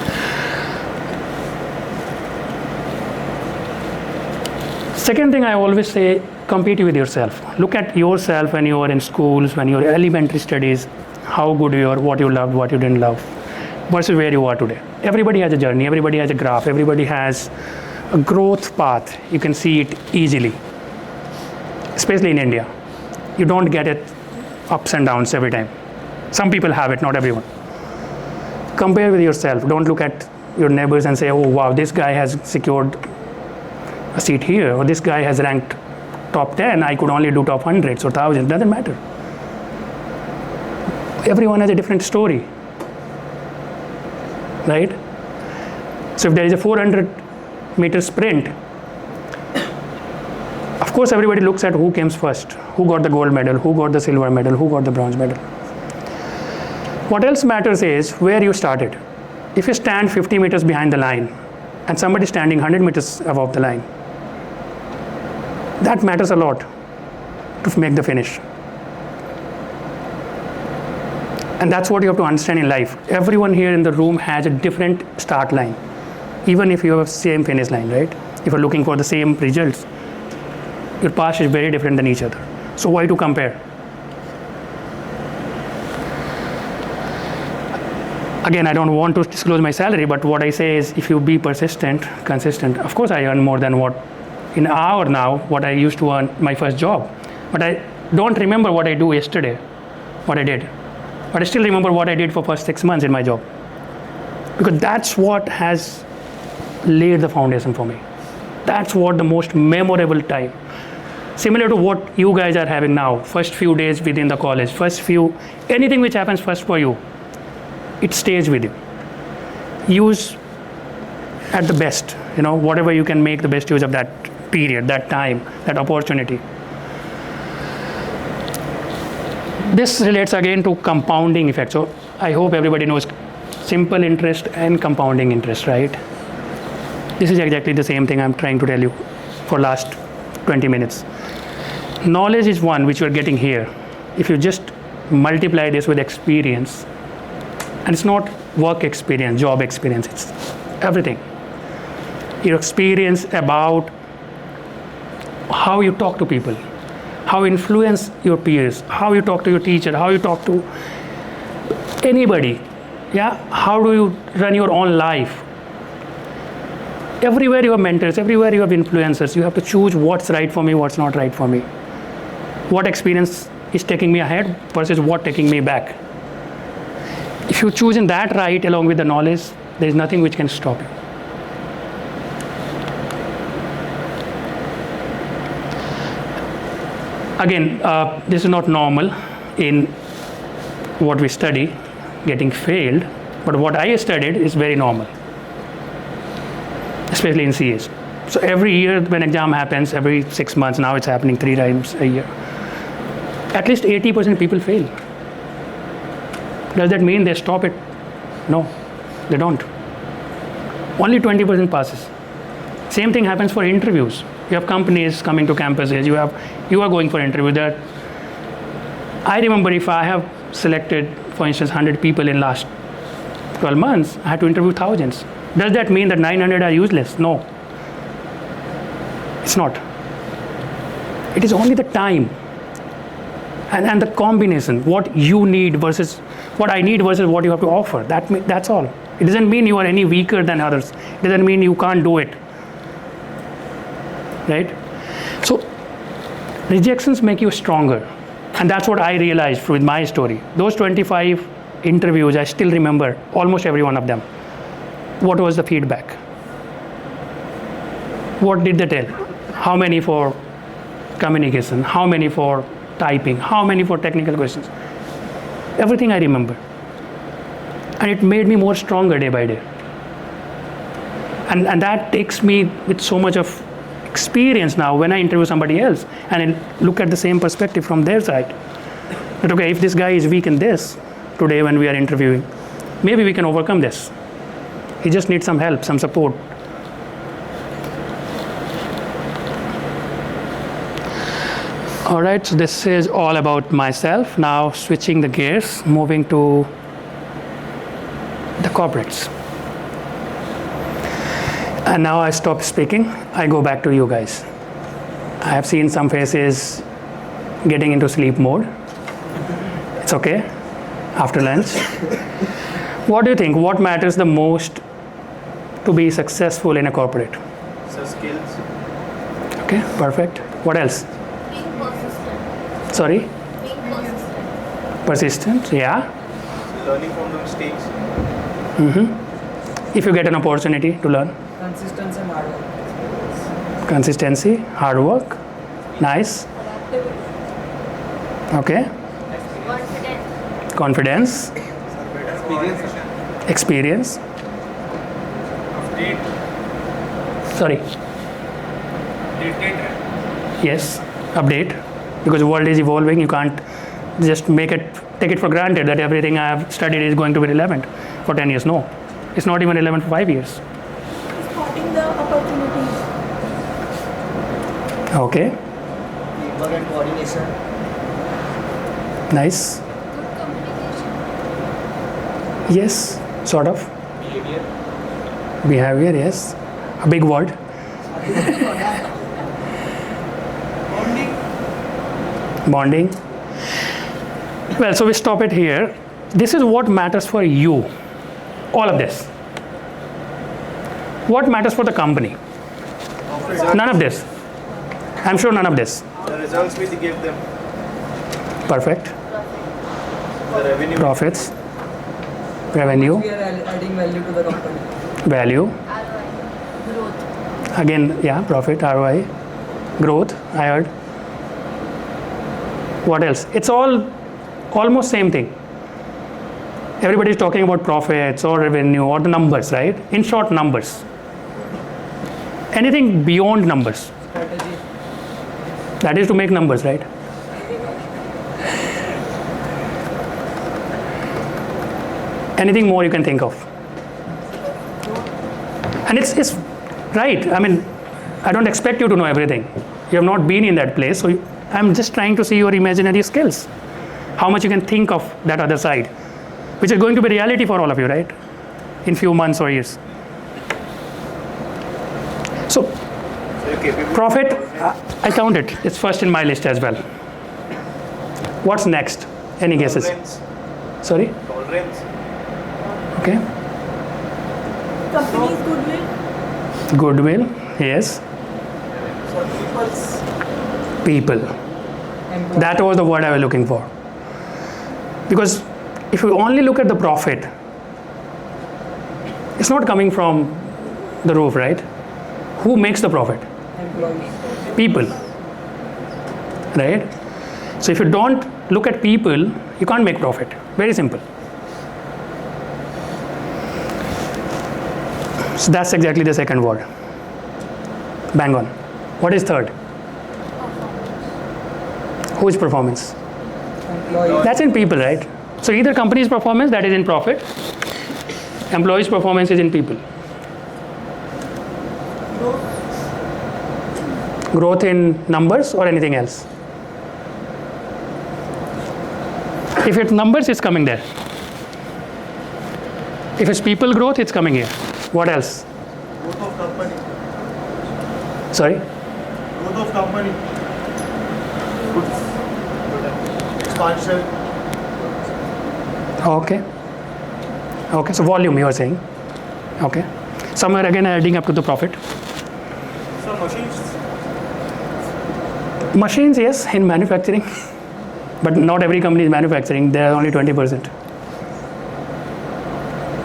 Second thing I always say, compete with yourself. Look at yourself when you were in schools, when you were elementary studies, how good you are, what you loved, what you didn't love, versus where you are today. Everybody has a journey, everybody has a graph, everybody has a growth path. You can see it easily, especially in India. You don't get it ups and downs every time. Some people have it, not everyone. Compare with yourself. Don't look at your neighbors and say, oh wow, this guy has secured a seat here, or this guy has ranked top 10, I could only do top hundreds or thousands. Doesn't matter. Everyone has a different story, right? So if there is a 400-meter sprint, of course everybody looks at who came first, who got the gold medal, who got the silver medal, who got the bronze medal. What else matters is where you started. If you stand 50 meters behind the line and somebody standing 100 meters above the line, that matters a lot to make the finish. And that's what you have to understand in life. Everyone here in the room has a different start line, even if you have the same finish line, right? If you're looking for the same results, your path is very different than each other. So why to compare? Again, I don't want to disclose my salary, but what I say is if you be persistent, consistent, of course I earn more than what in an hour now, what I used to earn my first job. But I don't remember what I do yesterday, what I did. But I still remember what I did for first 6 months in my job. Because that's what has laid the foundation for me. That's what the most memorable time. Similar to what you guys are having now, first few days within the college, anything which happens first for you, it stays with you. Use at the best, whatever you can make the best use of that period, that time, that opportunity. This relates again to compounding effect. So I hope everybody knows simple interest and compounding interest, right? This is exactly the same thing I'm trying to tell you for last 20 minutes. Knowledge is one which you're getting here. If you just multiply this with experience, and it's not work experience, job experience, it's everything. Your experience about how you talk to people, how you influence your peers, how you talk to your teacher, how you talk to anybody, how do you run your own life. Everywhere you have mentors, everywhere you have influencers, you have to choose what's right for me, what's not right for me. What experience is taking me ahead versus what taking me back. If you choose in that right along with the knowledge, there is nothing which can stop you. Again, this is not normal in what we study, getting failed, but what I studied is very normal, especially in CS. So every year when exam happens, every 6 months, now it's happening 3 times a year, at least 80% people fail. Does that mean they stop it? No, they don't. Only 20% passes. Same thing happens for interviews. You have companies coming to campuses, you are going for interview that I remember if I have selected, for instance, 100 people in last 12 months, I had to interview thousands. Does that mean that 900 are useless? No. It's not. It is only the time and the combination, what you need versus what I need versus what you have to offer. That's all. It doesn't mean you are any weaker than others. It doesn't mean you can't do it. Right? So rejections make you stronger. And that's what I realized with my story. Those 25 interviews, I still remember almost every one of them. What was the feedback? What did they tell? How many for communication? How many for typing? How many for technical questions? Everything I remember. And it made me more stronger day by day. And that takes me with so much of experience now when I interview somebody else and I look at the same perspective from their side. That okay, if this guy is weak in this today when we are interviewing, maybe we can overcome this. He just needs some help, some support. All right, so this is all about myself. Now switching the gears, moving to the corporates. And now I stop speaking, I go back to you guys. I have seen some faces getting into sleep mode. It's okay, after lunch. What do you think? What matters the most to be successful in a corporate? So skills. Okay, perfect. What else? Being persistent. Sorry? Being persistent. Persistent, yeah. Learning from the mistakes. If you get an opportunity to learn. Consistency and hard work. Consistency, hard work, nice. Okay. Confidence. Confidence, experience. Update. Sorry. Yes, update. Because the world is evolving, you can't just take it for granted that everything I have studied is going to be relevant for 10 years. No, it's not even relevant for 5 years. Spotting the opportunities. Okay, Teamwork and coordination. nice. Yes, sort of. Behavior, yes. A big word. Bonding. Well, so we stop it here. This is what matters for you. All of this. What matters for the company? None of this. I'm sure none of this. The results we give them. Perfect. The revenue. Profits. Revenue. We are adding value to the company. Value. Growth. Again, yeah, profit, ROI. Growth, I heard. What else? It's all almost same thing. Everybody is talking about profits or revenue or the numbers, right? In short, numbers. Anything beyond numbers. Strategy. That is to make numbers, right? Anything more you can think of. And it's right. I mean, I don't expect you to know everything. You have not been in that place. So I'm just trying to see your imaginary skills. How much you can think of that other side, which is going to be reality for all of you, right? In few months or years. So, profit, I count it. It's first in my list as well. What's next? Any guesses? Tolerance. Sorry? Tolerance. Okay. Company's goodwill. Goodwill, yes. People. That was the word I was looking for. Because if you only look at the profit, it's not coming from the roof, right? Who makes the profit? Employees. People. Right? So if you don't look at people, you can't make profit. Very simple. So that's exactly the second word. Bang on. What is third? Whose performance? That's in people, right? So either company's performance, that is in profit. Employees' performance is in people. Growth in numbers or anything else? If it's numbers, it's coming there. If it's people growth, it's coming here. What else? Growth of company. Sorry? Growth of company. Expansion. Okay. Okay, so volume you are saying. Okay. Somewhere again adding up to the profit. So machines. Machines, yes, in manufacturing. But not every company is manufacturing. There are only 20%.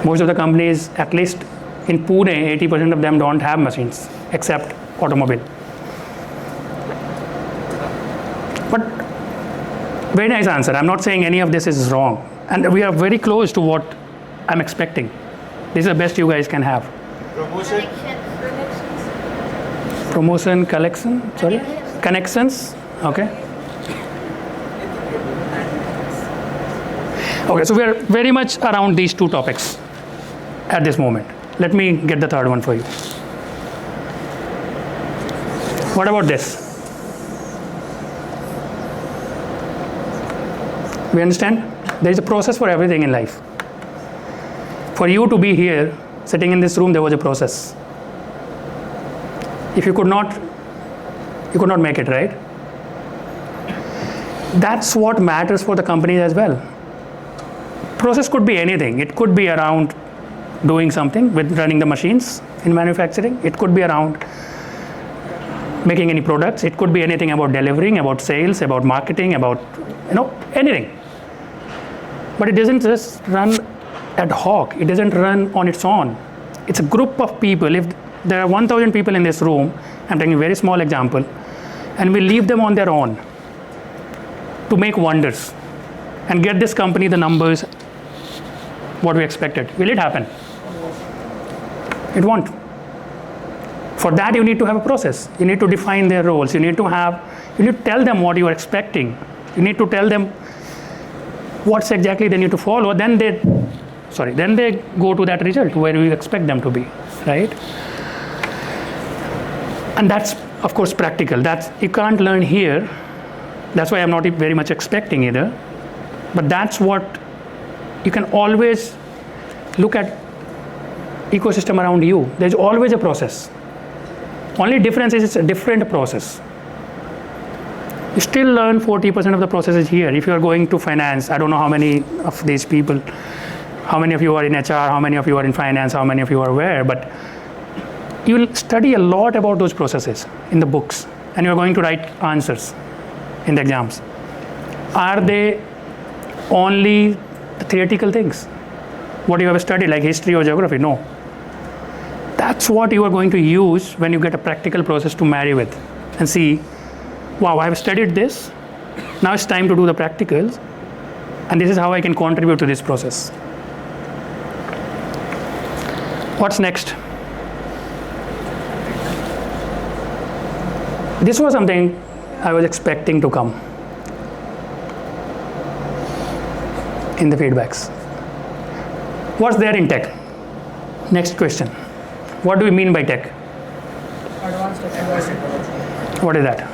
Most of the companies, at least in Pune, 80% of them don't have machines, except automobile. But very nice answer. I'm not saying any of this is wrong. And we are very close to what I'm expecting. This is the best you guys can have. Promotion. Promotion, collection, sorry? Connections, okay. Okay, so we are very much around these two topics at this moment. Let me get the third one for you. What about this? We understand? There is a process for everything in life. For you to be here, sitting in this room, there was a process. If you could not make it, right? That's what matters for the company as well. Process could be anything. It could be around doing something with running the machines in manufacturing. It could be around making any products. It could be anything about delivering, about sales, about marketing, about anything. But it doesn't just run ad hoc. It doesn't run on its own. It's a group of people. If there are 1,000 people in this room, I'm taking a very small example, and we leave them on their own to make wonders and get this company the numbers what we expected. Will it happen? It won't. For that, you need to have a process. You need to define their roles. You need to tell them what you are expecting. You need to tell them what's exactly they need to follow. Then they go to that result where you expect them to be, right? And that's, of course, practical. That's you can't learn here. That's why I'm not very much expecting either. But that's what you can always look at ecosystem around you. There's always a process. Only difference is it's a different process. You still learn 40% of the processes here. If you are going to finance, I don't know how many of these people, how many of you are in HR, how many of you are in finance, how many of you are where, but you will study a lot about those processes in the books, and you are going to write answers in the exams. Are they only the theoretical things? What you have studied, like history or geography? No. That's what you are going to use when you get a practical process to marry with and see, wow, I have studied this. Now it's time to do the practicals, and this is how I can contribute to this process. What's next? This was something I was expecting to come in the feedbacks. What's there in tech? Next question. What do we mean by tech? Advanced technology. What is that?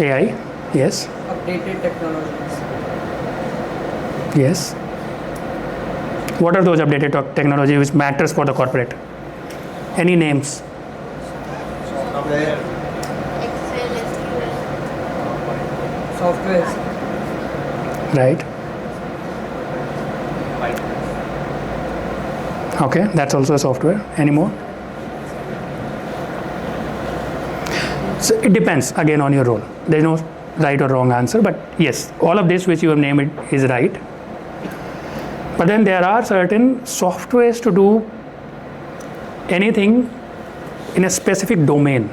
AI, yes. Updated technologies. Yes. What are those updated technology which matters for the corporate? Any names? Excel, SQL. Software. Right. Okay, that's also a software. Any more? So it depends again on your role. There's no right or wrong answer, but yes, all of this which you have named is right. But then there are certain softwares to do anything in a specific domain.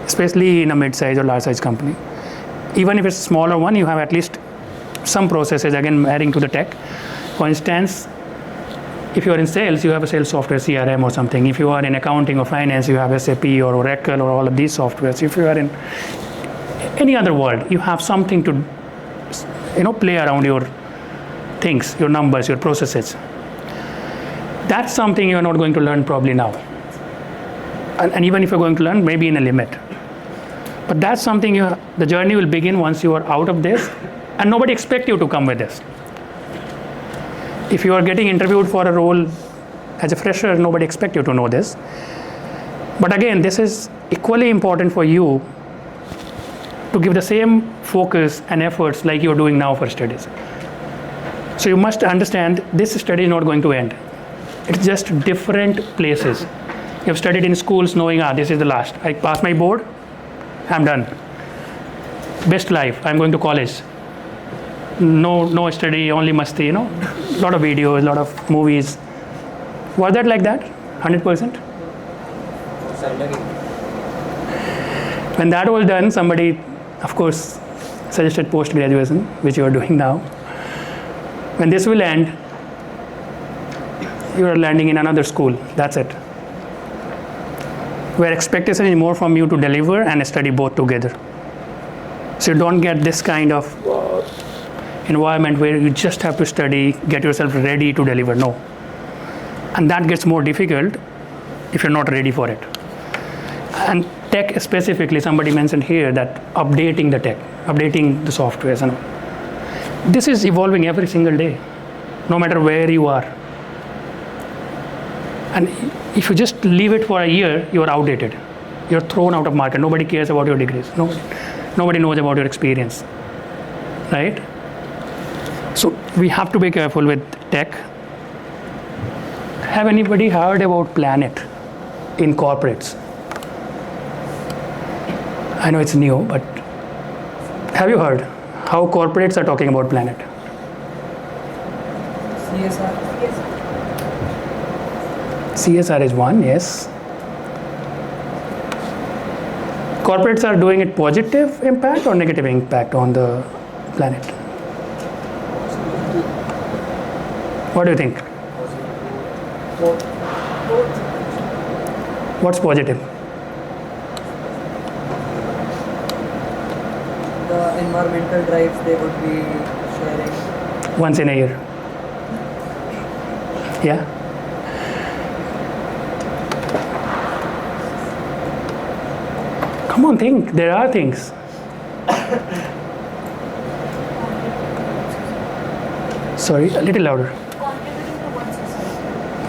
especially in a mid-size or large-size company. Even if it's a smaller one, you have at least some processes, again, adding to the tech. For instance, if you are in sales, you have a sales software, CRM or something. If you are in accounting or finance, you have SAP or Oracle or all of these softwares. If you are in any other world, you have something to, play around your things, your numbers, your processes. That's something you are not going to learn probably now. And even if you're going to learn, maybe in a limit. But that's something the journey will begin once you are out of this, and nobody expects you to come with this. If you are getting interviewed for a role as a fresher, nobody expects you to know this. But again, this is equally important for you to give the same focus and efforts like you're doing now for studies. So you must understand this study is not going to end. It's just different places. You have studied in schools knowing, this is the last. I passed my board, I'm done. Best life, I'm going to college. No study, only masti, a lot of videos, a lot of movies. Was that like that? 100%? When that was done, somebody, of course, suggested post-graduation, which you are doing now. When this will end, you are landing in another school, that's it. Where expectation is more from you to deliver and study both together. So you don't get this kind of environment where you just have to study, get yourself ready to deliver. No. And that gets more difficult if you're not ready for it. And tech specifically, somebody mentioned here that updating the tech, updating the softwares. And this is evolving every single day, no matter where you are. And if you just leave it for a year, you are outdated. You're thrown out of market. Nobody cares about your degrees. Nobody knows about your experience, right? So we have to be careful with tech. Have anybody heard about Planet in corporates? I know it's new, but have you heard how corporates are talking about Planet? CSR is one, yes. Corporates are doing it positive impact or negative impact on the planet? What do you think? What's positive? The environmental drives they would be sharing. Once in a year. Yeah. Come on, think. There are things. Sorry, a little louder.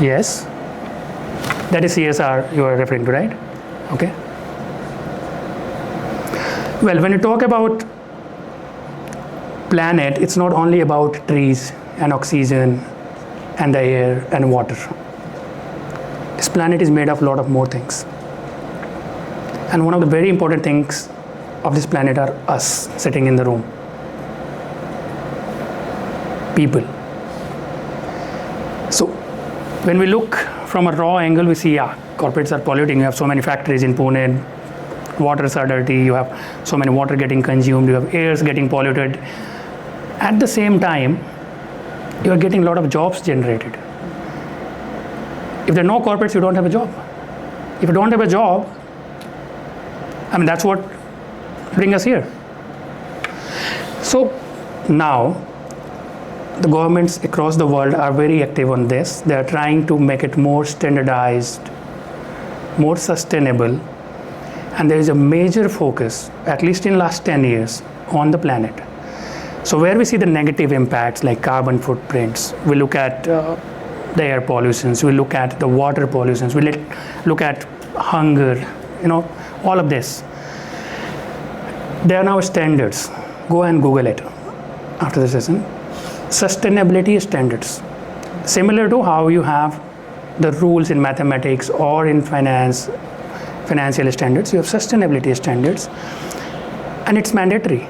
Yes. That is CSR you are referring to, right? Okay. Well, when you talk about planet, it's not only about trees and oxygen and the air and water. This planet is made of a lot of more things. And one of the very important things of this planet are us sitting in the room. People. So when we look from a raw angle, we see, corporates are polluting. You have so many factories in Pune, waters are dirty, you have so many water getting consumed, you have airs getting polluted. At the same time, you are getting a lot of jobs generated. If there are no corporates, you don't have a job. If you don't have a job, that's what brings us here. So now, the governments across the world are very active on this. They are trying to make it more standardized, more sustainable, and there is a major focus, at least in last 10 years, on the planet. So where we see the negative impacts like carbon footprints, we look at the air pollutions, we look at the water pollutions, we look at hunger, all of this. There are now standards. Go and Google it after the session. Sustainability standards. Similar to how you have the rules in mathematics or in finance, financial standards, you have sustainability standards, and it's mandatory.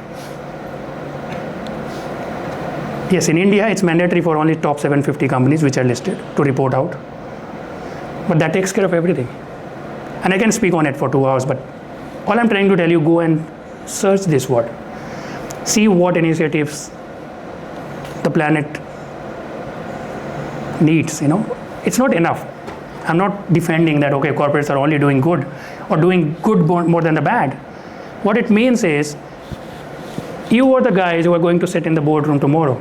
Yes, in India, it's mandatory for only top 750 companies which are listed to report out. But that takes care of everything. And I can speak on it for 2 hours, but All I'm trying to tell you, go and search this word. See what initiatives the planet needs, It's not enough. I'm not defending that, okay, corporates are only doing good or doing good more than the bad. What it means is, you are the guys who are going to sit in the boardroom tomorrow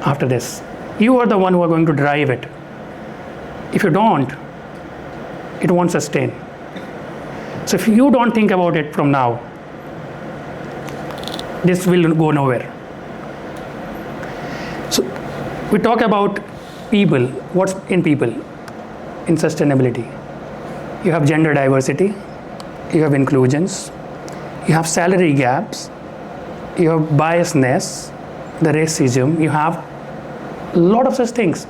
after this. You are the one who are going to drive it. If you don't, it won't sustain. So if you don't think about it from now, this will go nowhere. So we talk about people. What's in people? In sustainability, you have gender diversity, you have inclusions, you have salary gaps, you have biasness, the racism, you have a lot of such things,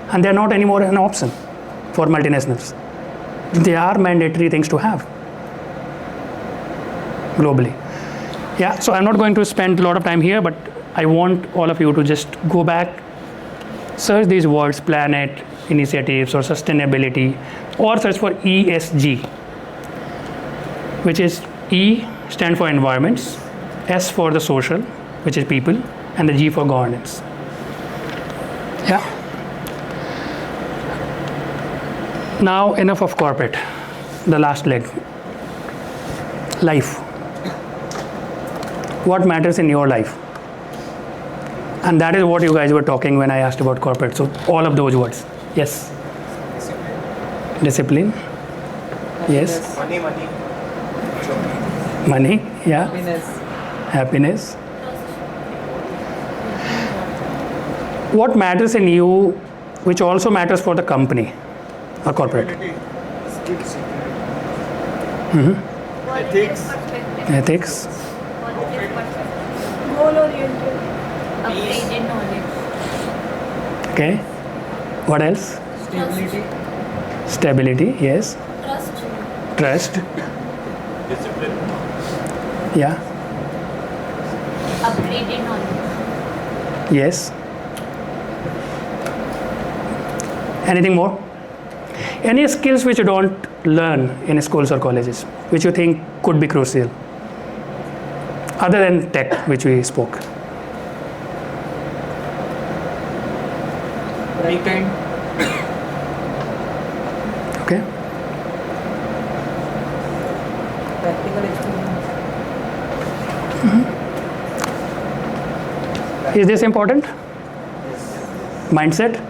and they're not anymore an option for multinationals. They are mandatory things to have globally. Yeah, so I'm not going to spend a lot of time here, but I want all of you to just go back, search these words, planet, initiatives, or sustainability, or search for ESG, which is E stand for environments, S for the social, which is people, and the G for governance. Yeah. Now enough of corporate. The last leg. Life. What matters in your life? And that is what you guys were talking when I asked about corporate. So all of those words. Yes. Discipline. Yes. Money. Money. Yeah. Happiness. Happiness. What matters in you, which also matters for the company or corporate? Ethics. Ethics. Goal oriented. Upgraded knowledge. Okay. What else? Stability. Stability. Yes. Trust. Trust. Discipline. Yeah. Upgraded knowledge. Yes. Anything more? Any skills which you don't learn in schools or colleges, which you think could be crucial, other than tech, which we spoke? Be kind. Okay. Practical experience. Is this important? Mindset?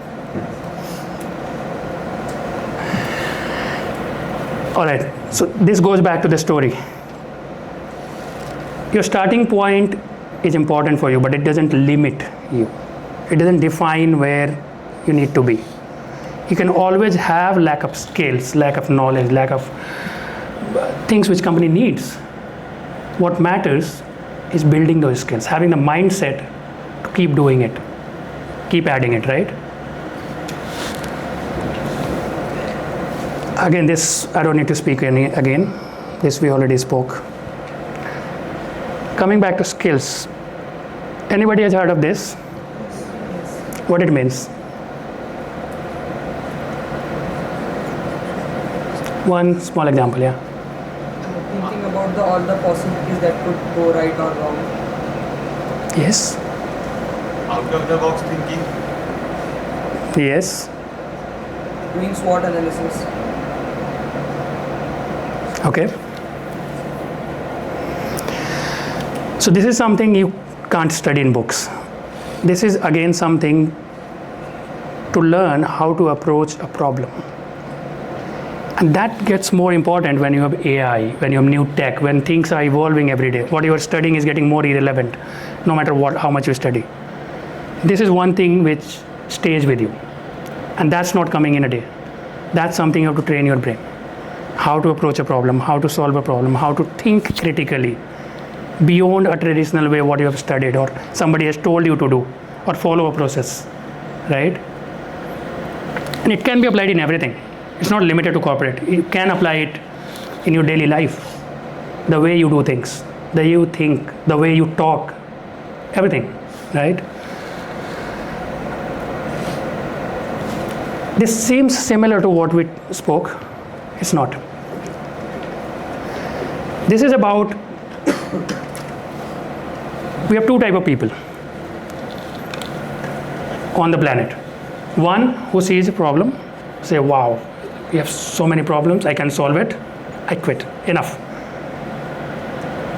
All right. So this goes back to the story. Your starting point is important for you, but it doesn't limit you. It doesn't define where you need to be. You can always have lack of skills, lack of knowledge, lack of things which company needs. What matters is building those skills, having the mindset to keep doing it, keep adding it, right? Again, this I don't need to speak again. This we already spoke. Coming back to skills. Anybody has heard of this? What it means? One small example, yeah. Thinking about all the possibilities that could go right or wrong. Yes. Out of the box thinking. Yes. Doing SWOT analysis. Okay. So this is something you can't study in books. This is again something to learn how to approach a problem. And that gets more important when you have AI, when you have new tech, when things are evolving every day. What you are studying is getting more irrelevant, no matter how much you study. This is one thing which stays with you. And that's not coming in a day. That's something you have to train your brain. How to approach a problem, how to solve a problem, how to think critically beyond a traditional way what you have studied or somebody has told you to do or follow a process, right? And it can be applied in everything. It's not limited to corporate. You can apply it in your daily life. The way you do things, the way you think, the way you talk, everything, right? This seems similar to what we spoke. It's not. This is about, we have two type of people on the planet. One who sees a problem, say, wow, we have so many problems, I can solve it, I quit, enough.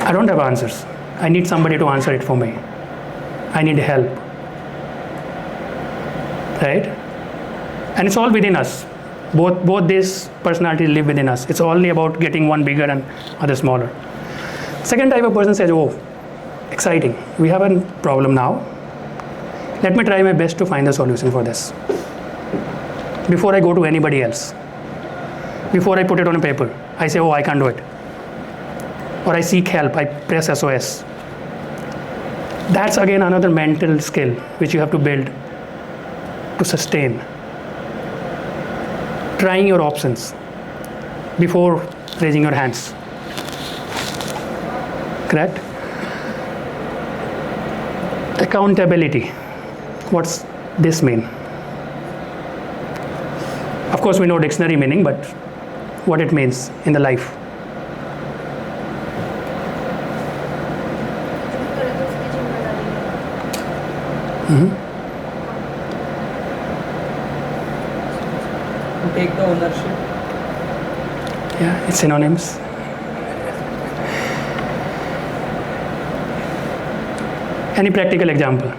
I don't have answers. I need somebody to answer it for me. I need help. Right? And it's all within us. Both these personalities live within us. It's only about getting one bigger and other smaller. Second type of person says, oh, exciting. We have a problem now. Let me try my best to find a solution for this. Before I go to anybody else. Before I put it on a paper, I say, oh, I can't do it. Or I seek help, I press SOS. That's again another mental skill which you have to build to sustain. Trying your options before raising your hands. Correct? Accountability. What's this mean? Of course, we know dictionary meaning, but what it means in the life. Take the ownership. Yeah, it's synonyms. Any practical example?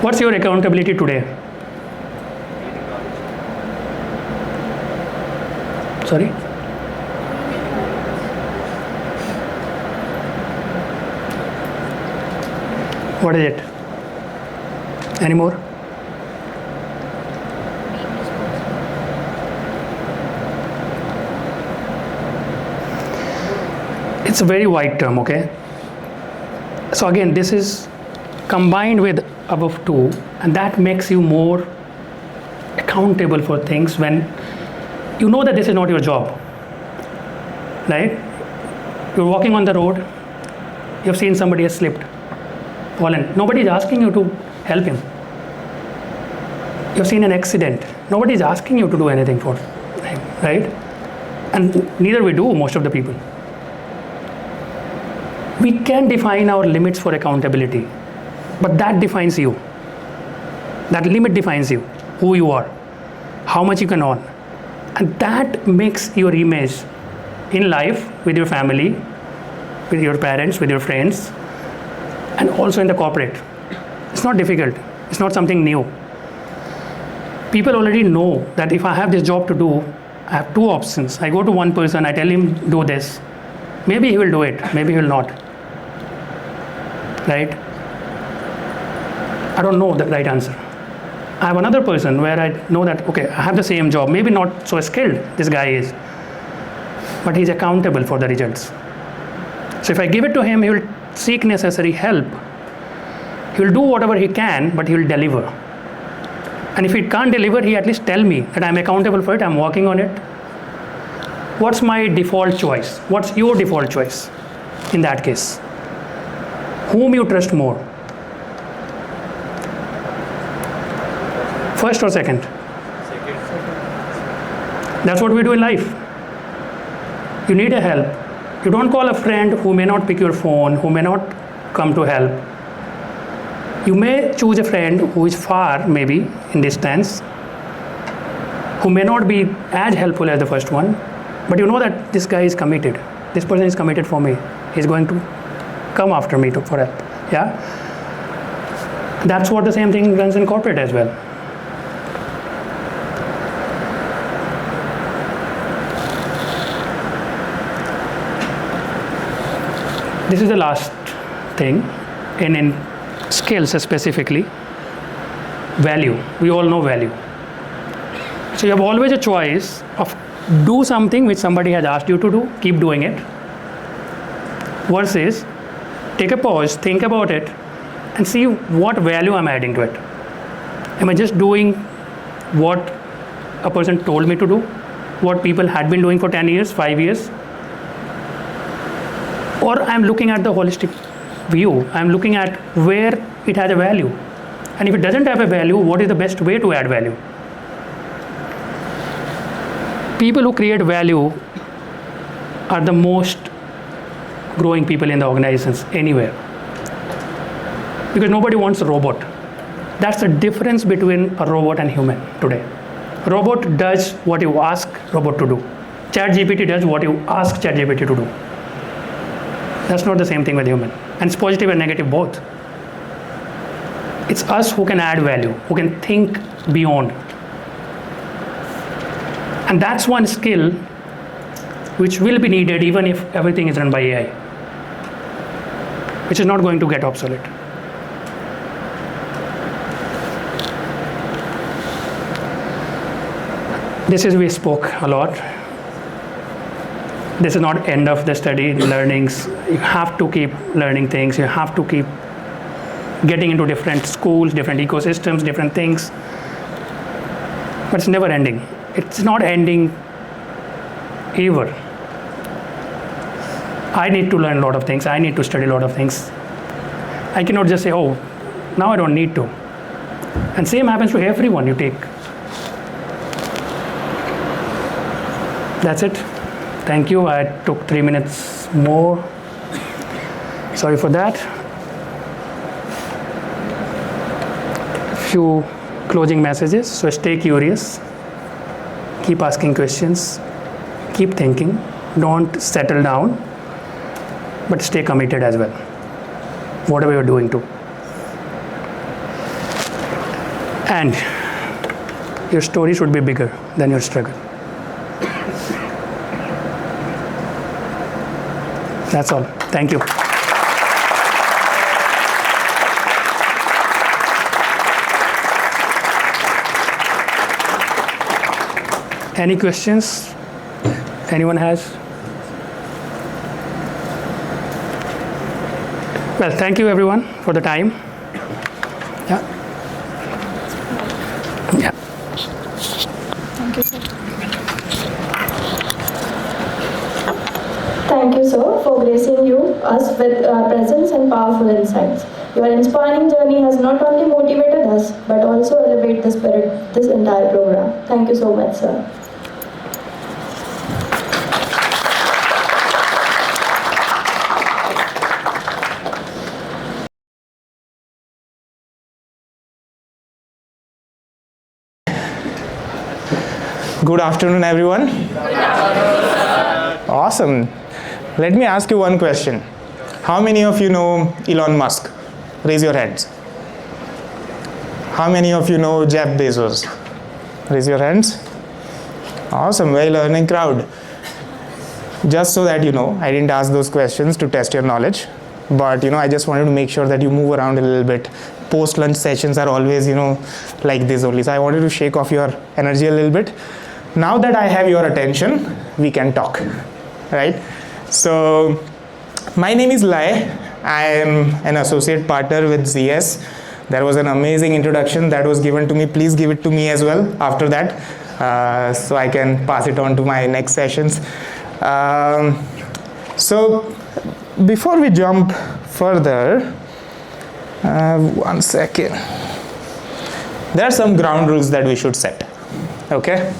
What's your accountability today? Sorry? What is it? Any more? It's a very wide term, okay? So again, this is combined with above two, and that makes you more accountable for things when you know that this is not your job, right? You're walking on the road, you've seen somebody has slipped, fallen. Nobody is asking you to help him. You've seen an accident. Nobody is asking you to do anything for him, right? And neither we do, most of the people. We can define our limits for accountability, but that defines you. That limit defines you, who you are, how much you can earn. And that makes your image in life, with your family, with your parents, with your friends, and also in the corporate. It's not difficult. It's not something new. People already know that if I have this job to do, I have two options. I go to one person, I tell him, do this. Maybe he will do it, maybe he will not. Right? I don't know the right answer. I have another person where I know that, okay, I have the same job, maybe not so skilled, this guy is, but he's accountable for the results. So if I give it to him, he will seek necessary help. He will do whatever he can, but he will deliver. And if he can't deliver, he at least tell me that I'm accountable for it, I'm working on it. What's my default choice? What's your default choice in that case? Whom you trust more? First or second? That's what we do in life. You need a help. You don't call a friend who may not pick your phone, who may not come to help. You may choose a friend who is far, maybe in distance, who may not be as helpful as the first one, but you know that this guy is committed. This person is committed for me. He's going to come after me for help. Yeah? That's what the same thing runs in corporate as well. This is the last thing, and in skills specifically, value. We all know value. So you have always a choice of do something which somebody has asked you to do, keep doing it, versus take a pause, think about it, and see what value I'm adding to it. Am I just doing what a person told me to do, what people had been doing for 10 years, 5 years? Or I'm looking at the holistic view. I'm looking at where it has a value. And if it doesn't have a value, what is the best way to add value? People who create value are the most growing people in the organizations anywhere. Because nobody wants a robot. That's the difference between a robot and human today. Robot does what you ask robot to do. ChatGPT does what you ask ChatGPT to do. That's not the same thing with human. And it's positive and negative both. It's us who can add value, who can think beyond. And that's one skill which will be needed even if everything is run by AI, which is not going to get obsolete. This is, we spoke a lot. This is not end of the study, learnings. You have to keep learning things. You have to keep getting into different schools, different ecosystems, different things. But it's never ending. It's not ending ever. I need to learn a lot of things. I need to study a lot of things. I cannot just say, oh, now I don't need to. And same happens to everyone you take. That's it. Thank you. I took 3 minutes more. Sorry for that. Few closing messages. So stay curious. Keep asking questions. Keep thinking. Don't settle down. But stay committed as well. Whatever you're doing to. And your story should be bigger than your struggle. That's all. Thank you. Any questions anyone has? Well, thank you everyone for the time. Yeah. Yeah. Thank you, sir. Thank you, sir, for gracing us with presence and powerful insights. Your inspiring journey has not only motivated us, but also elevated the spirit this entire program. Thank you so much, sir. Good afternoon, everyone. Awesome. Let me ask you one question. How many of you know Elon Musk? Raise your hands. How many of you know Jeff Bezos? Raise your hands. Awesome, very learning crowd. Just so that you know, I didn't ask those questions to test your knowledge, but I just wanted to make sure that you move around a little bit. Post-lunch sessions are always, like this only. So I wanted to shake off your energy a little bit. Now that I have your attention, we can talk, right? So my name is Lai. I am an associate partner with ZS. There was an amazing introduction that was given to me. Please give it to me as well after that, so I can pass it on to my next sessions. So before we jump further, one second. There are some ground rules that we should set, okay?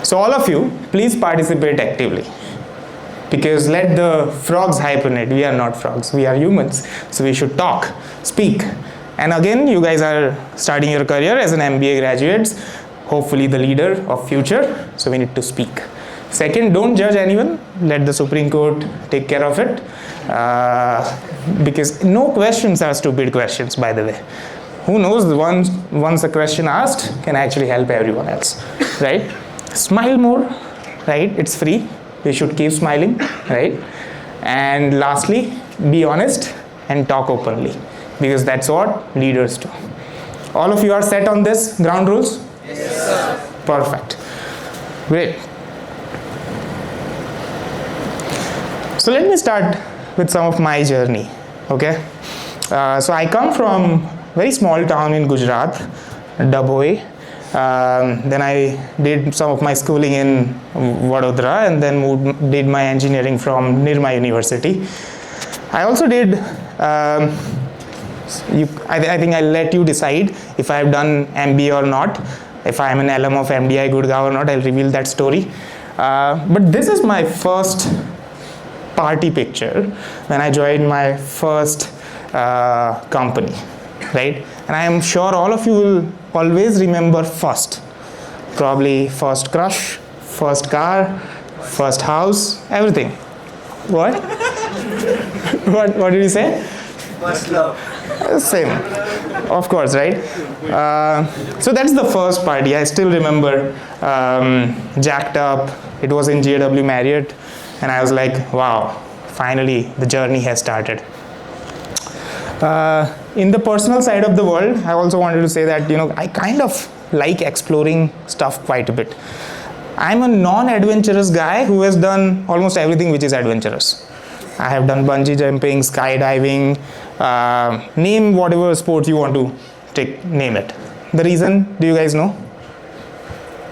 So all of you, please participate actively, because let the frogs hibernate. We are not frogs, we are humans. So we should talk, speak. And again, you guys are starting your career as an MBA graduates, hopefully the leader of future. So we need to speak. Second, don't judge anyone. Let the Supreme Court take care of it. Because no questions are stupid questions, by the way. Who knows, once a question asked can actually help everyone else, right? Smile more, right? It's free. We should keep smiling, right? And lastly, be honest and talk openly, because that's what leaders do. All of you are set on this ground rules? Yes, sir. Perfect. Great. So let me start with some of my journey, okay? So I come from very small town in Gujarat, Dabhoi. Then I did some of my schooling in Vadodara and then did my engineering from Nirma University. I also did I think I'll let you decide if I have done MBA or not. If I am an alum of MDI Gurgaon or not, I'll reveal that story. But this is my first party picture when I joined my first company, right? And I am sure all of you will always remember first. Probably first crush, first car, first house, everything. What? What did you say? First love. Same, of course, right? So that's the first party. I still remember, jacked up. It was in JW Marriott, and I was like, wow, finally the journey has started. In the personal side of the world, I also wanted to say that, I kind of like exploring stuff quite a bit. I'm a non-adventurous guy who has done almost everything which is adventurous. I have done bungee jumping, skydiving, name whatever sport you want to take, name it. The reason, do you guys know?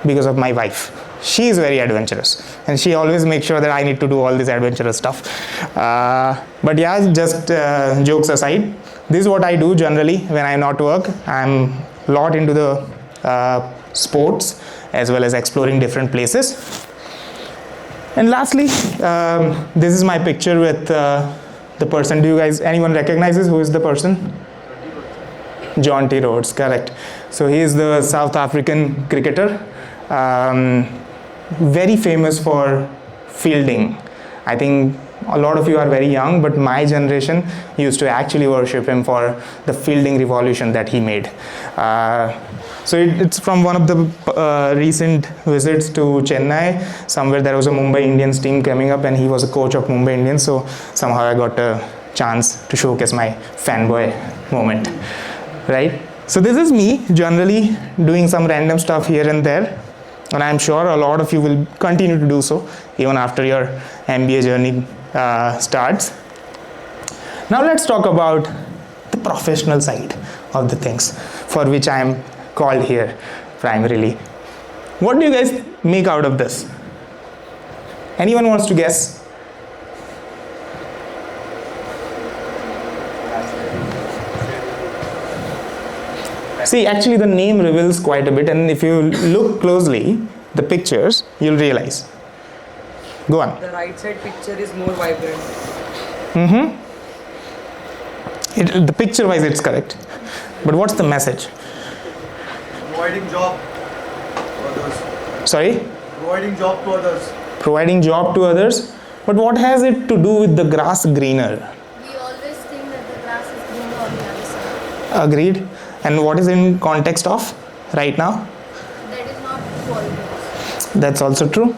Because of my wife. She is very adventurous and she always makes sure that I need to do all this adventurous stuff. But yeah, just jokes aside, this is what I do generally when I'm not work. I'm a lot into the sports as well as exploring different places. And lastly, this is my picture with the person. Do you guys, anyone recognizes who is the person? John T. Rhodes, correct. So he is the South African cricketer, very famous for fielding. I think a lot of you are very young, but my generation used to actually worship him for the fielding revolution that he made. So it's from one of the recent visits to Chennai. Somewhere there was a Mumbai Indians team coming up and he was a coach of Mumbai Indians. So somehow I got a chance to showcase my fanboy moment, right? So this is me generally doing some random stuff here and there. And I'm sure a lot of you will continue to do so even after your MBA journey starts. Now let's talk about the professional side of the things for which I am called here primarily. What do you guys make out of this? Anyone wants to guess? See, actually the name reveals quite a bit, and if you look closely, the pictures, you'll realize. Go on. The right side picture is more vibrant. The picture wise it's correct. But what's the message? Providing job to others. Sorry? Providing job to others. Providing job to others. But what has it to do with the grass greener? We always think that the grass is greener on the other side. Agreed. And what is in context of right now? That is not always. That's also true.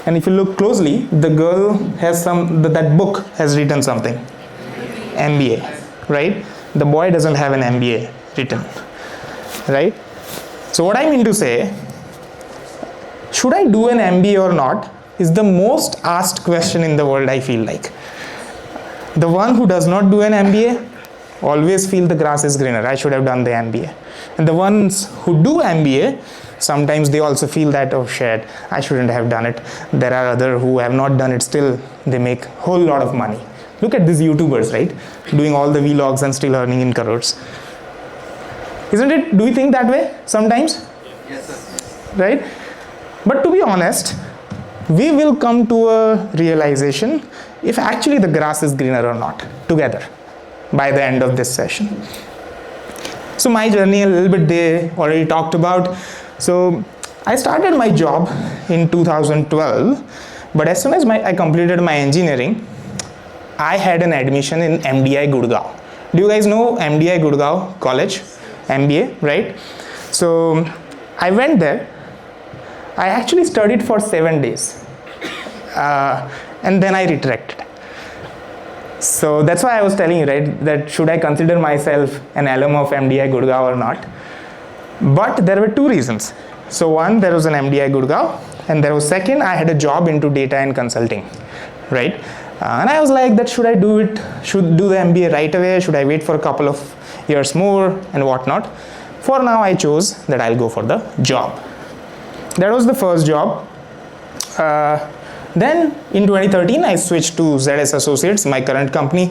And if you look closely, the girl has that book has written something. MBA, right? The boy doesn't have an MBA written, right? So what I mean to say, should I do an MBA or not is the most asked question in the world, I feel like. The one who does not do an MBA always feel the grass is greener. I should have done the MBA. And the ones who do MBA, sometimes they also feel that, oh shit, I shouldn't have done it. There are others who have not done it, still they make a whole lot of money. Look at these YouTubers, right? Doing all the vlogs and still earning in crores. Isn't it? Do we think that way sometimes? Yes, sir. Right? But to be honest, we will come to a realization if actually the grass is greener or not together by the end of this session. So my journey a little bit they already talked about. So I started my job in 2012, but as soon as I completed my engineering, I had an admission in MDI Gurgaon. Do you guys know MDI Gurgaon College? MBA, right? So I went there. I actually studied for 7 days. And then I retracted. So that's why I was telling you, right, that should I consider myself an alum of MDI Gurgaon or not? But there were two reasons. So one, there was an MDI Gurgaon, and there was second, I had a job into data and consulting, right? And I was like, that should I do it? Should do the MBA right away? Should I wait for a couple of years more and whatnot? For now, I chose that I'll go for the job. That was the first job. Then in 2013, I switched to ZS Associates, my current company.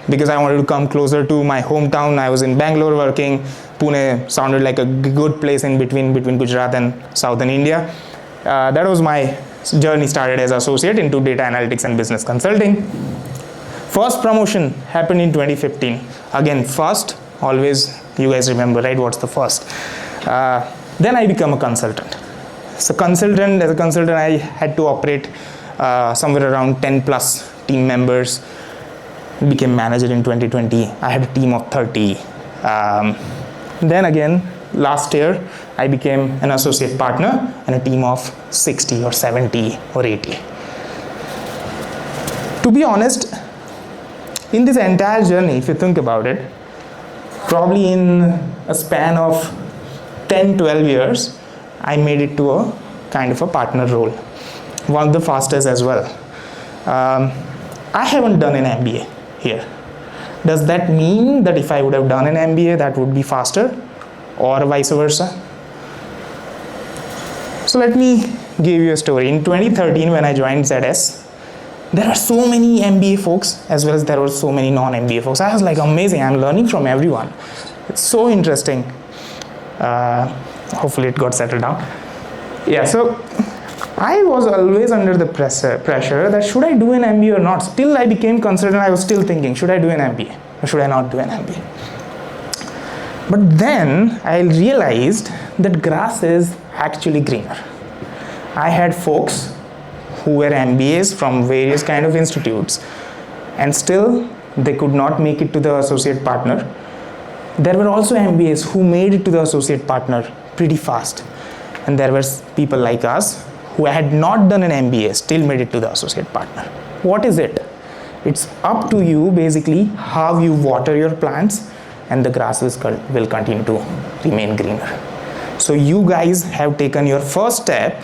because I wanted to come closer to my hometown. I was in Bangalore working. Pune sounded like a good place in between Gujarat and southern India. That was my journey. Started as associate into data analytics and business consulting. First promotion happened in 2015. Again, first, always you guys remember, right? What's the first? Then I become a consultant. So as a consultant, I had to operate somewhere around 10 plus team members. Became manager in 2020. I had a team of 30. Then again, last year, I became an associate partner and a team of 60 or 70 or 80. To be honest, in this entire journey, if you think about it, probably in a span of 10-12 years, I made it to a kind of a partner role. One of the fastest as well. I haven't done an MBA here. Does that mean that if I would have done an MBA, that would be faster, or vice versa? So let me give you a story. In 2013, when I joined ZS, there are so many MBA folks as well as there were so many non-MBA folks. I was like, amazing, I'm learning from everyone. It's so interesting. Hopefully it got settled down. Yeah, so I was always under the pressure that should I do an MBA or not? Still I became consultant, I was still thinking, should I do an MBA or should I not do an MBA? But then I realized that grass is actually greener. I had folks who were MBAs from various kind of institutes and still they could not make it to the associate partner. There were also MBAs who made it to the associate partner pretty fast. And there were people like us who had not done an MBA, still made it to the associate partner. What is it? It's up to you basically how you water your plants and the grass will continue to remain greener. So you guys have taken your first step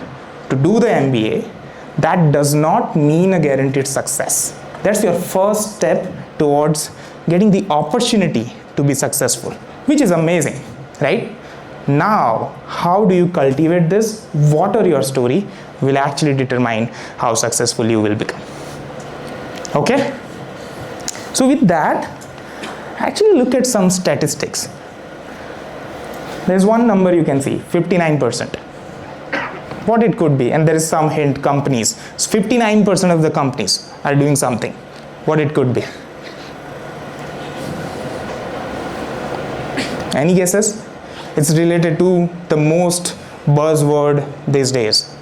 to do the MBA. That does not mean a guaranteed success. That's your first step towards getting the opportunity to be successful, which is amazing, right? Now, how do you cultivate this? What are your story will actually determine how successful you will become. Okay? So with that, actually look at some statistics. There's one number you can see, 59%. What it could be, and there is some hint, companies. So 59% of the companies are doing something. What it could be? Any guesses? It's related to the most buzzword these days.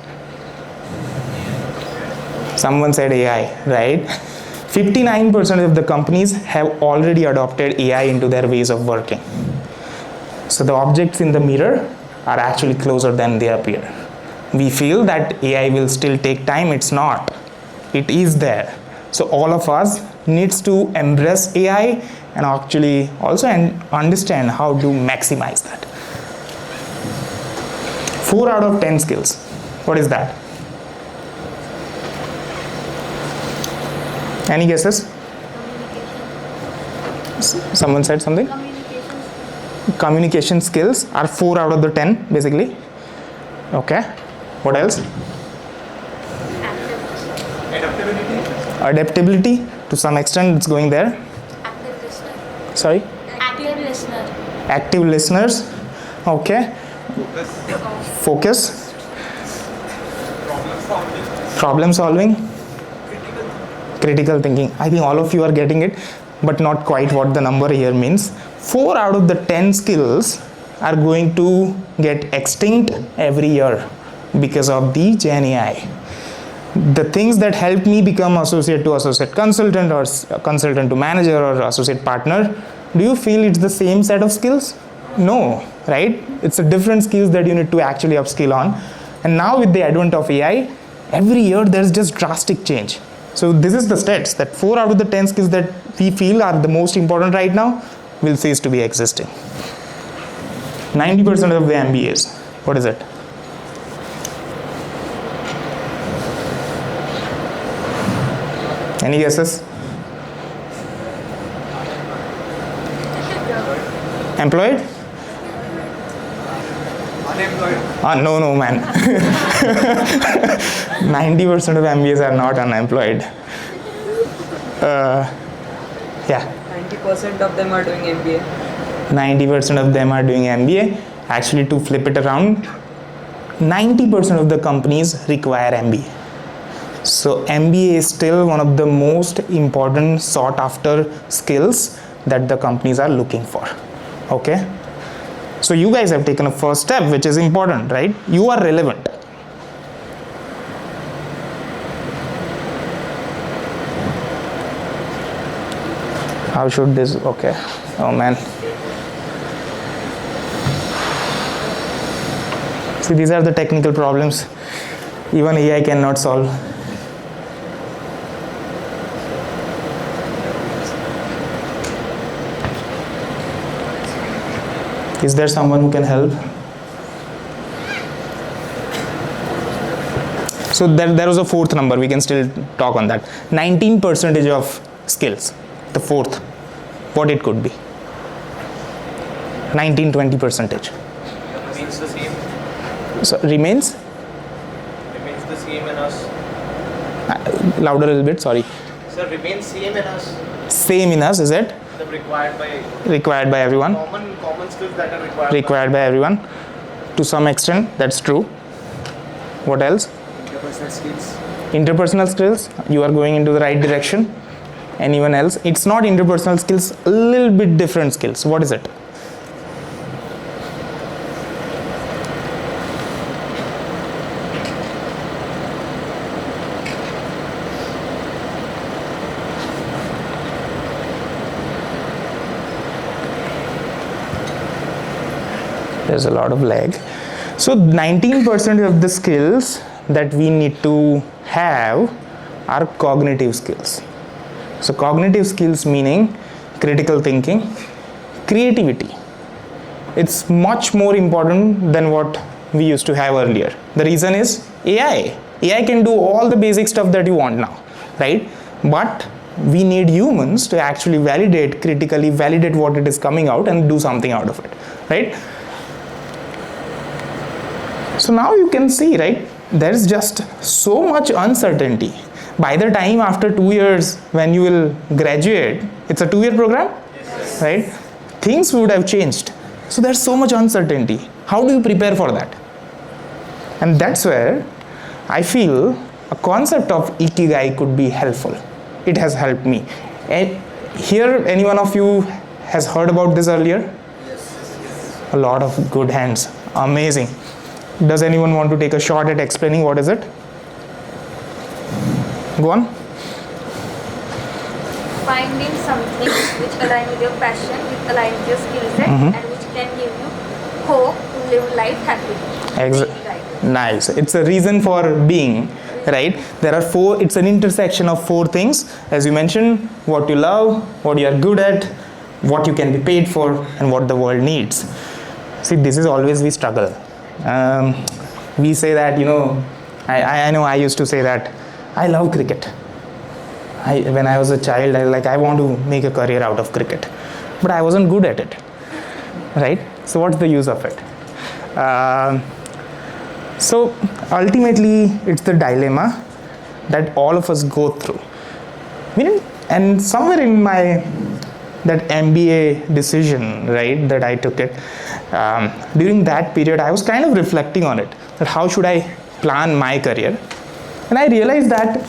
Someone said AI, right? 59% of the companies have already adopted AI into their ways of working. So the objects in the mirror are actually closer than they appear. We feel that AI will still take time. It's not. It is there. So all of us needs to embrace AI and actually also understand how to maximize that. 4 out of 10 skills. What is that? Any guesses? Someone said something? Communication skills are 4 out of the 10 basically. Okay. What else? Adaptability to some extent it's going there. Sorry? Active listener. Active listeners. Okay. Focus. Problem solving. Critical thinking. I think all of you are getting it, but not quite what the number here means. 4 out of the 10 skills are going to get extinct every year because of the Gen AI. The things that helped me become associate to associate consultant or consultant to manager or associate partner, do you feel it's the same set of skills? No, right? It's a different skills that you need to actually upskill on. And now with the advent of AI, every year there's just drastic change. So this is the stats that 4 out of the 10 skills that we feel are the most important right now will cease to be existing. 90% of the MBAs, what is it? Any guesses? Employed? Unemployed. No, man. 90% of MBAs are not unemployed. Yeah. 90% of them are doing MBA. 90% of them are doing MBA. Actually, to flip it around, 90% of the companies require MBA. So MBA is still one of the most important sought after skills that the companies are looking for. Okay? So you guys have taken a first step, which is important, right? You are relevant. How should this, okay, oh man. See, these are the technical problems even AI cannot solve. Is there someone who can help? So there was a fourth number, we can still talk on that. 19% of skills, the fourth, what it could be? 19-20%. Remains the same. So remains? Remains the same in us. Louder a little bit, sorry. Sir, remains same in us. Same in us, is it? The required by everyone. Common skills that are Required by everyone. To some extent, that's true. What else? Interpersonal skills. Interpersonal skills, you are going into the right direction. Anyone else? It's not interpersonal skills, a little bit different skills. What is it? There's a lot of lag. So 19% of the skills that we need to have are cognitive skills. So cognitive skills meaning critical thinking, creativity. It's much more important than what we used to have earlier. The reason is AI. AI can do all the basic stuff that you want now, right? But we need humans to actually validate, critically validate what it is coming out and do something out of it, right? So now you can see, right, there's just so much uncertainty. By the time after 2 years when you will graduate, it's a 2-year program, yes. Right? Things would have changed. So there's so much uncertainty. How do you prepare for that? And that's where I feel a concept of Ikigai could be helpful. It has helped me. And here, any one of you has heard about this earlier? Yes. A lot of good hands. Amazing. Does anyone want to take a shot at explaining what is it? Go on. Finding something which aligns with your passion, which aligns with your skill set, and which can give you hope to live life happily. Nice. It's a reason for being, right? There are 4, it's an intersection of 4 things. As you mentioned, what you love, what you are good at, what you can be paid for, and what the world needs. See, this is always we struggle. We say that, you know, I know I used to say that I love cricket. When I was a child, I want to make a career out of cricket, but I wasn't good at it, right? So what's the use of it? So ultimately, it's the dilemma that all of us go through. And somewhere in that MBA decision, right, that I took it, during that period, I was kind of reflecting on it, that how should I plan my career? And I realized that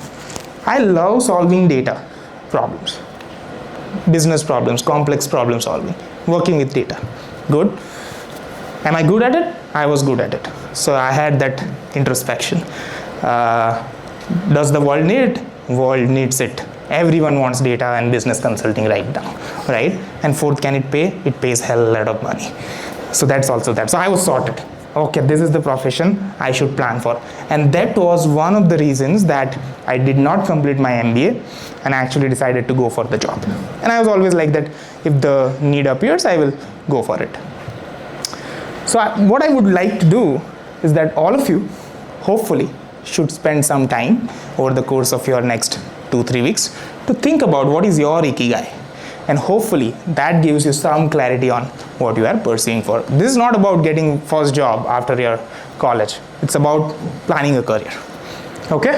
I love solving data problems, business problems, complex problem solving, working with data. Good. Am I good at it? I was good at it. So I had that introspection. Does the world need it? World needs it. Everyone wants data and business consulting right now, right? And fourth, can it pay? It pays hell a lot of money. So that's also that. So I was sorted. Okay, this is the profession I should plan for. And that was one of the reasons that I did not complete my MBA and I actually decided to go for the job. And I was always like that, if the need appears, I will go for it. So what I would like to do is that all of you, hopefully, should spend some time over the course of your next 2-3 weeks to think about what is your Ikigai. And hopefully that gives you some clarity on what you are pursuing for. This is not about getting first job after your college. It's about planning a career. Okay?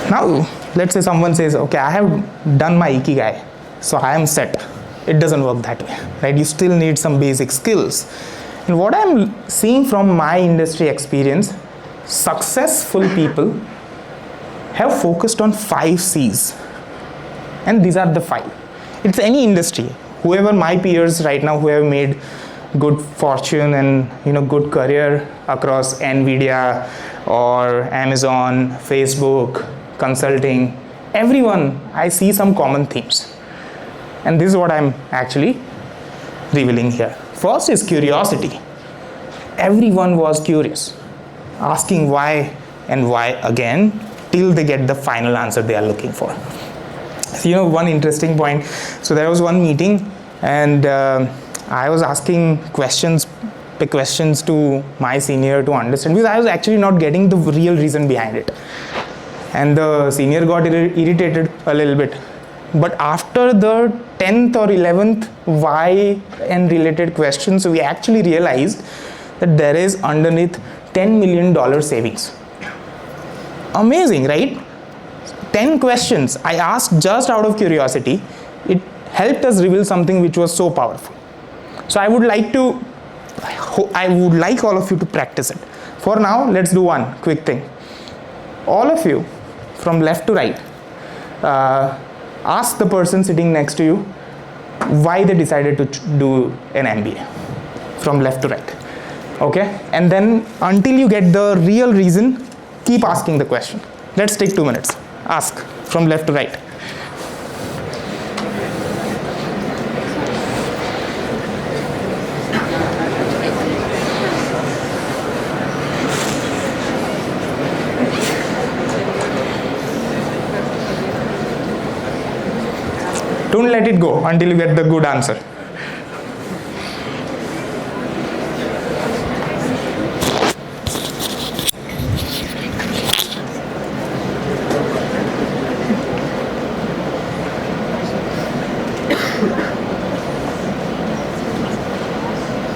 Now, let's say someone says, okay, I have done my ikigai, so I am set. It doesn't work that way, right? You still need some basic skills. And what I'm seeing from my industry experience, successful people have focused on 5 C's. And these are the 5. It's any industry. Whoever my peers right now who have made good fortune and good career across Nvidia or Amazon, Facebook, consulting, everyone, I see some common themes. And this is what I'm actually revealing here. First is curiosity. Everyone was curious, asking why and why again till they get the final answer they are looking for. So, one interesting point. So there was one meeting and I was asking questions to my senior to understand, because I was actually not getting the real reason behind it. And the senior got irritated a little bit. But after the 10th or 11th why and related questions, we actually realized that there is underneath $10 million savings. Amazing, right? 10 questions I asked just out of curiosity. It helped us reveal something which was so powerful. So I would like all of you to practice it. For now, let's do one quick thing. All of you, from left to right, ask the person sitting next to you why they decided to do an MBA. From left to right. Okay? And then until you get the real reason, keep asking the question. Let's take 2 minutes. Ask from left to right. Don't let it go until you get the good answer.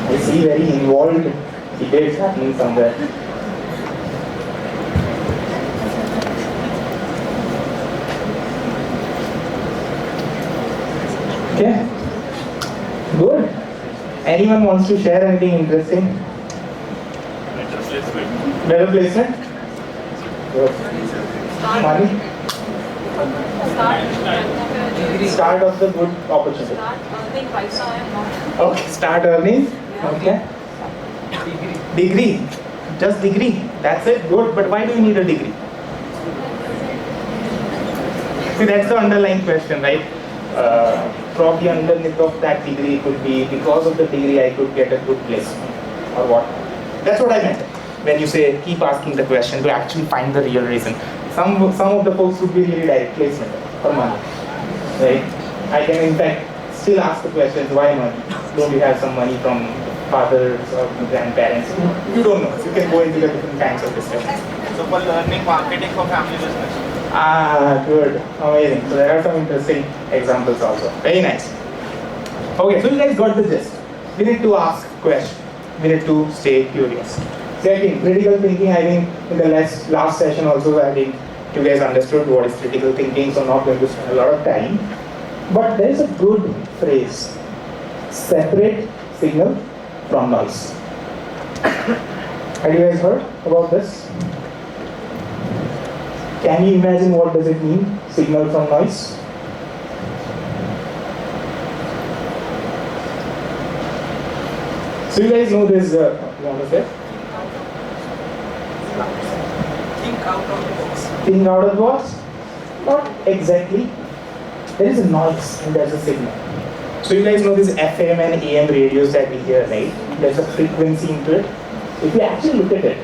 I see very involved debates happening somewhere. Okay, good. Anyone wants to share anything interesting? Better placement? Good. Money? Start of the good opportunity. Okay, start earning. Okay. Degree. Just degree. That's it. Good. But why do you need a degree? See, that's the underlying question, right? Probably underneath of that degree could be because of the degree I could get a good placement or what. That's what I meant when you say keep asking the question to actually find the real reason. Some of the folks would be really direct placement or money, right? I can in fact still ask the questions, why money? Don't you have some money from fathers or grandparents? You don't know. You can go into the different kinds of discussions. So for learning marketing for family business. Good. Amazing. So there are some interesting examples also. Very nice. Okay, so you guys got the gist. We need to ask questions. We need to stay curious. Second, critical thinking. I think in the last session also, I think you guys understood what is critical thinking, so not going to spend a lot of time. But there is a good phrase. Separate signal from noise. Have you guys heard about this? Can you imagine what does it mean, signal from noise? So you guys know this, you want to say? Think out of the box. Think out of the box? Not exactly. There is a noise and there's a signal. So you guys know these FM and AM radios that we hear, right? There's a frequency into it. If you actually look at it,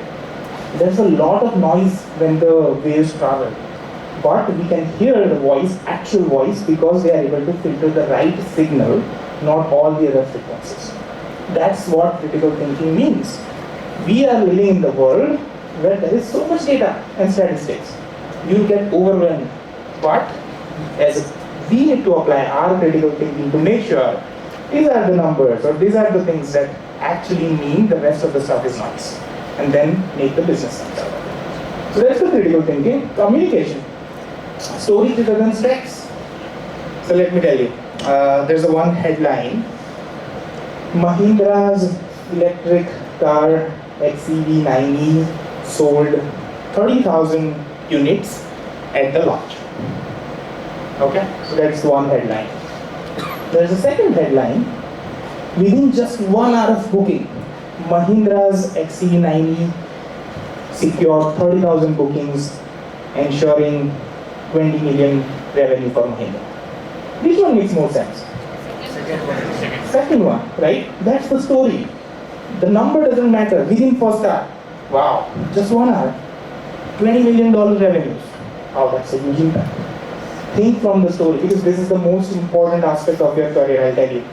there's a lot of noise when the waves travel. But we can hear the voice, actual voice, because they are able to filter the right signal, not all the other frequencies. That's what critical thinking means. We are living in the world where there is so much data and statistics. You get overwhelmed. But as we need to apply our critical thinking to make sure these are the numbers or these are the things that actually mean the rest of the stuff is noise. And then make the business sense out of it. So that's the critical thinking. Communication. Story driven specs. So let me tell you, there's a one headline. Mahindra's electric car XEV90 sold 30,000 units at the launch. Okay, so that's one headline. There's a second headline. Within just 1 hour of booking, Mahindra's XEV90 secured 30,000 bookings, ensuring 20 million revenue for Mahindra. Which one makes more sense? Second one, right? That's the story. The number doesn't matter. Within first hour, wow, just 1 hour, $20 million revenues. Wow, that's a huge impact. Think from the story, because this is the most important aspect of your career, I'll tell you.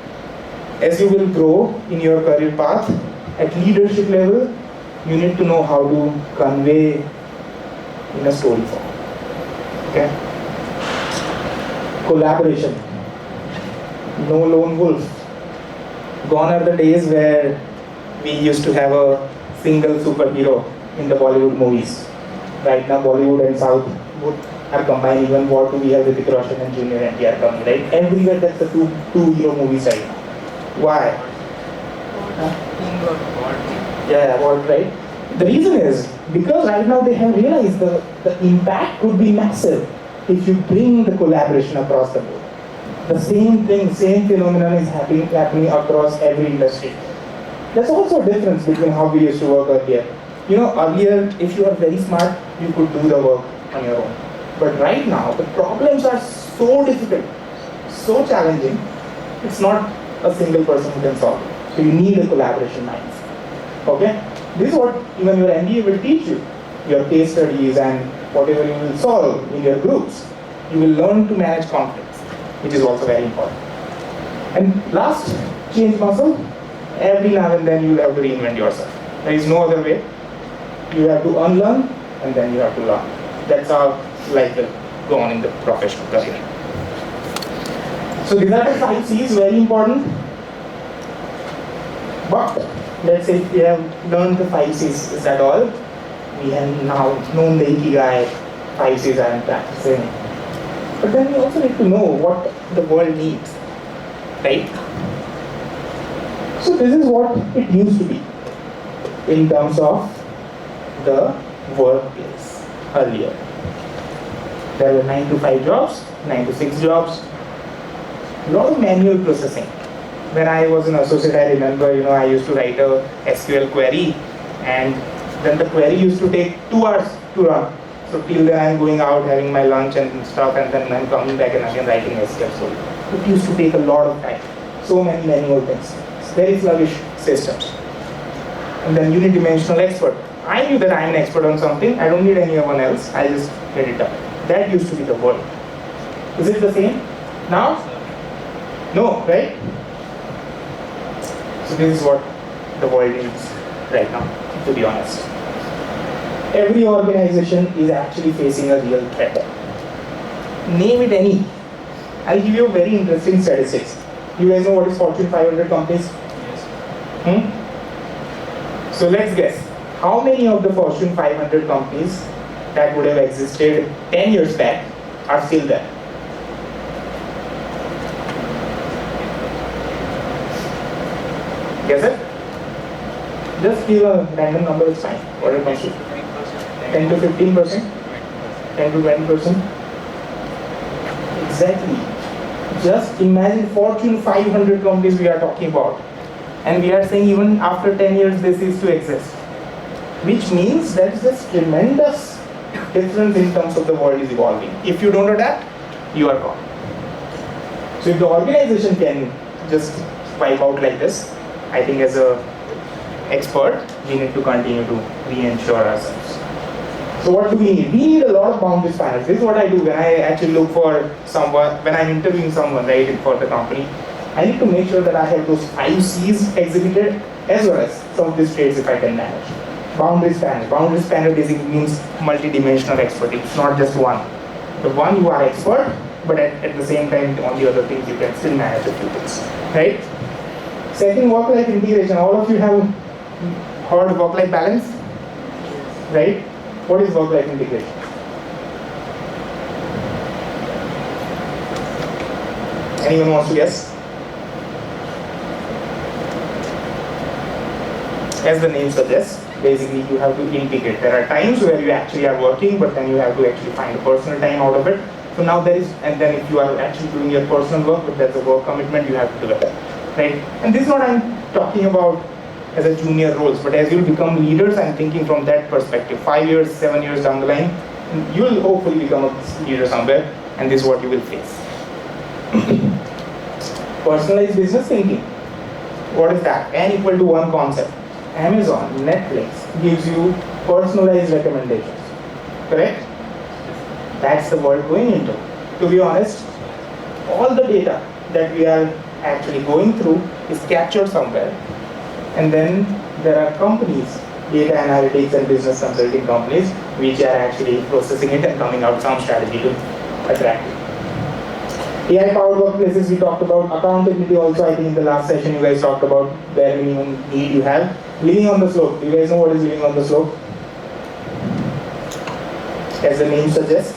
As you will grow in your career path, at leadership level, you need to know how to convey in a story form. Okay? Collaboration. No lone wolf. Gone are the days where we used to have a single superhero in the Bollywood movies. Right now, Bollywood and South both are combined. Even what we have Hrithik Roshan and Junior NTR coming, right? Everywhere that's the two hero movies right now. Why? Yeah, what, right? The reason is because right now they have realized the impact could be massive if you bring the collaboration across the board. The same thing, same phenomenon is happening across every industry. There's also a difference between how we used to work earlier. You know, earlier, if you are very smart, you could do the work on your own. But right now, the problems are so difficult, so challenging, it's not a single person who can solve it. So you need a collaboration mindset. Okay? This is what even your MBA will teach you. Your case studies and whatever you will solve in your groups. You will learn to manage conflicts, which is also very important. And last, change muscle. Every now and then you will have to reinvent yourself. There is no other way. You have to unlearn and then you have to learn. That's how life will go on in the professional career. So these are the 5 C's, very important. But let's say if we have learned the 5 C's, is that all? We have now known the Ikigai, 5 C's I am practicing. But then we also need to know what the world needs, right? So this is what it used to be in terms of the workplace earlier. There were 9 to 5 jobs, 9 to 6 jobs, a lot of manual processing. When I was an associate, I remember, I used to write a SQL query, and then the query used to take 2 hours to run. So till then I'm going out, having my lunch and stuff, and then I'm coming back and again writing SQL. So it used to take a lot of time. So many manual things. It's very sluggish systems. And then unidimensional expert. I knew that I'm an expert on something. I don't need anyone else. I just get it done. That used to be the world. Is it the same now? No, right? So this is what the world needs right now, to be honest. Every organization is actually facing a real threat. Name it any. I'll give you a very interesting statistics. You guys know what is Fortune 500 companies? Yes. So let's guess. How many of the Fortune 500 companies that would have existed 10 years back are still there? Guess it? Just give a random number, it's fine. What it comes to? 10 to 15%? 10 to 20%? Exactly. Just imagine Fortune 500 companies we are talking about. And we are saying even after 10 years this is to exist. Which means there's this tremendous difference in terms of the world is evolving. If you don't adapt, you are gone. So if the organization can just wipe out like this, I think as a expert, we need to continue to reinsure ourselves. So what do we need? We need a lot of boundary spanners. This is what I do when I actually look for someone, when I'm interviewing someone, right, for the company. I need to make sure that I have those 5 C's exhibited as well as some of these traits if I can manage. Boundary spanner. Boundary spanner basically means multi-dimensional expertise. It's not just one. The one you are expert, but at the same time on the other things you can still manage a few things. Right? Second, work-life integration. All of you have heard work-life balance? Right? What is work-life integration? Anyone wants to guess? As the name suggests, basically you have to integrate. There are times where you actually are working, but then you have to actually find a personal time out of it. So now there is, and then if you are actually doing your personal work, but there's a work commitment, you have to do it, right? And this is what I'm talking about as a junior roles, but as you become leaders, I'm thinking from that perspective. 5 years, 7 years down the line, you will hopefully become a leader somewhere, and this is what you will face. Personalized business thinking. What is that? N equal to 1 concept. Amazon, Netflix gives you personalized recommendations. Correct? That's the world going into. To be honest, all the data that we are actually going through is captured somewhere. And then there are companies, data analytics and business consulting companies, which are actually processing it and coming out some strategy to attract it. AI-powered workplaces, we talked about. Accountability also, I think in the last session you guys talked about bare minimum need you have. Living on the slope. Do you guys know what is living on the slope? As the name suggests,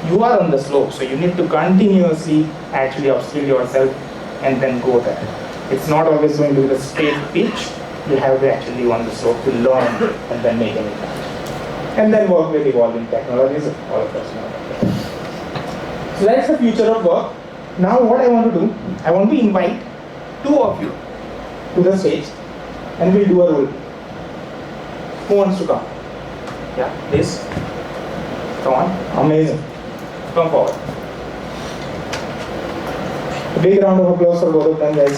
you are on the slope, so you need to continuously actually upskill yourself and then go there. It's not always going to be the straight pitch. You have to actually live on the slope to learn and then make an impact. And then work with evolving technologies, all of us know. So that's the future of work. Now what I want to do, I want to invite 2 of you to the stage and we'll do a role. Who wants to come? Yeah, please. Come on, amazing. Come forward. A big round of applause for both of them, guys.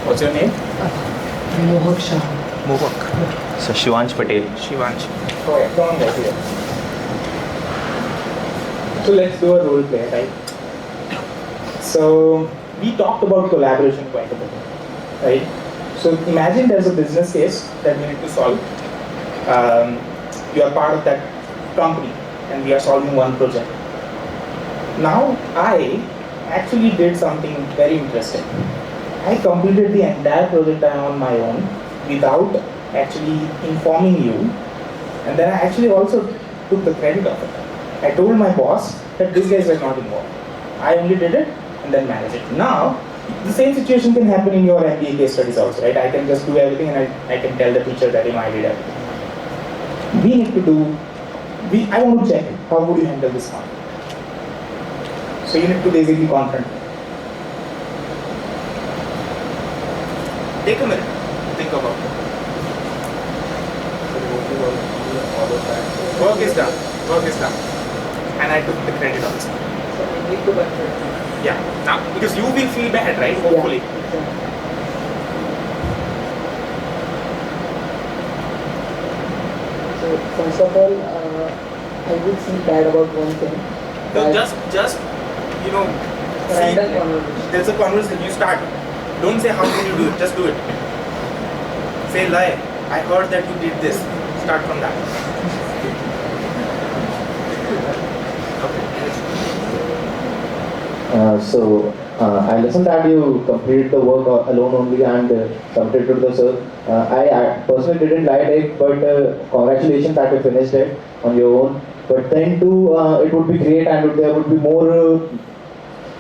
What's your name? Mohak Shah. Mohak. So Shivansh Patel. Shivansh. Oh yeah, come on guys here. So let's do a role play, right? So we talked about collaboration quite a bit, right? So imagine there's a business case that we need to solve. You are part of that company and we are solving one project. Now I actually did something very interesting. I completed the entire project on my own without actually informing you, and then I actually also took the credit of it. I told my boss that these guys were not involved. I only did it and then managed it. Now, the same situation can happen in your MBA case studies also, right? I can just do everything and I can tell the teacher that I did everything. We need to do, I want to check how would you handle this conflict. So you need to basically confront me. Take a minute, think about it. Work is done. Work is done. And I took the credit also. So we need to confront. Yeah. Now, because you will feel bad, right? Hopefully. Yeah. So first of all, I would feel bad about one thing. No, just you know, Random see, conversation. there's a conversation. You start. Don't say how can you do it. Just do it. Say lie. I heard that you did this. Start from that. I listened that you completed the work alone only and submitted to the sir. I personally didn't like it, but congratulations that you finished it on your own. But then too, it would be great and there would be more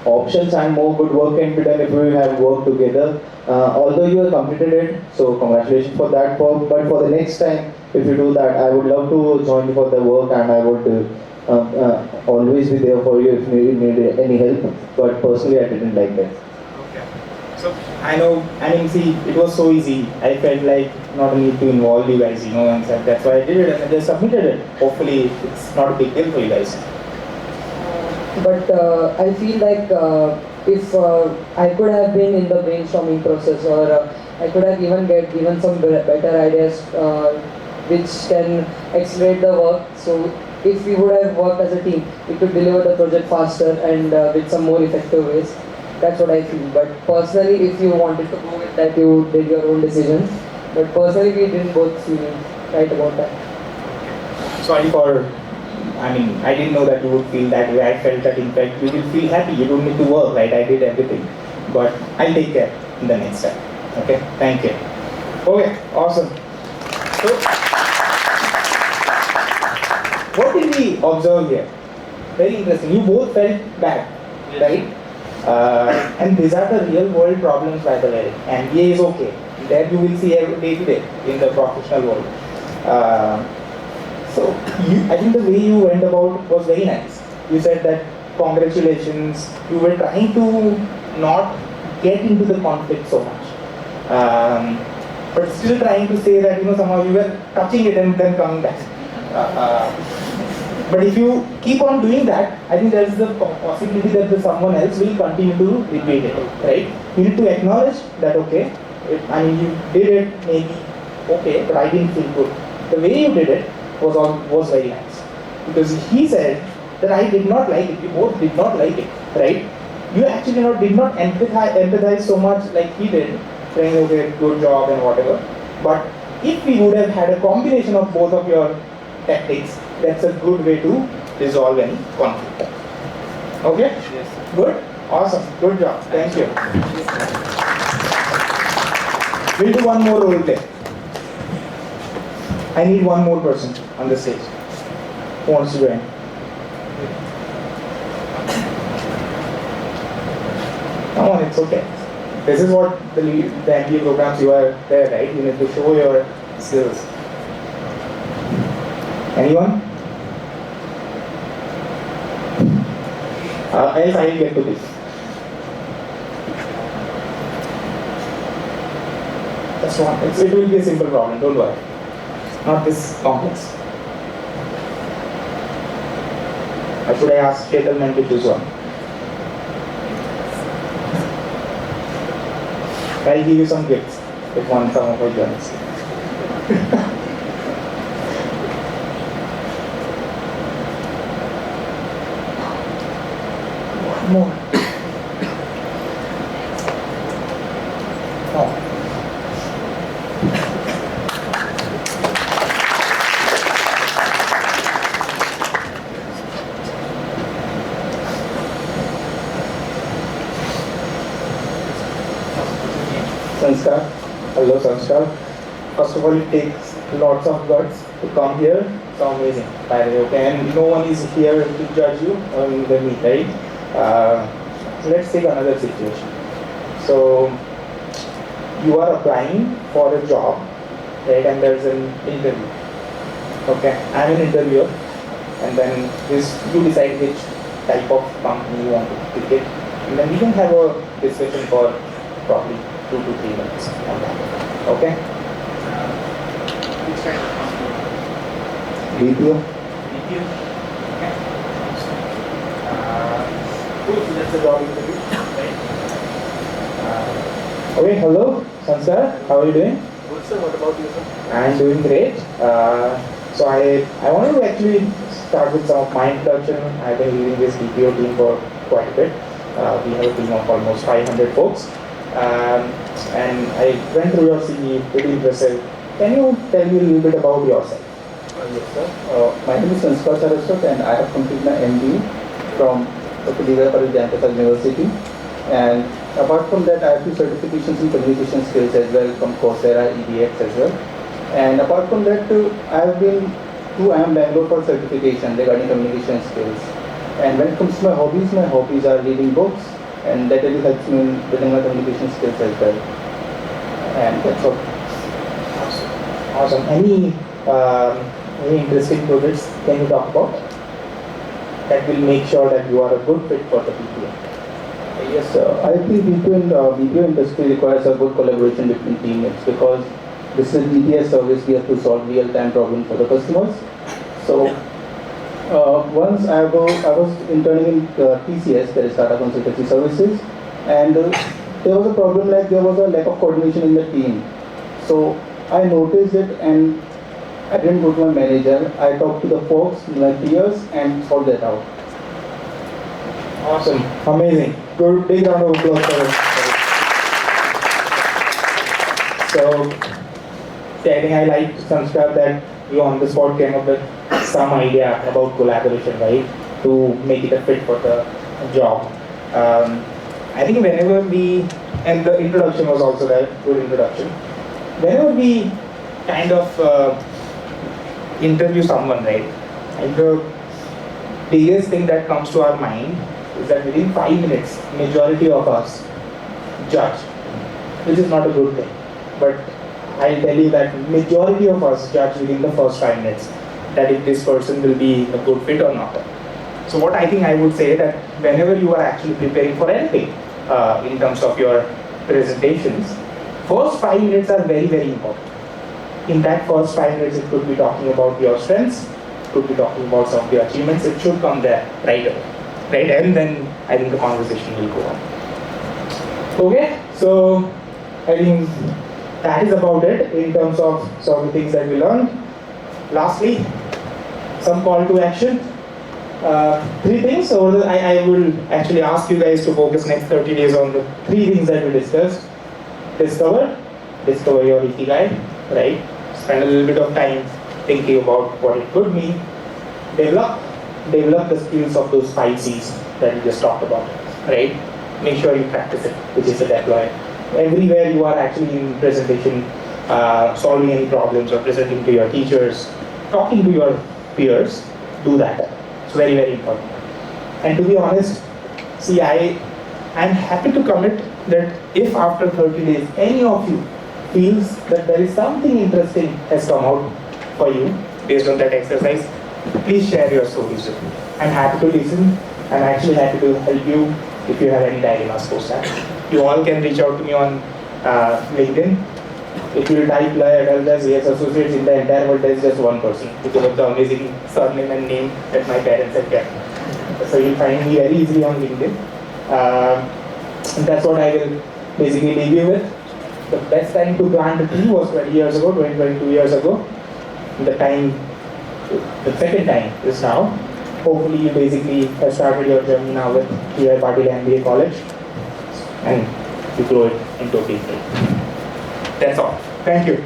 options and more good work can be done if we have worked together. Although you have completed it, so congratulations for that. But for the next time, if you do that, I would love to join you for the work and I would always be there for you if you need any help. But personally, I didn't like that. Okay. So I know. I mean, see, it was so easy. I felt like not a need to involve you guys, you know, and so that's why I did it and I just submitted it. Hopefully, it's not a big deal for you guys. But I feel like if I could have been in the brainstorming process, or I could have even given some better ideas which can accelerate the work. So if we would have worked as a team, we could deliver the project faster and with some more effective ways. That's what I feel. But personally, if you wanted to go with that, you did your own decision. But personally, we didn't both feel right about that. Sorry for, I mean, I didn't know that you would feel that way. I felt that in fact you will feel happy. You don't need to work, right? I did everything. But I'll take care in the next time. Okay? Thank you. Okay, awesome. So, what did we observe here? Very interesting. You both felt bad, right? And these are the real world problems, by the way. MBA is okay. That you will see every day to day in the professional world. So I think the way you went about was very nice. You said that congratulations. You were trying to not get into the conflict so much, but still trying to say that somehow you were touching it and then coming back. But if you keep on doing that, I think there is the possibility that someone else will continue to repeat it, right? You need to acknowledge that, okay, you did it maybe okay, but I didn't feel good. The way you did it was very nice. Because he said that I did not like it, you both did not like it, right? You actually did not empathize so much like he did, saying, okay, good job and whatever. But if we would have had a combination of both of your tactics, that's a good way to resolve any conflict. Okay? Yes. Good? Awesome. Good job. Thank you. We'll do one more role play. I need one more person on the stage. Who wants to join? Come on, it's okay. This is what the MBA programs you are there, right? You need to show your skills. Anyone? Else I will get to this. That's one. It will be a simple problem, don't worry. Not this complex. Or should I ask Chetan to choose one? I'll give you some gifts if some of you joins. One more. Oh. Sanskar. Hello Sanskar. First of all, it takes lots of guts to come here. It's amazing, by the way, okay? And no one is here to judge you on the meet, right? Let's take another situation. So, you are applying for a job, right? And there's an interview. Okay, I'm an interviewer, and then you decide which type of company you want to pick it, and then we can have a discussion for probably 2 to 3 minutes on that. Okay? Which kind of company? BPO. BPO? Okay. Cool, so that's the job interview. Right? Okay, hello, Sansar. How are you doing? Good sir, what about you sir? I'm doing great. So I wanted to actually start with some of my introduction. I've been leading this BPO team for quite a bit. We have a team of almost 500 folks. And I went through your CV, pretty impressive. Can you tell me a little bit about yourself? Yes sir. My name is Sanskar Saraswat and I have completed my MBA from Dr. D.Y. University. And apart from that, I have 2 certifications in communication skills as well from Coursera, EDX as well. And apart from that, I am Bangalore for certification regarding communication skills. And when it comes to my hobbies are reading books, and that really helps me in building my communication skills as well. And that's all. Awesome. Any interesting projects can you talk about that will make sure that you are a good fit for the BPO? Yes, I think BPO industry requires a good collaboration between teammates because this is BPS service. We have to solve real-time problems for the customers. So once I was interning in TCS, that is Tata Consultancy Services, and there was a problem like there was a lack of coordination in the team. So I noticed it and I didn't go to my manager. I talked to the folks, my peers, and solved that out. Awesome. Amazing. Good. Big round of applause for it. So, I think I liked Sanskar that you on the spot came up with some idea about collaboration, right? To make it a fit for the job. I think whenever and the introduction was also there, good introduction. Whenever we kind of interview someone, right? And the biggest thing that comes to our mind is that within 5 minutes, majority of us judge, which is not a good thing. But I'll tell you that majority of us judge within the first 5 minutes that if this person will be a good fit or not. So what I think I would say that whenever you are actually preparing for anything in terms of your presentations, first 5 minutes are very, very important. In that first 5 minutes, it could be talking about your strengths, it could be talking about some of your achievements. It should come there right away, right? And then I think the conversation will go on. Okay, so I think that is about it in terms of some of the things that we learned. Lastly, some call to action. 3 things. So I will actually ask you guys to focus next 30 days on the 3 things that we discussed. Discover your ikigai, right? Spend a little bit of time thinking about what it could mean. Develop the skills of those 5 C's that we just talked about, right? Make sure you practice it, which is the deploy. Everywhere you are actually in presentation, solving any problems or presenting to your teachers, talking to your peers, do that. It's very, very important. And to be honest, see, I'm happy to commit that if after 30 days any of you feels that there is something interesting has come out for you based on that exercise, please share your stories with me. I'm happy to listen. I'm actually happy to help you if you have any dilemmas post that. You all can reach out to me on LinkedIn. If you type Adaldas VS Associates in the entire world, there is just one person because of the amazing surname and name that my parents have kept. So you'll find me very easily on LinkedIn. And that's what I will basically leave you with. The best time to plant a tree was 22 years ago. The second time is now. Hopefully you basically have started your journey now with DY Patil MBA College and you grow it into a big thing. That's all. Thank you.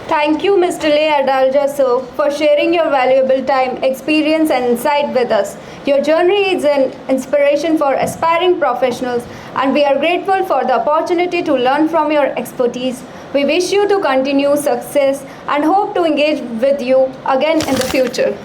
Thank you, Mr. Le Adalja sir, for sharing your valuable time, experience and insight with us. Your journey is an inspiration for aspiring professionals and we are grateful for the opportunity to learn from your expertise. We wish you to continue success and hope to engage with you again in the future.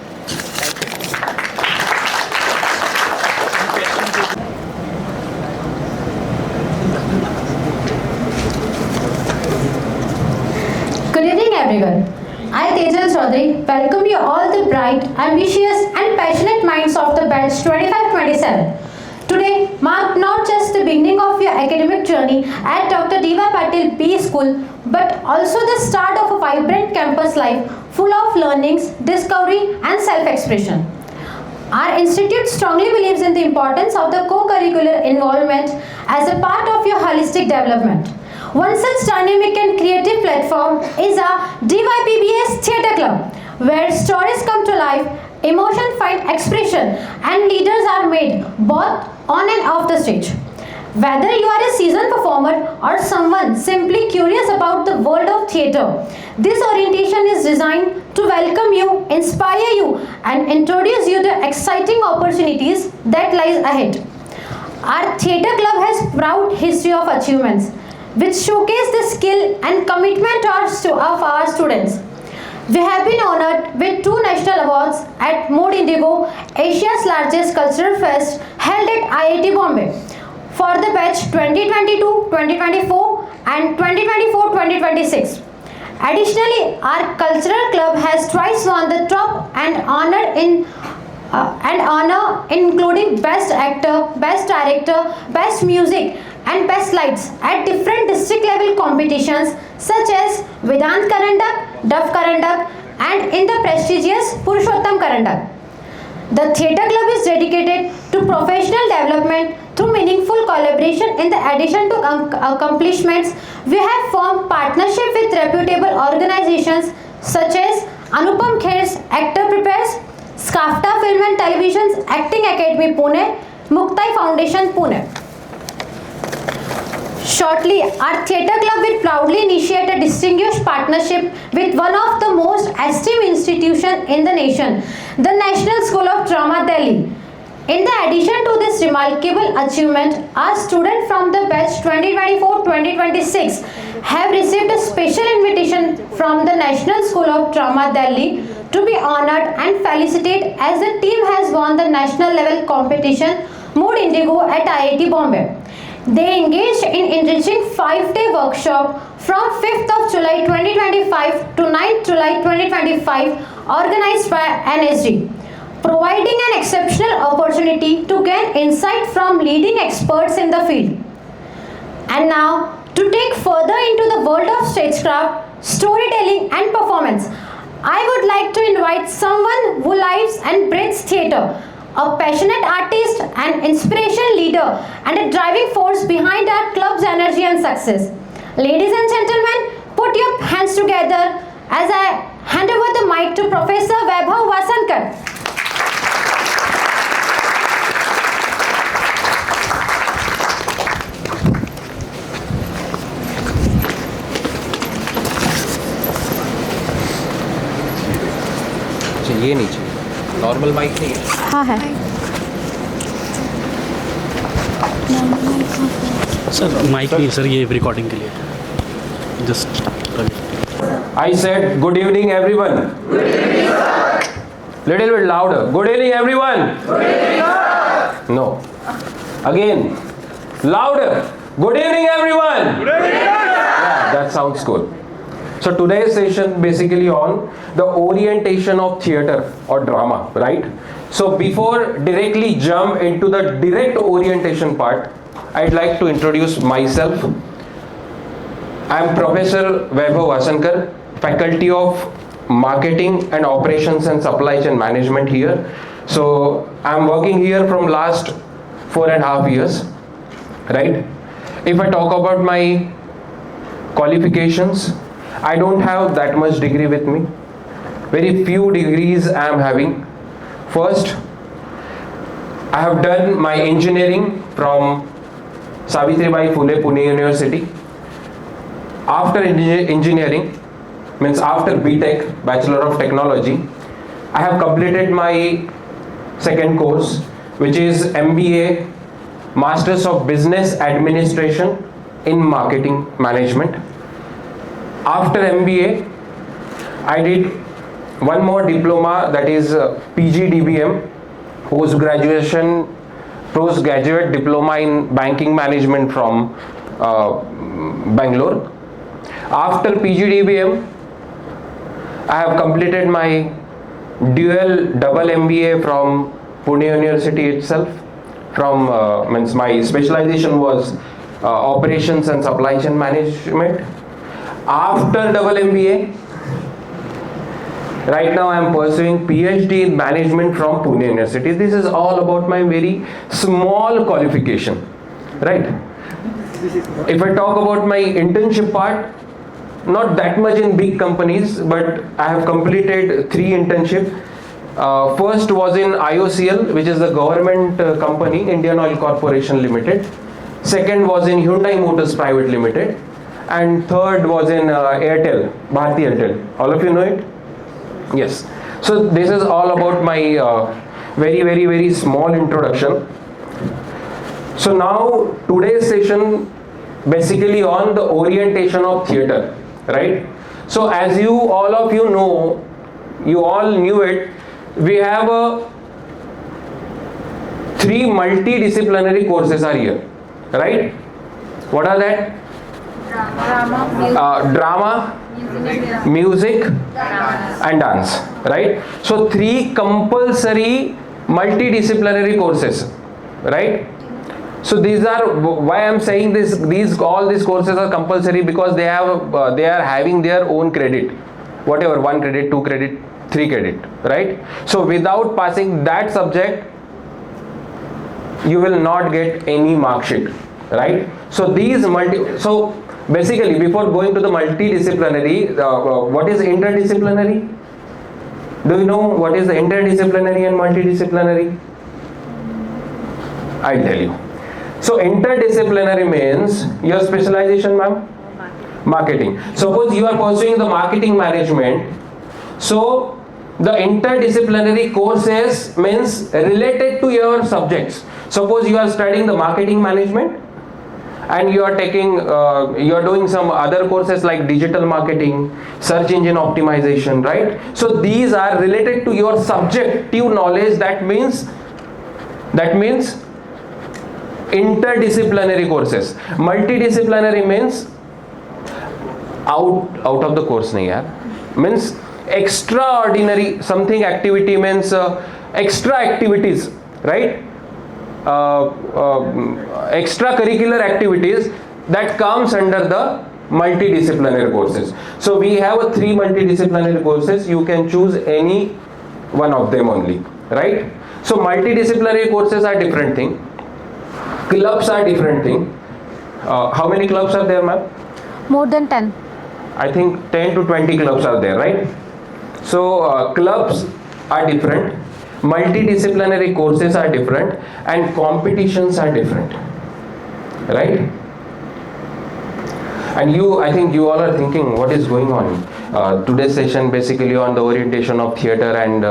Good evening everyone. I, Tejal Chaudhary, welcome you all the bright, ambitious and passionate minds of the batch 25-27. Today marked not just the beginning of your academic journey at Dr. D.Y. Patil B School, but also the start of a vibrant campus life full of learnings, discovery and self-expression. Our institute strongly believes in the importance of the co-curricular involvement as a part of your holistic development. One such dynamic and creative platform is our DYPBS Theatre Club, where stories come to life, emotion find expression, and leaders are made both on and off the stage. Whether you are a seasoned performer or someone simply curious about the world of theatre, this orientation is designed to welcome you, inspire you, and introduce you to exciting opportunities that lies ahead. Our theatre club has proud history of achievements, which showcase the skill and commitment of our students. We have been honored with 2 national awards at Mode Indigo, Asia's largest cultural fest held at IIT Bombay, for the batch 2022-2024 and 2024-2026. Additionally, our cultural club has twice won the top and honor including Best Actor, Best Director, Best Music and Best Lights at different district level competitions such as Vedant Karandak, Duff Karandak and in the prestigious Purushottam Karandak. The Theatre Club is dedicated to professional development through meaningful collaboration. In addition to accomplishments, we have formed partnership with reputable organizations such as Anupam Kher's Actor Prepares, Skafta Film and Television's Acting Academy Pune, Muktai Foundation Pune. Shortly, our Theatre Club will proudly initiate a distinguished partnership with one of the most esteemed institutions in the nation, the National School of Drama, Delhi. In the addition to this remarkable achievement, our students from the batch 2024-2026 have received a special invitation from the National School of Drama, Delhi, to be honored and felicitated as the team has won the national level competition Mood Indigo at IIT Bombay. They engaged in enriching 5-day workshop from 5th of July 2025 to 9th July 2025 organized by NSG, providing an exceptional opportunity to gain insight from leading experts in the field. And now, to take further into the world of stagecraft, storytelling and performance, I would like to invite someone who lives and breathes theatre, a passionate artist, an inspiration leader, and a driving force behind our club's energy and success. Ladies and gentlemen, put your hands together as I hand over the mic to Professor Vaibhav Vasankar. ये नहीं चाहिए normal mic नहीं है हाँ है sir mic नहीं sir ये recording के लिए just I said good evening everyone. Good evening sir. Little bit louder. Good evening everyone. Good evening sir. No. Again. Louder. Good evening everyone. Good evening sir. Yeah, that sounds cool. So today's session basically on the orientation of theatre or drama, right? So before directly jump into the direct orientation part, I'd like to introduce myself. I am Professor Vaibhav Vasankar, Faculty of Marketing and Operations and Supply Chain Management here. So I am working here from last 4.5 years, right? If I talk about my qualifications, I don't have that much degree with me. Very few degrees I am having. First, I have done my engineering from Savitribai Phule Pune University. After engineering, means after BTech, Bachelor of Technology, I have completed my second course, which is MBA, Masters of Business Administration in Marketing Management. After MBA, I did one more diploma, that is PGDBM, postgraduate diploma in banking management from Bangalore. After PGDBM, I have completed my double MBA from Pune University itself. Means my specialization was operations and supply chain management. After double MBA, right now I am pursuing PhD in management from Pune University. This is all about my very small qualification, right? If I talk about my internship part, not that much in big companies, but I have completed 3 internships. First was in IOCL, which is the government company, Indian Oil Corporation Limited. Second was in Hyundai Motors Private Limited. And third was in Airtel, Bharti Airtel. All of you know it? Yes. So this is all about my very small introduction. So now today's session basically on the orientation of theatre, right? So as all of you know, you all knew it, we have 3 multidisciplinary courses are here, right? What are that? Drama, music and dance, right? So 3 compulsory multidisciplinary courses, right? So these are why I'm saying this. All these courses are compulsory because they are having their own credit, whatever 1 credit, 2 credit, 3 credit, right? So without passing that subject, you will not get any mark sheet, right? So so basically, before going to the multidisciplinary, what is interdisciplinary? Do you know what is the interdisciplinary and multidisciplinary? I'll tell you. So interdisciplinary means your specialization, ma'am? Marketing. Suppose you are pursuing the marketing management. So The interdisciplinary courses means related to your subjects. Suppose you are studying the marketing management and you are taking, you are doing some other courses like digital marketing, search engine optimization, right? So these are related to your subjective knowledge. That means interdisciplinary courses. Multidisciplinary means out of the course nahi yaar, means extraordinary something activity, means extra activities, right? Extracurricular activities that comes under the multidisciplinary courses. So we have 3 multidisciplinary courses. You can choose any one of them only, right? So multidisciplinary courses are different thing. Clubs are different thing. How many clubs are there, ma'am? More than 10. I think 10 to 20 clubs are there, right? So clubs are different, multidisciplinary courses are different, and competitions are different, right? And I think you all are thinking what is going on. Today's session basically on the orientation of theatre, and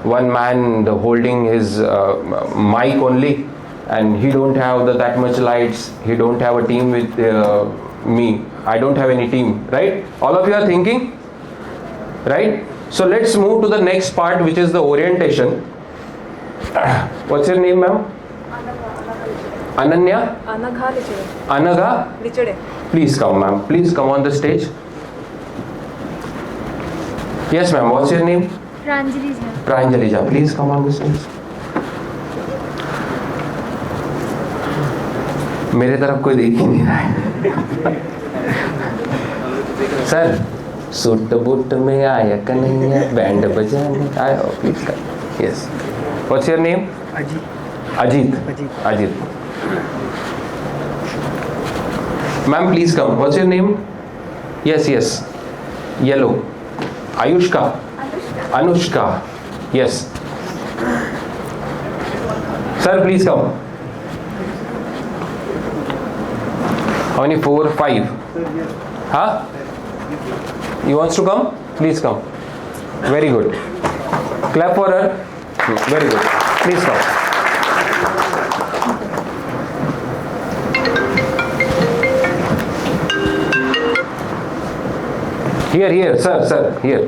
one man holding his mic only, and he don't have that much lights, he don't have a team with me, I don't have any team, right? All of you are thinking, right? So let's move to the next part, which is the orientation. What's your name, ma'am? Ananya? Anagha Lichade. Anagha? Lichade. Please come, ma'am. Please come on the stage. Yes, ma'am. What's your name? Pranjali Jha. Pranjali Jha. Please come on the stage. मेरे तरफ कोई देख ही नहीं रहा है. Sir, suit boot में आया Kanhaiya, band बजाने आया. प्लीज कर. Yes. What's your name? Ajit. Ajit. Ma'am, please come. What's your name? Yes. Yellow. Ayushka. Anushka. Yes. Sir, please come. How many? 4, 5. Huh? You wants to come? Please come. Very good. Clap for her. Very good. Please come. Here, sir, here.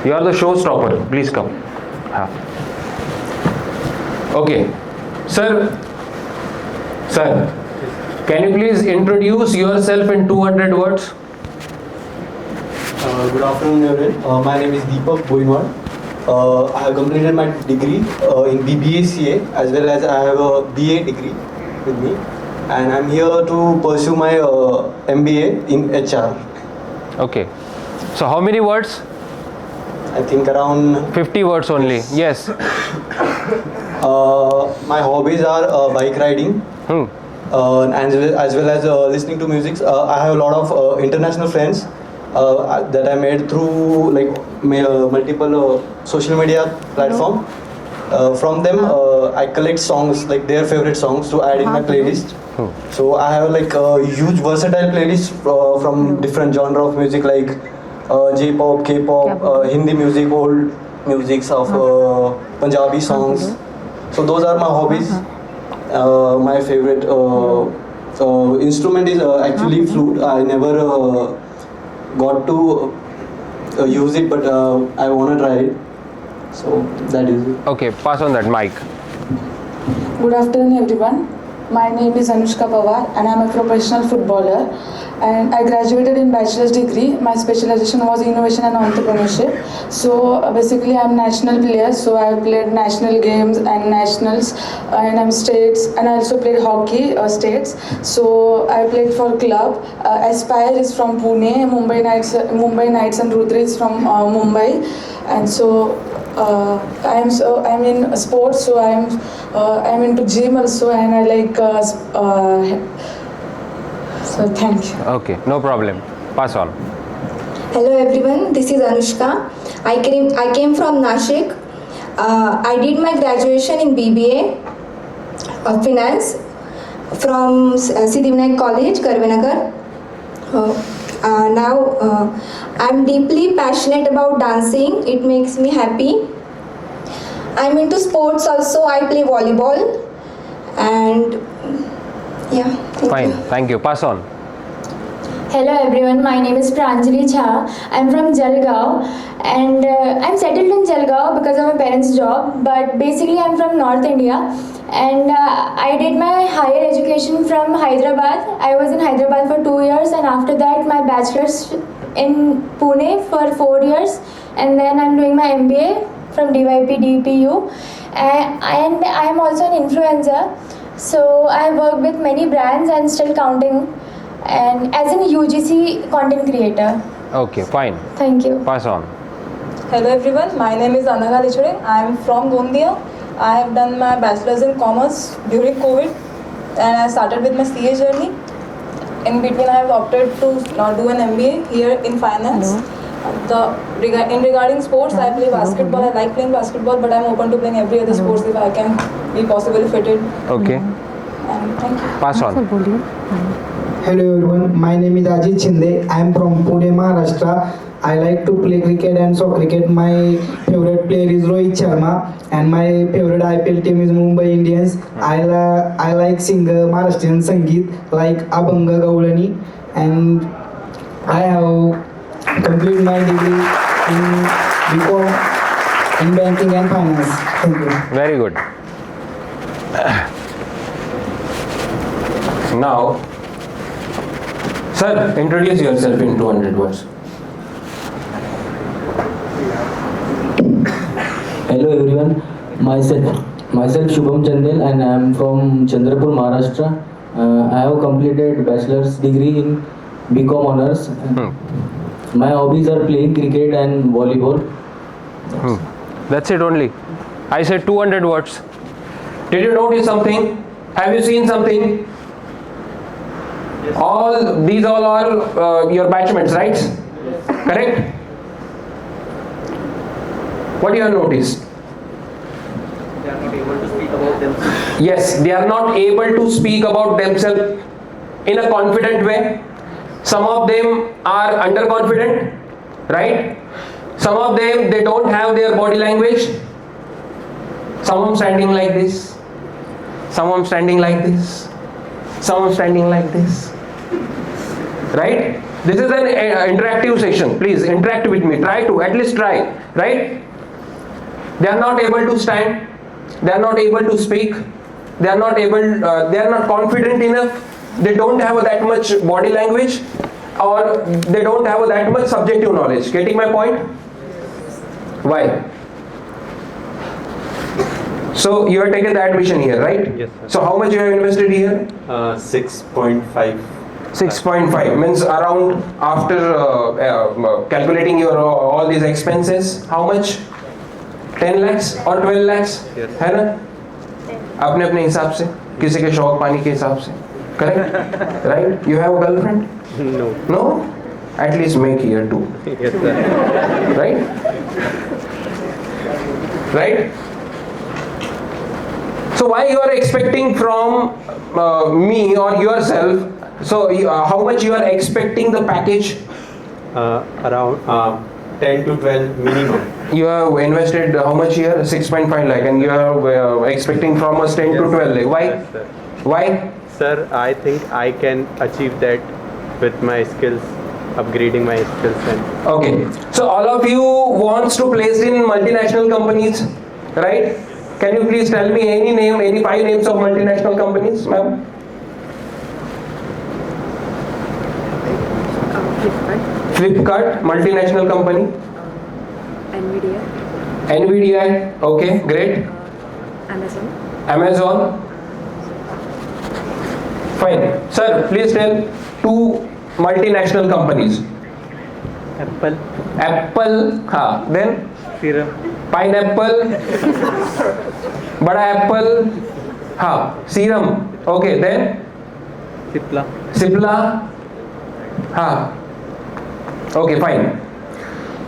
You are the showstopper. Please come. Okay. Sir, can you please introduce yourself in 200 words? Good afternoon, everyone. My name is Deepak Boinwad. I have completed my degree in BBA CA, as well as I have a BA degree with me, and I'm here to pursue my MBA in HR. Okay. So how many words? I think around 50 words only. Yes. My hobbies are bike riding, and as well as listening to music. I have a lot of international friends that I made through multiple social media platform. From them, I collect songs, like their favorite songs, to add in my playlist. So I have like a huge versatile playlist from different genre of music, like J-pop, K-pop, Hindi music, old musics of Punjabi songs. So those are my hobbies. My favorite instrument is actually flute. I never got to use it, but I want to try it. So that is it. Okay, pass on that mic. Good afternoon, everyone. My name is Anushka Pawar and I am a professional footballer. And I graduated in bachelor's degree. My specialization was innovation and entrepreneurship. So basically, I'm national player. So I played national games and nationals, and I'm states, and I also played hockey states. So I played for club. Aspire is from Pune. Mumbai Knights and Rudra is from Mumbai. And so I'm in sports. So I'm into gym also, and I like. So thank you. Okay, no problem. Pass on. Hello everyone, this is Anushka. I came from Nashik. I did my graduation in BBA of Finance from Siddhivinayak College, Karvenagar. Now I'm deeply passionate about dancing. It makes me happy. I'm into sports also. I play volleyball. And yeah. Fine, thank you. Pass on. Hello everyone, my name is Pranjali Jha. I'm from Jalgaon and I'm settled in Jalgaon because of my parents' job, but basically I'm from North India and I did my higher education from Hyderabad. I was in Hyderabad for 2 years and after that my bachelor's in Pune for 4 years and then I'm doing my MBA from DYP DPU and I am also an influencer. So I work with many brands and still counting and as an UGC content creator. Okay, fine. Thank you. Pass on. Hello everyone, my name is Anagha Lichure. I am from Gondia. I have done my bachelor's in commerce during COVID and I started with my CA journey. In between I have opted to do an MBA here in finance. Regarding sports, I play basketball. I like playing basketball, but I'm open to playing every other sports if I can be possibly fitted. Okay. And thank you. Pass on. Hello everyone, my name is Ajit Shinde. I am from Pune, Maharashtra. I like to play cricket and so cricket. My favorite player is Rohit Sharma and my favorite IPL team is Mumbai Indians. I like singer Maharashtrian Sangeet like Abhanga Gaulani and I have completed my degree in BCom in banking and finance. Thank you. Very good. Now, sir, introduce yourself in 200 words. Hello everyone, myself Shubham Chandel and I am from Chandrapur, Maharashtra. I have completed bachelor's degree in BCom honors. My hobbies are playing cricket and volleyball. That's it only. I said 200 words. Did you notice something? Have you seen something? These all are your batchmates, right? Correct? What do you have noticed? They are not able to speak about themselves. Yes, they are not able to speak about themselves in a confident way. Some of them are underconfident, right? Some of them, they don't have their body language. Some of them standing like this. Some of them standing like this. Some of them standing like this. Right? This is an interactive session. Please interact with me. Try to, at least try. Right? They are not able to stand. They are not able to speak. They are not able, they are not confident enough. They don't have that much body language or they don't have that much subjective knowledge. Getting my point? Why? So you have taken the admission here, right? Yes, sir. So how much you have invested here? 6.5. 6.5 means around after calculating your all these expenses, how much? 10 lakhs or 12 lakhs? है ना? अपने अपने हिसाब से, किसी के शौक पानी के हिसाब से, correct? Right? You have a girlfriend? No. No? At least make here too. Yes, sir. Right? Right? So why you are expecting from me or yourself? So how much you are expecting the package? Around 10 to 12 minimum. You have invested how much here? 6.5 lakh and you are expecting from us 10 to 12 lakh. Why? Yes, sir. Why? Sir, I think I can achieve that with my skills, upgrading my skills. And Okay. So all of you wants to place in multinational companies, right? Can you please tell me any name, any 5 names of multinational companies, ma'am? Flipkart, multinational company. NVIDIA, okay, great. Amazon. Fine. Sir, please tell 2 multinational companies. Apple, हाँ, then? Pineapple, बड़ा apple, हाँ, serum, okay, then? Cipla, हाँ, okay, fine.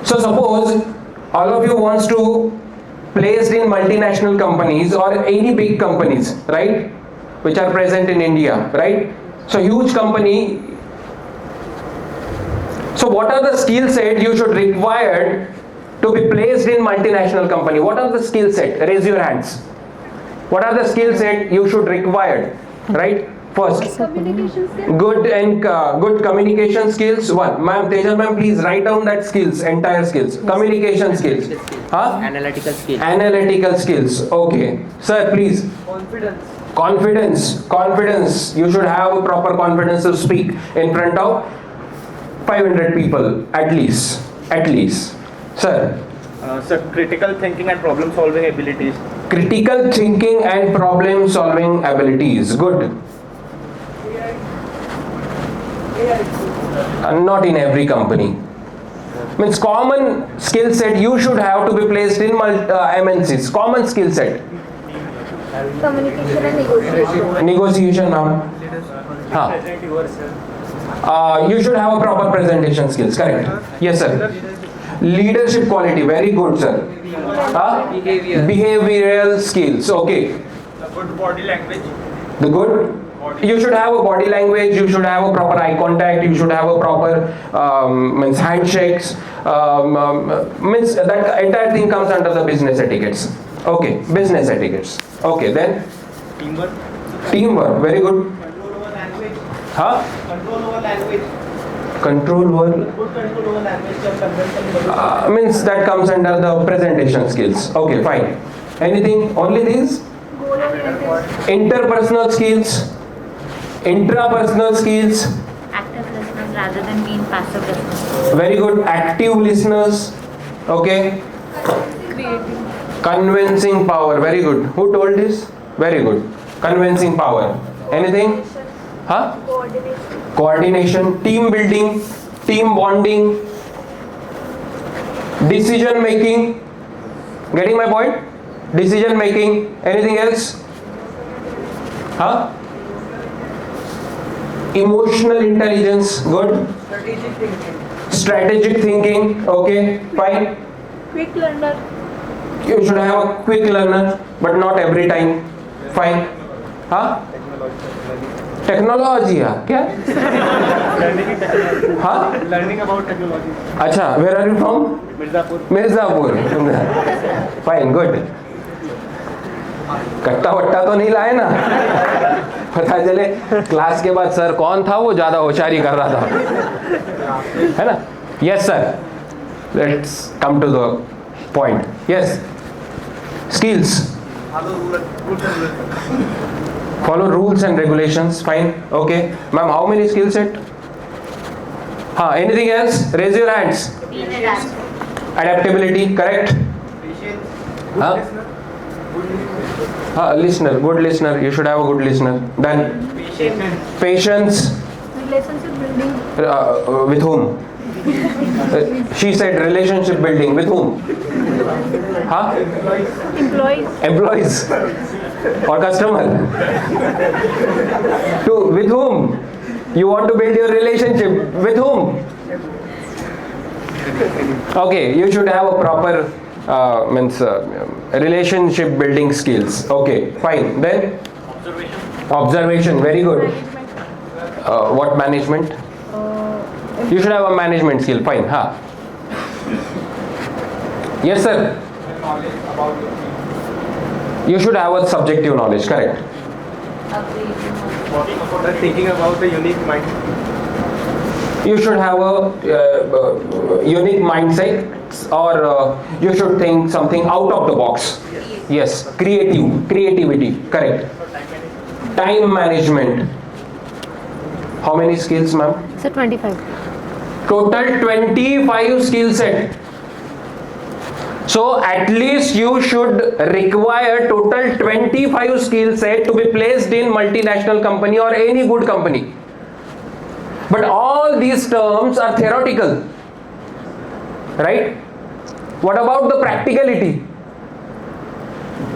So suppose all of you wants to place in multinational companies or any big companies, right, which are present in India, right? So huge company, So what are the skill set you should require to be placed in multinational company? What are the skill set? Raise your hands. What are the skill set you should require? Right? First, Communication skills. good communication skills. One, ma'am, Tejal ma'am, please write down that skills, entire skills. Communication skills. Huh? Analytical skills. Analytical skills. Okay, sir, please. Confidence. You should have a proper confidence to speak in front of 500 people at least. Sir. Sir, critical thinking and problem solving abilities. Critical thinking and problem solving abilities. Good. Not in every company. Means common skill set you should have to be placed in MNCs. Common skill set. Communication and negotiation. Negotiation, ma'am. You should have a proper presentation skills. Correct. Yes, sir. Leadership quality. Very good, sir. Behavioral skills. Okay. Good body language. The good. You should have a body language, you should have a proper eye contact, you should have a proper means handshakes, means that entire thing comes under the business etiquettes. Okay, business etiquettes. Okay, then teamwork, very good. Control over language. Huh? Control over language. Control over Good control over language. means that comes under the presentation skills. Okay, fine. Anything? Only these? Interpersonal skills, intrapersonal skills. Active listeners rather than being passive listeners. Very good. Active listeners. Okay. Convincing power. Very good. Who told this? Very good. Convincing power. Anything? Huh? Coordination. Team building. Team bonding. Decision making. Getting my point? Decision making. Anything else? Huh? Emotional intelligence. Good. Strategic thinking. Okay. Fine. Quick learner. You should have a quick learner, but not every time. Fine. Huh? Technology, क्या? Huh? Learning about technology. अच्छा, where are you from? Mirzapur. Fine, good. कट्टा वट्टा तो नहीं लाए ना? पता चले class के बाद सर कौन था वो ज्यादा होशियारी कर रहा था, है ना? Yes sir. Let's come to the point. Yes. Skills. Follow rules and regulations. Fine. Okay. Ma'am, how many skill set? Anything else? Raise your hands. Adaptability. Correct. Listener. Good listener. You should have a good listener. Then patience. Relationship building. With whom? She said relationship building. With whom? Employees or customer? With whom? You want to build your relationship. With whom? Okay, you should have a proper relationship building skills. Okay, fine. Then observation. Very good. What management? You should have a management skill. Fine. Yes, sir. You should have a subjective knowledge. Correct. Thinking about the unique mind. You should have a unique mindset, or you should think something out of the box. Yes. Creativity. Correct. Time management. How many skills, ma'am? So 25. Total 25 skill set. So at least you should require total 25 skill set to be placed in multinational company or any good company. But all these terms are theoretical, right? What about the practicality?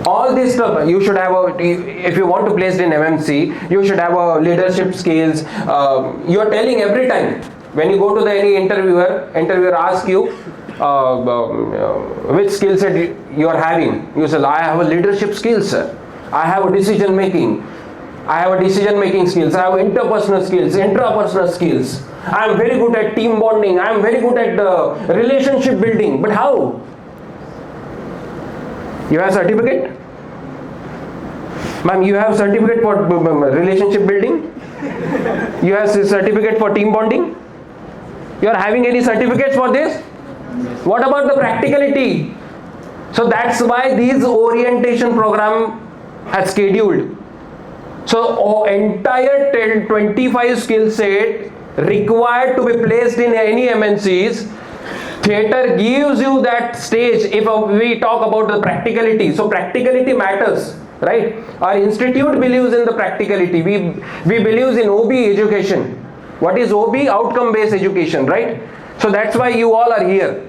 All this stuff you should have if you want to place in MMC, you should have a leadership skills. You are telling every time when you go to any interviewer asks you which skill set you are having. You say, I have a leadership skills, sir. I have a decision making. I have a decision making skills, I have interpersonal skills, intrapersonal skills, I am very good at team bonding, I am very good at relationship building. But how? You have certificate? Ma'am, you have certificate for relationship building? You have certificate for team bonding? You are having any certificates for this? What about the practicality? So that's why these orientation program has scheduled. So entire 25 skill set required to be placed in any MNCs. Theater gives you that stage. If we talk about the practicality, so practicality matters, right? Our institute believes in the practicality. We believe in OB education. What is OB? Outcome based education, right? So that's why you all are here.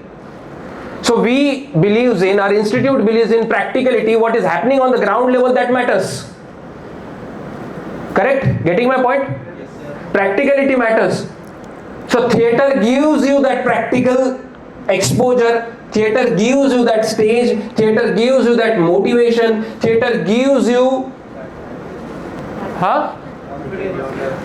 So we believes in, our institute believes in practicality. What is happening on the ground level, that matters. Correct? Getting my point? Yes, sir. Practicality matters. So theater gives you that practical exposure. Theater gives you that stage. Theater gives you that motivation. Theater gives you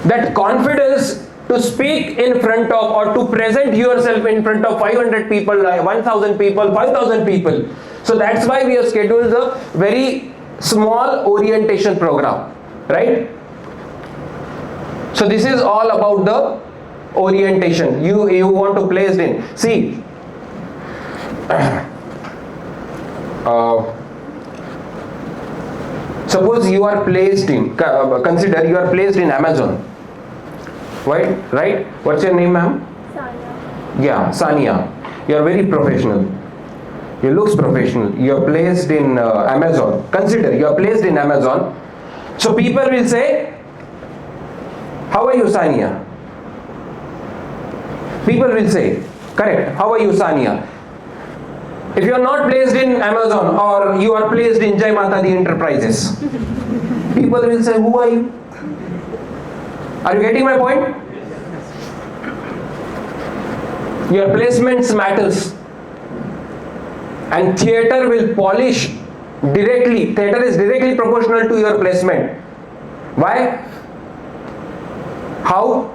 that confidence to speak in front of, or to present yourself in front of 500 people, 1000 people, 5000 people. So that's why we have scheduled a very small orientation program, right? So this is all about the orientation. You want to place in. See, suppose you are placed in, consider you are placed in Amazon. Right? What's your name, ma'am? Sania. Yeah, Sania. You are very professional. You looks professional. You are placed in Amazon. Consider you are placed in Amazon. So people will say, how are you, Sania? People will say, correct, how are you, Sania? If you are not placed in Amazon, or you are placed in Jai Mata Di Enterprises, people will say, who are you? Are you getting my point? Your placements matters. And theater will polish directly. Theater is directly proportional to your placement. Why? How?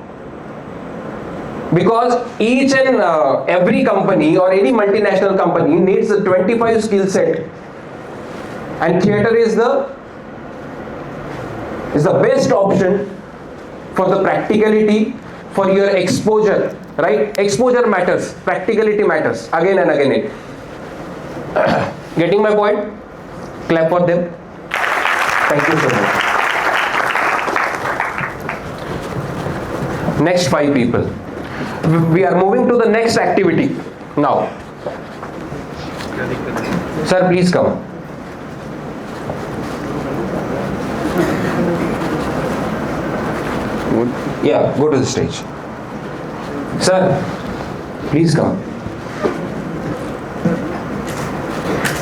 Because each and every company or any multinational company needs a 25 skill set. And theater is the best option for the practicality, for your exposure, right? Exposure matters, practicality matters, again and again. Getting my point? Clap for them. Thank you so much. Next 5 people. We are moving to the next activity now. Sir, please come. Yeah, go to the stage. Sir, please come.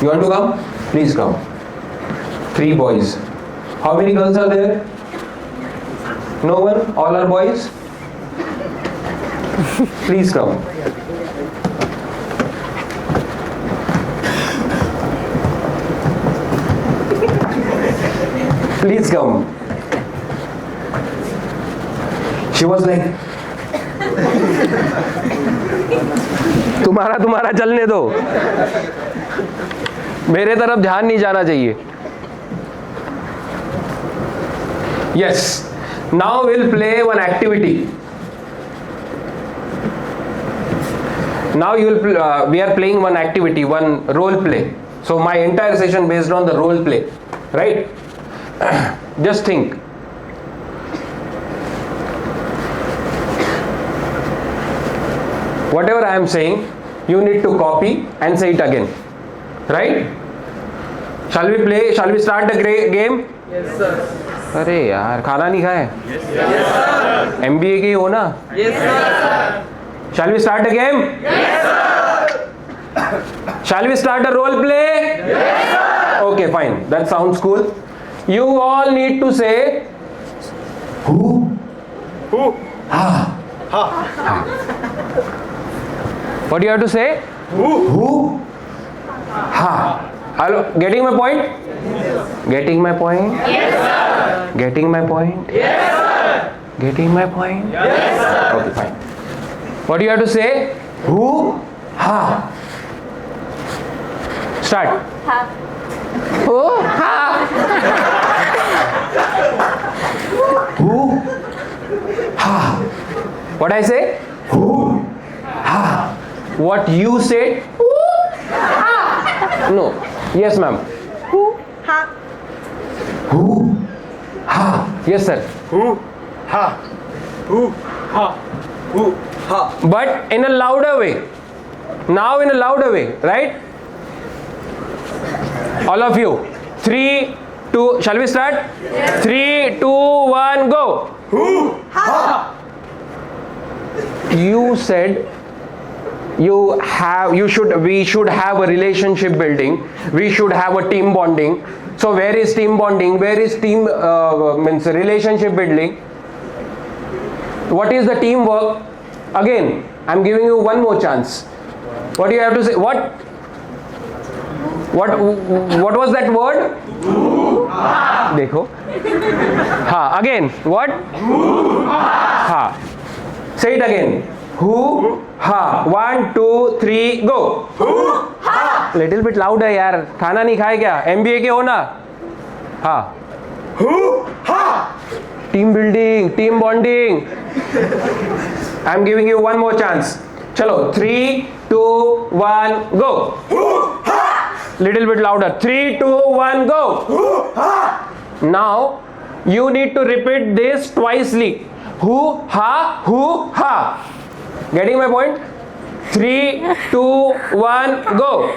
You want to come? Please come. 3 boys. How many girls are there? No one? All are boys? Please come. Please come. She was like, तुम्हारा चलने दो, मेरे तरफ ध्यान नहीं जाना चाहिए. Yes. Now we'll play one activity. Now we are playing one activity, one role play. So my entire session based on the role play, right? Just think. Whatever I am saying, you need to copy and say it again, right? Shall we play? Shall we start the game? Yes, sir. अरे यार, खाना नहीं खाए? Yes, sir. MBA के हो ना? Yes, sir. Shall we start the game? Yes, sir. Shall we start the role play? Yes, sir. Okay, fine. That sounds cool. You all need to say who? Who? Ha. Ha. What do you have to say? Who? Ha. Hello. Getting my point? Yes. Getting my point? Yes, sir. Getting my point? Yes, sir. Getting my point? Yes, sir. Okay, fine. What do you have to say? Who? Ha. Start. Ha. Who? Ha. Who? Ha. What I say? Who? Ha. What you said? Who? Ha. No. Yes, ma'am. Who? Ha. Who? Ha. Yes, sir. Who? Ha. Who? Ha. Who? Ha. But in a louder way. Now in a louder way, right? All of you. 3, 2, shall we start? Yes. 3, 2, 1, go. Who? Ha. You said we should have a relationship building. We should have a team bonding. So where is team bonding? Where is team means relationship building? What is the teamwork? Again, I'm giving you one more chance. What do you have to say? What was that word? देखो. Ha. Again. What? Ha. Say it again. Who? Ha. 1, 2, 3, go. Little bit louder यार. खाना नहीं खाए क्या? MBA के हो ना? हाँ. Team building, team bonding. I'm giving you one more chance. चलो 3, 2, 1, go. Little bit louder. 3, 2, 1, go. Now you need to repeat this twicely. Who, ha, who, ha. Getting my point? 3, 2, 1, go.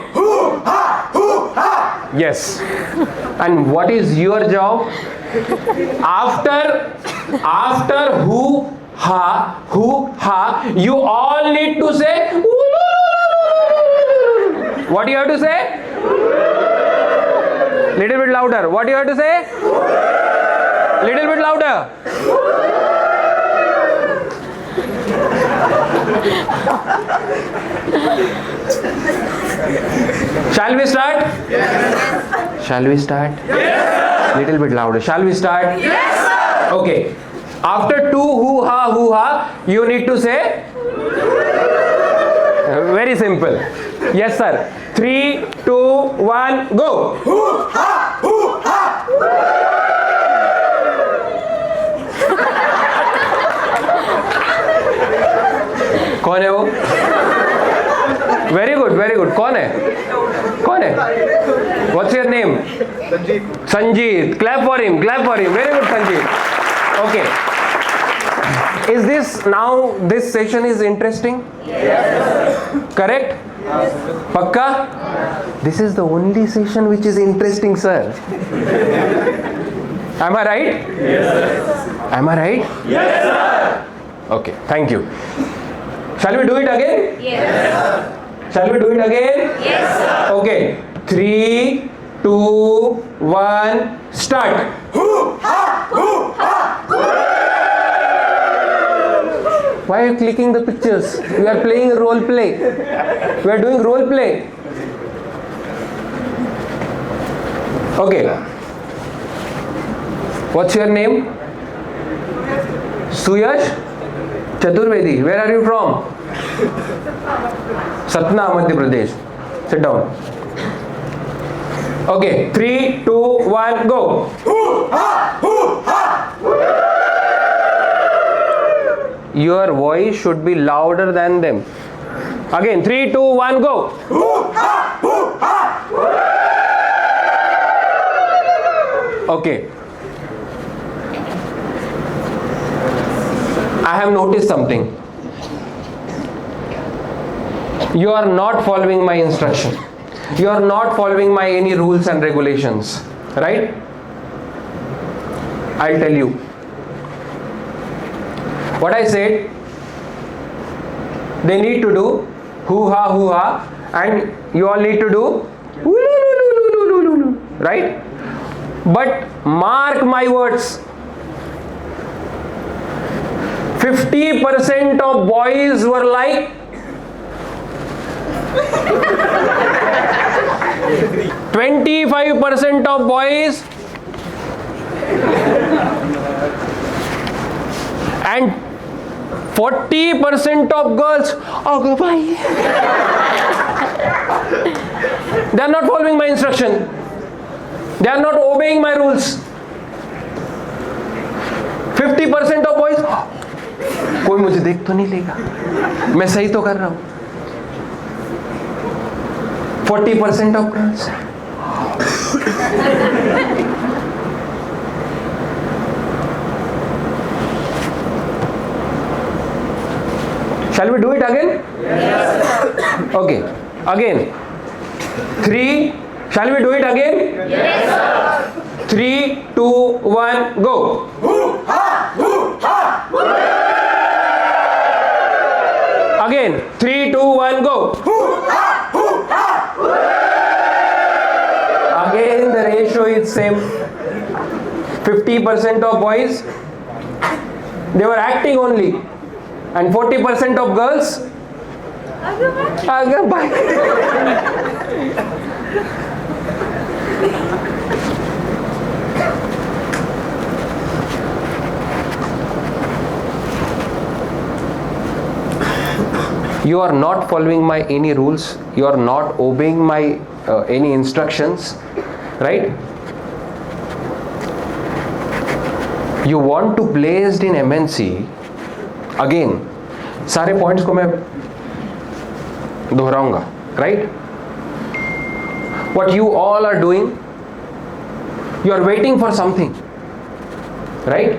Yes. And what is your job? After who, ha, you all need to say. What do you have to say? Little bit louder. What do you have to say? Little bit louder. Shall we start? Yes. Shall we start? Yes. Little bit louder. Shall we start? Yes, sir. Okay. After two who ha, you need to say. Very simple. Yes, sir. 3, 2, 1, go. Who, ha, who, ha. कौन है वो? Very good, very good. कौन है? कौन है? What's your name? Sanjeet. Clap for him. Clap for him. Very good, Sanjeet. Okay. Is this session is interesting? Yes. Correct? Pakka? This is the only session which is interesting, sir. Am I right? Yes, sir. Am I right? Yes, sir. Okay, thank you. Shall we do it again? Yes. Shall we do it again? Yes, sir. Okay. 3, 2, 1, start. Who, ha, who, ha. Why are you clicking the pictures? We are playing a role play. We are doing role play. Okay. What's your name? Suyash Chaturvedi. Where are you from? Satna, Madhya Pradesh. Sit down. Okay. 3, 2, 1, go. Who, ha, who, ha. Your voice should be louder than them. Again, 3, 2, 1, go. Who, ha, who, ha. Okay. I have noticed something. You are not following my instruction. You are not following my any rules and regulations. Right? I'll tell you. What I said, they need to do hoo ha, and you all need to do right? But mark my words, 50% of boys were like 25% of boys And 40% of girls, oh bye. They are not following my instruction. They are not obeying my rules. 50% of boys, कोई मुझे देख तो नहीं लेगा, मैं सही तो कर रहा हूँ. 40% of girls. Shall we do it again? Yes. Okay. Again. 3. Shall we do it again? Yes, sir. 3, 2, 1, go. Again. 3, 2, 1, go. Again the ratio is same. 50% of boys, they were acting only. And 40% of girls, bye. You are not following my any rules. You are not obeying my any instructions, right? You want to place in MNC. Again, सारे points को मैं दोहराऊंगा, right? What you all are doing, you are waiting for something, right?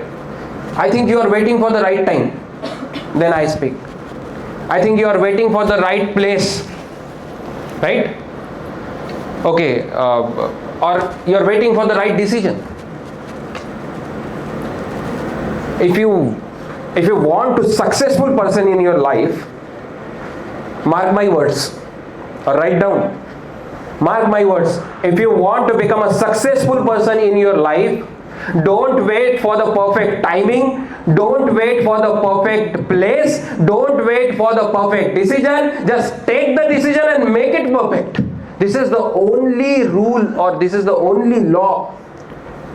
I think you are waiting for the right time, then I speak. I think you are waiting for the right place, right? Okay, or you are waiting for the right decision. If you want to successful person in your life, mark my words or write down. Mark my words. If you want to become a successful person in your life, don't wait for the perfect timing. Don't wait for the perfect place. Don't wait for the perfect decision. Just take the decision and make it perfect. This is the only rule, or this is the only law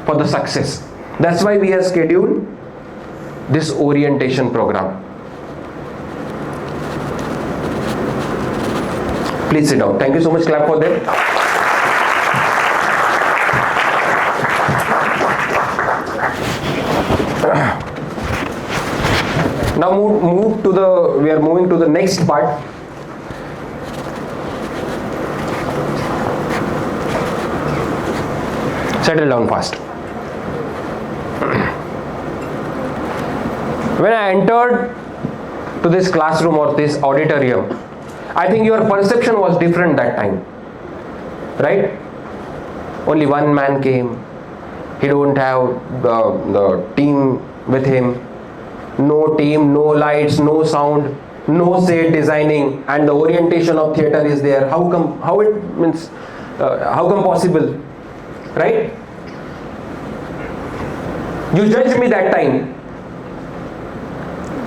for the success. That's why we have scheduled this orientation program. Please sit down. Thank you so much. Clap for them. Now we are moving to the next part. Settle down fast. When I entered to this classroom or this auditorium, I think your perception was different that time, right? Only one man came. He don't have the team with him. No team, no lights, no sound, no set designing, and the orientation of theater is there. How come possible, right? You judged me that time.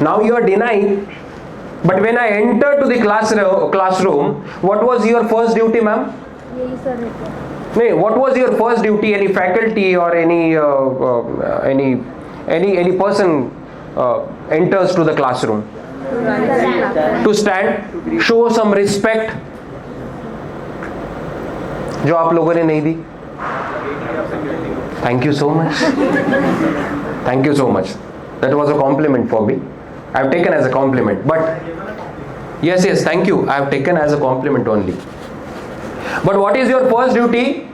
Now you are denying. But when I entered to the classroom, what was your first duty, ma'am? What was your first duty? Any faculty or any person enters to the classroom? To stand, show some respect. जो आप लोगों ने नहीं दी. Thank you so much. Thank you so much. That was a compliment for me. I have taken as a compliment. But yes, thank you. I have taken as a compliment only. But what is your first duty?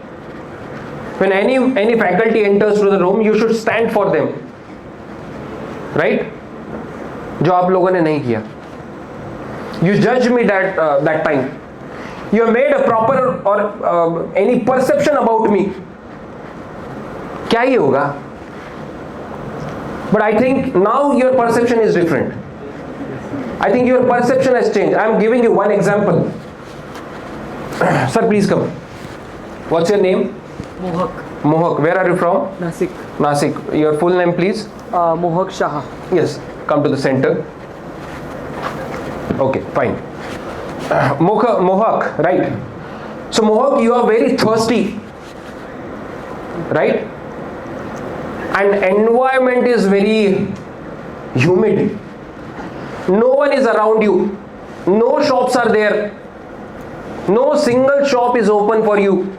When any faculty enters to the room, you should stand for them, right? जो आप लोगों ने नहीं किया. You judged me that time. You have made a proper or any perception about me. क्या ही होगा? But I think now your perception is different. I think your perception has changed. I am giving you one example. Sir, please come. What's your name? Mohak. Mohak. Where are you from? Nasik. Nasik. Your full name, please? Mohak Shah. Yes. Come to the center. Okay, fine. Mohak, right? So Mohak, you are very thirsty, right? And environment is very humid. No one is around you. No shops are there. No single shop is open for you.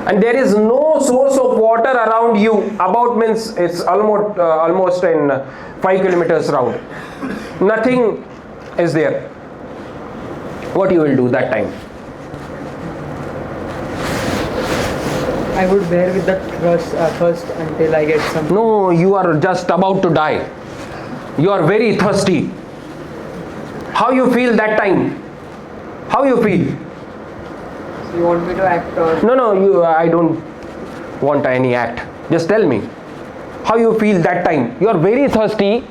And there is no source of water around you. About means it's almost in 5 kilometers round. Nothing is there. What you will do that time? I would bear with the thirst until I get some. No, you are just about to die. You are very thirsty. How you feel that time? How you feel? So you want me to act or? No, I don't want any act. Just tell me. How you feel that time? You are very thirsty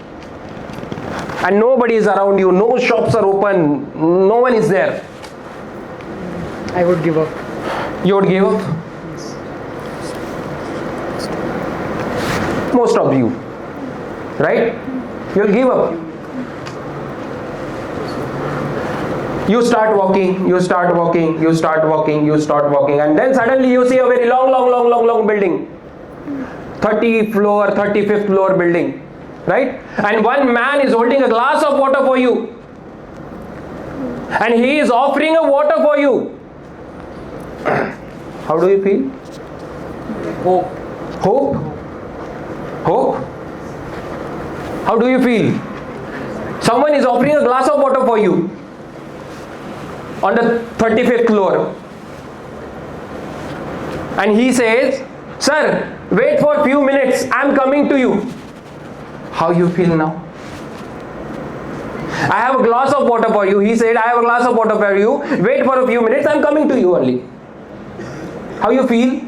and nobody is around you. No shops are open. No one is there. I would give up. You would give up? Most of you. Right? You will give up. You start walking, you start walking, you start walking, you start walking, and then suddenly you see a very long building. 30th floor, 35th floor building. Right? And one man is holding a glass of water for you. And he is offering a water for you. How do you feel? Hope. Hope? Hope? How do you feel? Someone is offering a glass of water for you on the 35th floor. And he says, "Sir, wait for a few minutes, I am coming to you." How you feel now? "I have a glass of water for you." He said, "I have a glass of water for you. Wait for a few minutes, I am coming to you only." How you feel?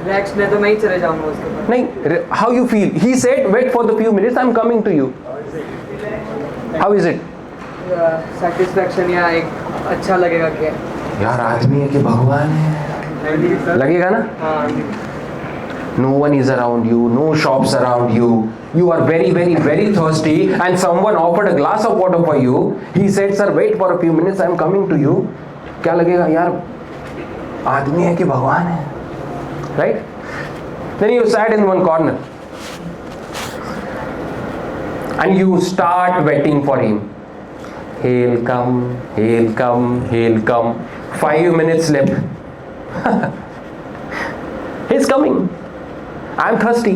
Relax, मैं तो मैं ही चले जाऊँगा उसके बाद. नहीं, how you feel? He said, "Wait for the few minutes, I am coming to you." How is it? Satisfaction या एक अच्छा लगेगा क्या? यार आदमी है कि भगवान है, लगेगा ना? No one is around you, no shops around you. You are very thirsty and someone offered a glass of water for you. He said, "Sir, wait for a few minutes, I am coming to you." क्या लगेगा यार? आदमी है कि भगवान है? Right? Then you sat in one corner and you start waiting for him. He'll come, he'll come, he'll come. 5 minutes left. He's coming. I'm thirsty.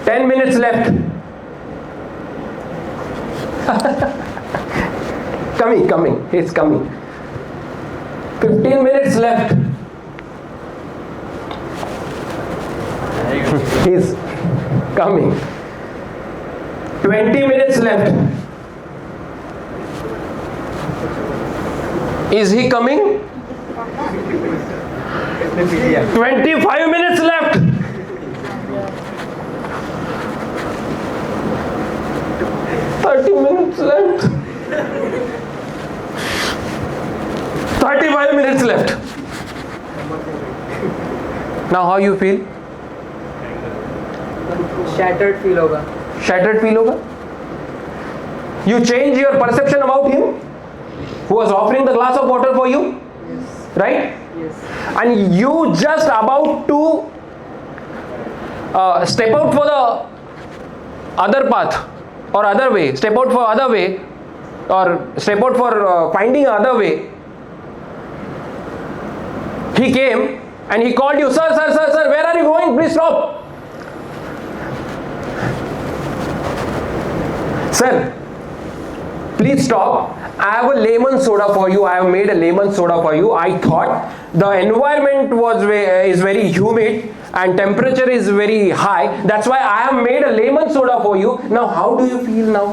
10 minutes left. Coming. He's coming. 15 minutes left. He's coming. 20 minutes left. Is he coming? 25 minutes left. 30 minutes left. 35 minutes left. Now how you feel? Shattered feel होगा. Shattered feel होगा? You change your perception about him who was offering the glass of water for you? Yes. Right? Yes. And you just about to step out for the other path or other way, step out for other way or step out for finding other way. He came and he called you, "Sir, where are you going? Please stop." "Sir, please stop. I have a lemon soda for you. I have made a lemon soda for you. I thought the environment is very humid and temperature is very high. That's why I have made a lemon soda for you." Now how do you feel now?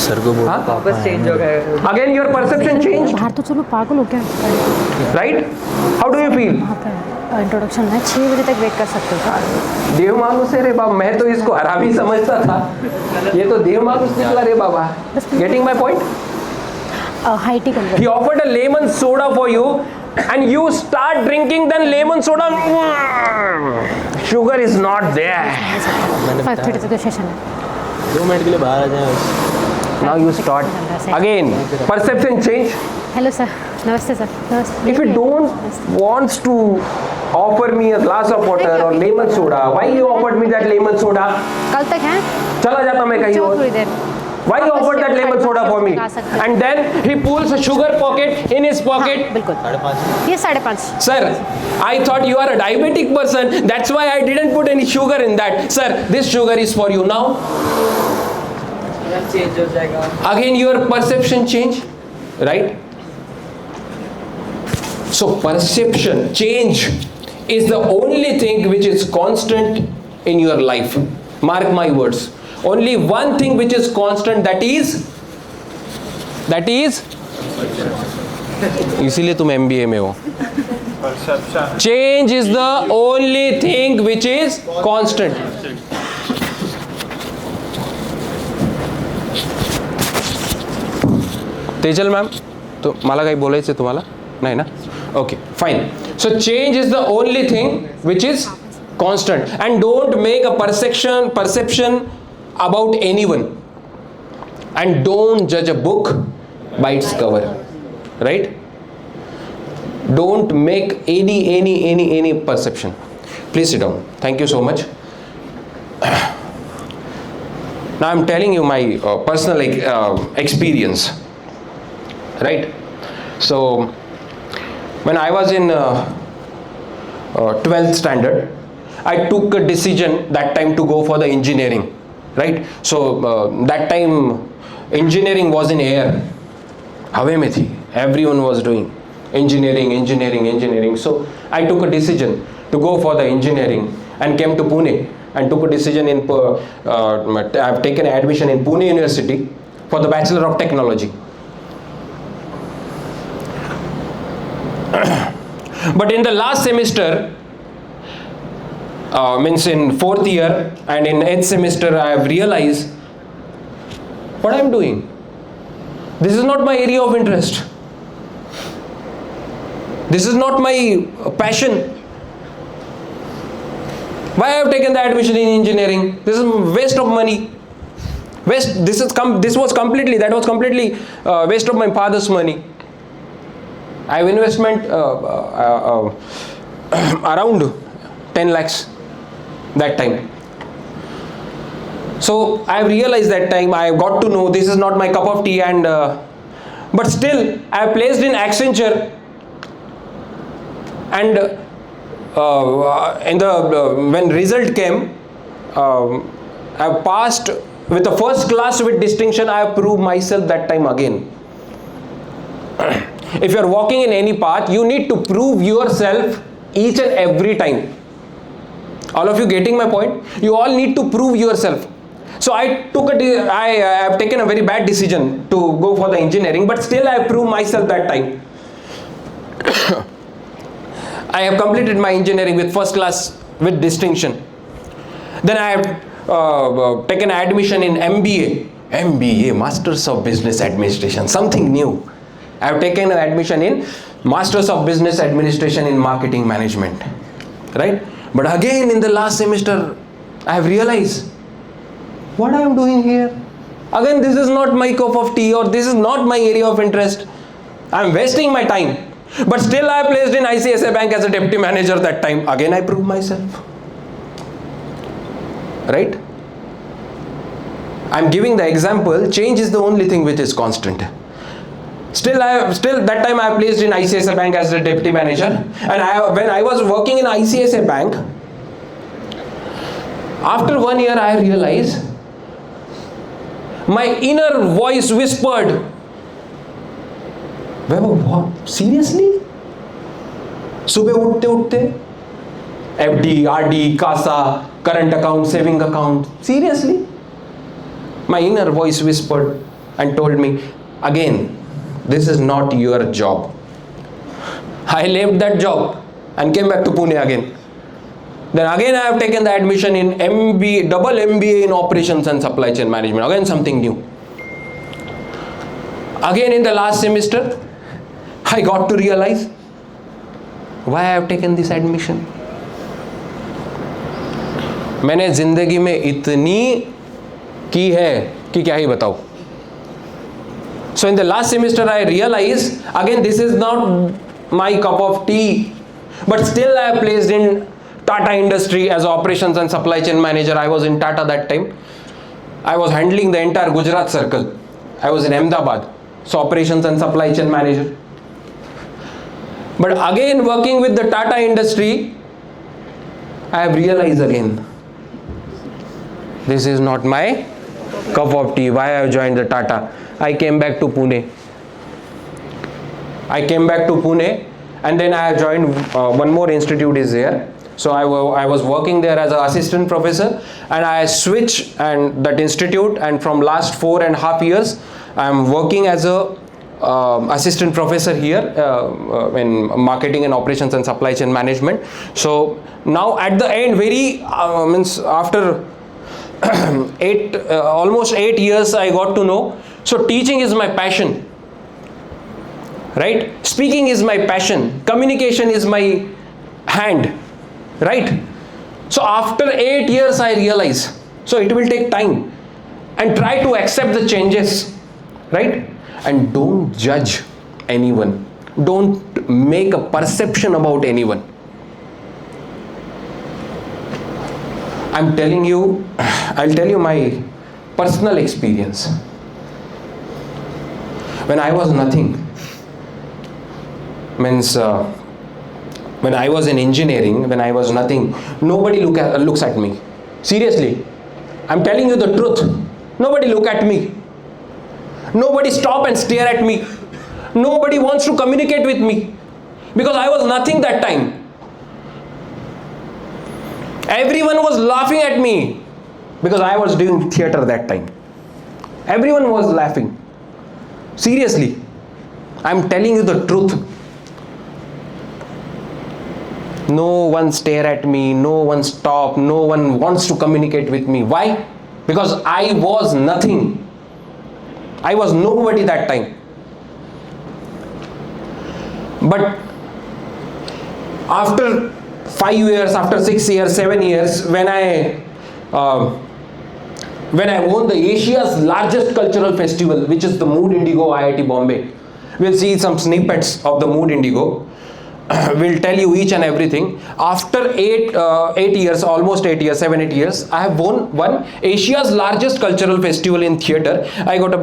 Sir को बोल वापस change हो गया. Again your perception changed. बाहर तो चलो, पागल हो क्या? Right? How do you feel? Introduction है, 6 बजे तक वेट कर सकते हो. देव मानुस है रे बाबा, मैं तो इसको हरामी समझता था, ये तो देव मानुस निकला रे बाबा. Getting my point? High tea कर. He offered a lemon soda for you and you start drinking then lemon soda. Sugar is not there. 5:30 तक सेशन है. 2 मिनट के लिए बाहर आ जाए. Now you start again. Perception change. Hello sir, नमस्ते sir. नमस्ते. If you don't want to offer me a glass of water or lemon soda. Why you offered me that lemon soda? कल तक हैं चला जाता मैं कहीं और. थोड़ी देर. Why you offered that lemon soda for me? And then he pulls a sugar pocket in his pocket. बिल्कुल. ये 5.5. Sir, I thought you are a diabetic person. That's why I didn't put any sugar in that. Sir, this sugar is for you now. Change हो जाएगा. Again your perception change, right? So perception change is the only thing which is constant in your life. Mark my words. Only one thing which is constant, that is इसीलिए तुम MBA में हो. Change is the only thing which is constant. Tejal ma'am, तो मला काही बोलायचं आहे तुम्हाला? नाही ना? Okay, fine. So change is the only thing which is constant, and don't make a perception about anyone, and don't judge a book by its cover, right? Don't make any perception. Please sit down. Thank you so much. Now I'm telling you my personal experience, right? So when I was in 12th standard, I took a decision that time to go for the engineering, right? So that time engineering was in air, हवे में थी. Everyone was doing engineering. So I took a decision to go for the engineering and came to Pune and took a decision in I've taken admission in Pune University for the Bachelor of Technology. But in the last semester, means in 4th year and in 8th semester, I have realized what I am doing. This is not my area of interest. This is not my passion. Why I have taken the admission in engineering? This is waste of money. That was completely waste of my father's money. I have investment around 10 lakhs that time. So I have realized that time, I have got to know this is not my cup of tea, and but still I have placed in Accenture, and when result came, I have passed with the first class with distinction. I have proved myself that time again. If you are walking in any path, you need to prove yourself each and every time. All of you getting my point? You all need to prove yourself. So I have taken a very bad decision to go for the engineering, but still I have proved myself that time. I have completed my engineering with first class with distinction. Then I have taken admission in MBA, Masters of Business Administration, something new. I have taken an admission in Masters of Business Administration in Marketing Management, right? But again in the last semester, I have realized what I am doing here. Again, this is not my cup of tea, or this is not my area of interest. I am wasting my time. But still I placed in ICICI Bank as a deputy manager that time. Again I proved myself, right? I am giving the example. Change is the only thing which is constant. Still that time I placed in ICICI Bank as a deputy manager, and when I was working in ICICI Bank, after 1 year I realized my inner voice whispered, what? Seriously? सुबह उठते उठते FD, RD, CASA, current account, saving account. Seriously? My inner voice whispered and told me, again, this is not your job. I left that job and came back to Pune again. Then again I have taken the admission in double MBA in Operations and Supply Chain Management. Again something new. Again in the last semester, I got to realize why I have taken this admission. मैंने जिंदगी में इतनी की है कि क्या ही बताऊं. So in the last semester I realized again this is not my cup of tea. But still I placed in Tata Industry as operations and supply chain manager. I was in Tata that time. I was handling the entire Gujarat circle. I was in Ahmedabad, so operations and supply chain manager. But again, working with the Tata Industry, I have realized again, this is not my cup of tea. Why I have joined the Tata? I came back to Pune. And then I have joined one more institute is there. So I was working there as an assistant professor, and I switched and that institute, and from last 4.5 years I am working as a assistant professor here in marketing and operations and supply chain management. So now at the end, means after almost 8 years I got to know. So teaching is my passion, right? Speaking is my passion. Communication is my hand, right? So after 8 years I realize, so it will take time, and try to accept the changes, right? And don't judge anyone. Don't make a perception about anyone. I'll tell you my personal experience. When I was nothing, means when I was in engineering, when I was nothing, nobody looks at me. Seriously, I'm telling you the truth. Nobody look at me. Nobody stop and stare at me. Nobody wants to communicate with me, because I was nothing that time. Everyone was laughing at me because I was doing theater that time. Everyone was laughing. Seriously, I'm telling you the truth. No one stare at me, no one stop, no one wants to communicate with me. Why? Because I was nothing. I was nobody that time. But after 5 years, after 6 years, 7 years, when I won the Asia's largest cultural festival, which is the Mood Indigo IIT Bombay. We'll see some snippets of the Mood Indigo. We'll tell you each and everything. After 8 years, almost 8 years, 7-8 years, I have won Asia's largest cultural festival in theater. I got a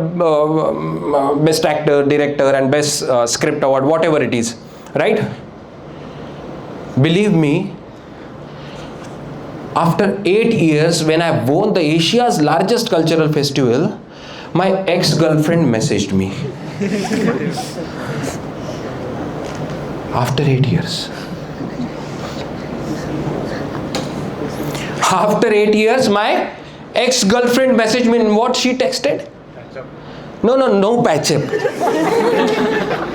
best actor, director, and best script award, whatever it is, right? Believe me, after 8 years, when I won the Asia's largest cultural festival, my ex-girlfriend messaged me. After 8 years. After 8 years, my ex-girlfriend messaged me, and what she texted? No patch up.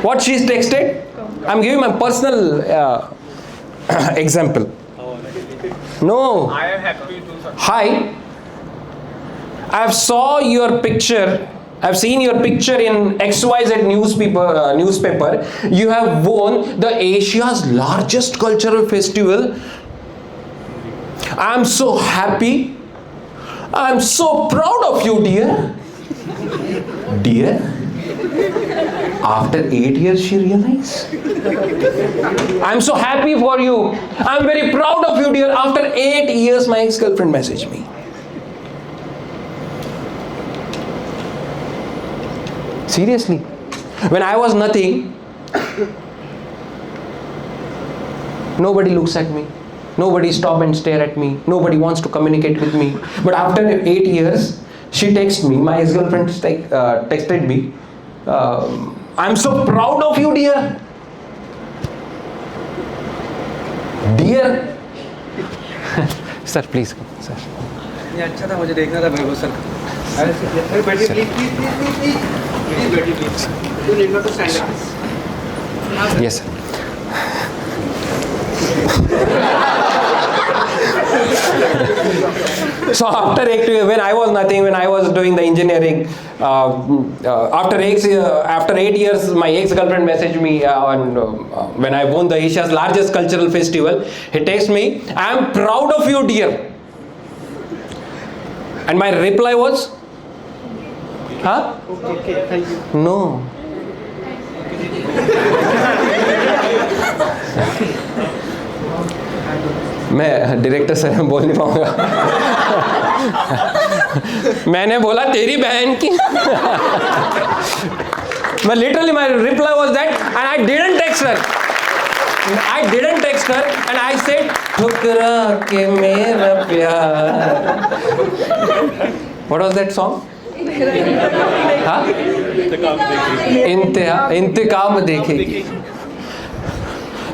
What she's texted? I'm giving my personal example. No. I am happy to. Hi. I've seen your picture in XYZ newspaper. You have won the Asia's largest cultural festival. I'm so happy. I'm so proud of you, dear. Dear? After 8 years she realized. I'm so happy for you. I'm very proud of you, dear. After 8 years my ex-girlfriend messaged me. Seriously. When I was nothing, nobody looks at me. Nobody stop and stare at me. Nobody wants to communicate with me. But after 8 years, she texted me. My ex-girlfriend texted me. I'm so proud of you, dear. Dear. Sir, please come, sir. ये अच्छा था, मुझे देखना था वैभव sir का। बैठिए please बैठिए please. You need not to stand up. Yes, sir. So after when I was nothing, when I was doing the engineering, after 8 years, my ex-girlfriend messaged me when I won the Asia's largest cultural festival. He texted me, "I am proud of you, dear." And my reply was, "Huh? Okay, thank you. No." मैं director sir में बोल नहीं पाऊंगा. मैंने बोला तेरी बहन की. मैं literally my reply was that, and I didn't text her. And I said ठुकरा के मेरा प्यार. What was that song? हाँ? इंतकाम देखेगी.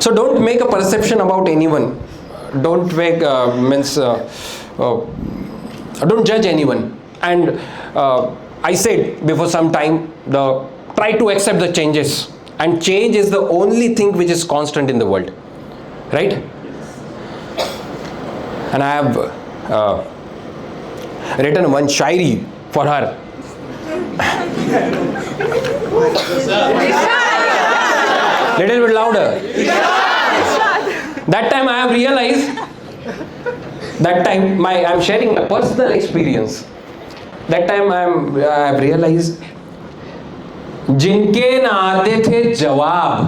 So don't make a perception about anyone. Don't make don't judge anyone. And I said before some time, try to accept the changes. And change is the only thing which is constant in the world, right? And I have written one shairi for her. Little bit louder. That time I have realized, I'm sharing my personal experience. That time I have realized, जिनके न आते थे जवाब,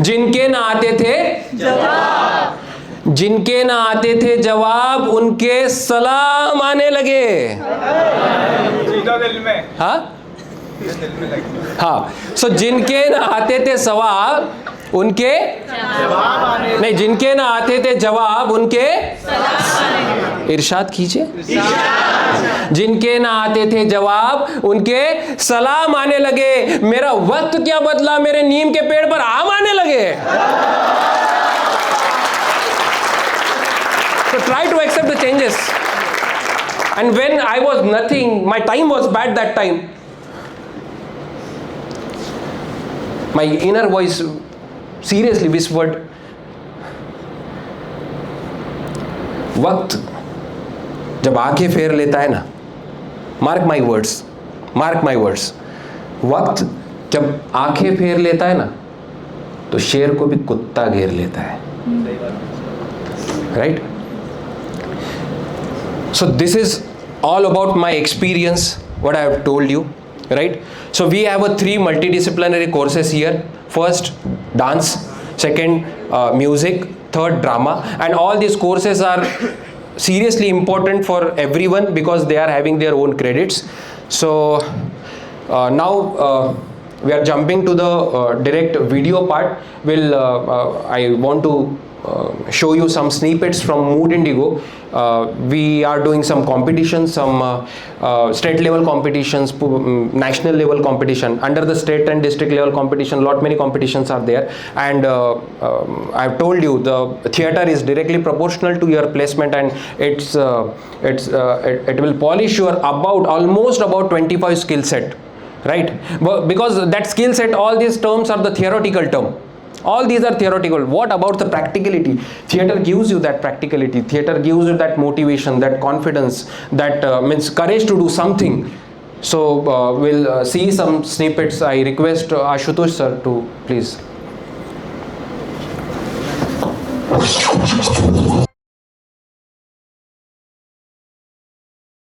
जिनके न आते थे जवाब, जिनके न आते थे जवाब, उनके सलाम आने लगे. हाँ, सो जिनके न आते थे सवाब, उनके नहीं, जिनके न आते थे जवाब, उनके इरशाद कीजिए. जिनके ना आते थे जवाब, उनके सलाम आने लगे. मेरा वक्त क्या बदला, मेरे नीम के पेड़ पर आम आने लगे. So try to accept the changes. And when I was nothing, my time was bad that time. My inner voice seriously whispered, वक्त जब आंखें फेर लेता है ना, मार्क माई वर्ड्स, वक्त जब आंखें फेर लेता है ना, तो शेर को भी कुत्ता घेर लेता है. Right? So this is all about my experience, what I have told you. Right? So we have a 3 multidisciplinary courses here. First, dance. Second, music. Third, drama. And all these courses are seriously important for everyone because they are having their own credits. So now we are jumping to the direct video part. I want to show you some snippets from Mood Indigo. We are doing some competitions, some state level competitions, national level competition. Under the state and district level competition, many competitions are there. And I've told you the theater is directly proportional to your placement, and it will polish your almost about 25 skill set, right? But because that skill set, all these terms are the theoretical term. All these are theoretical. What about the practicality? Theater gives you that practicality. Theater gives you that motivation, that confidence, that means courage to do something. So we'll see some snippets. I request Ashutosh sir to please.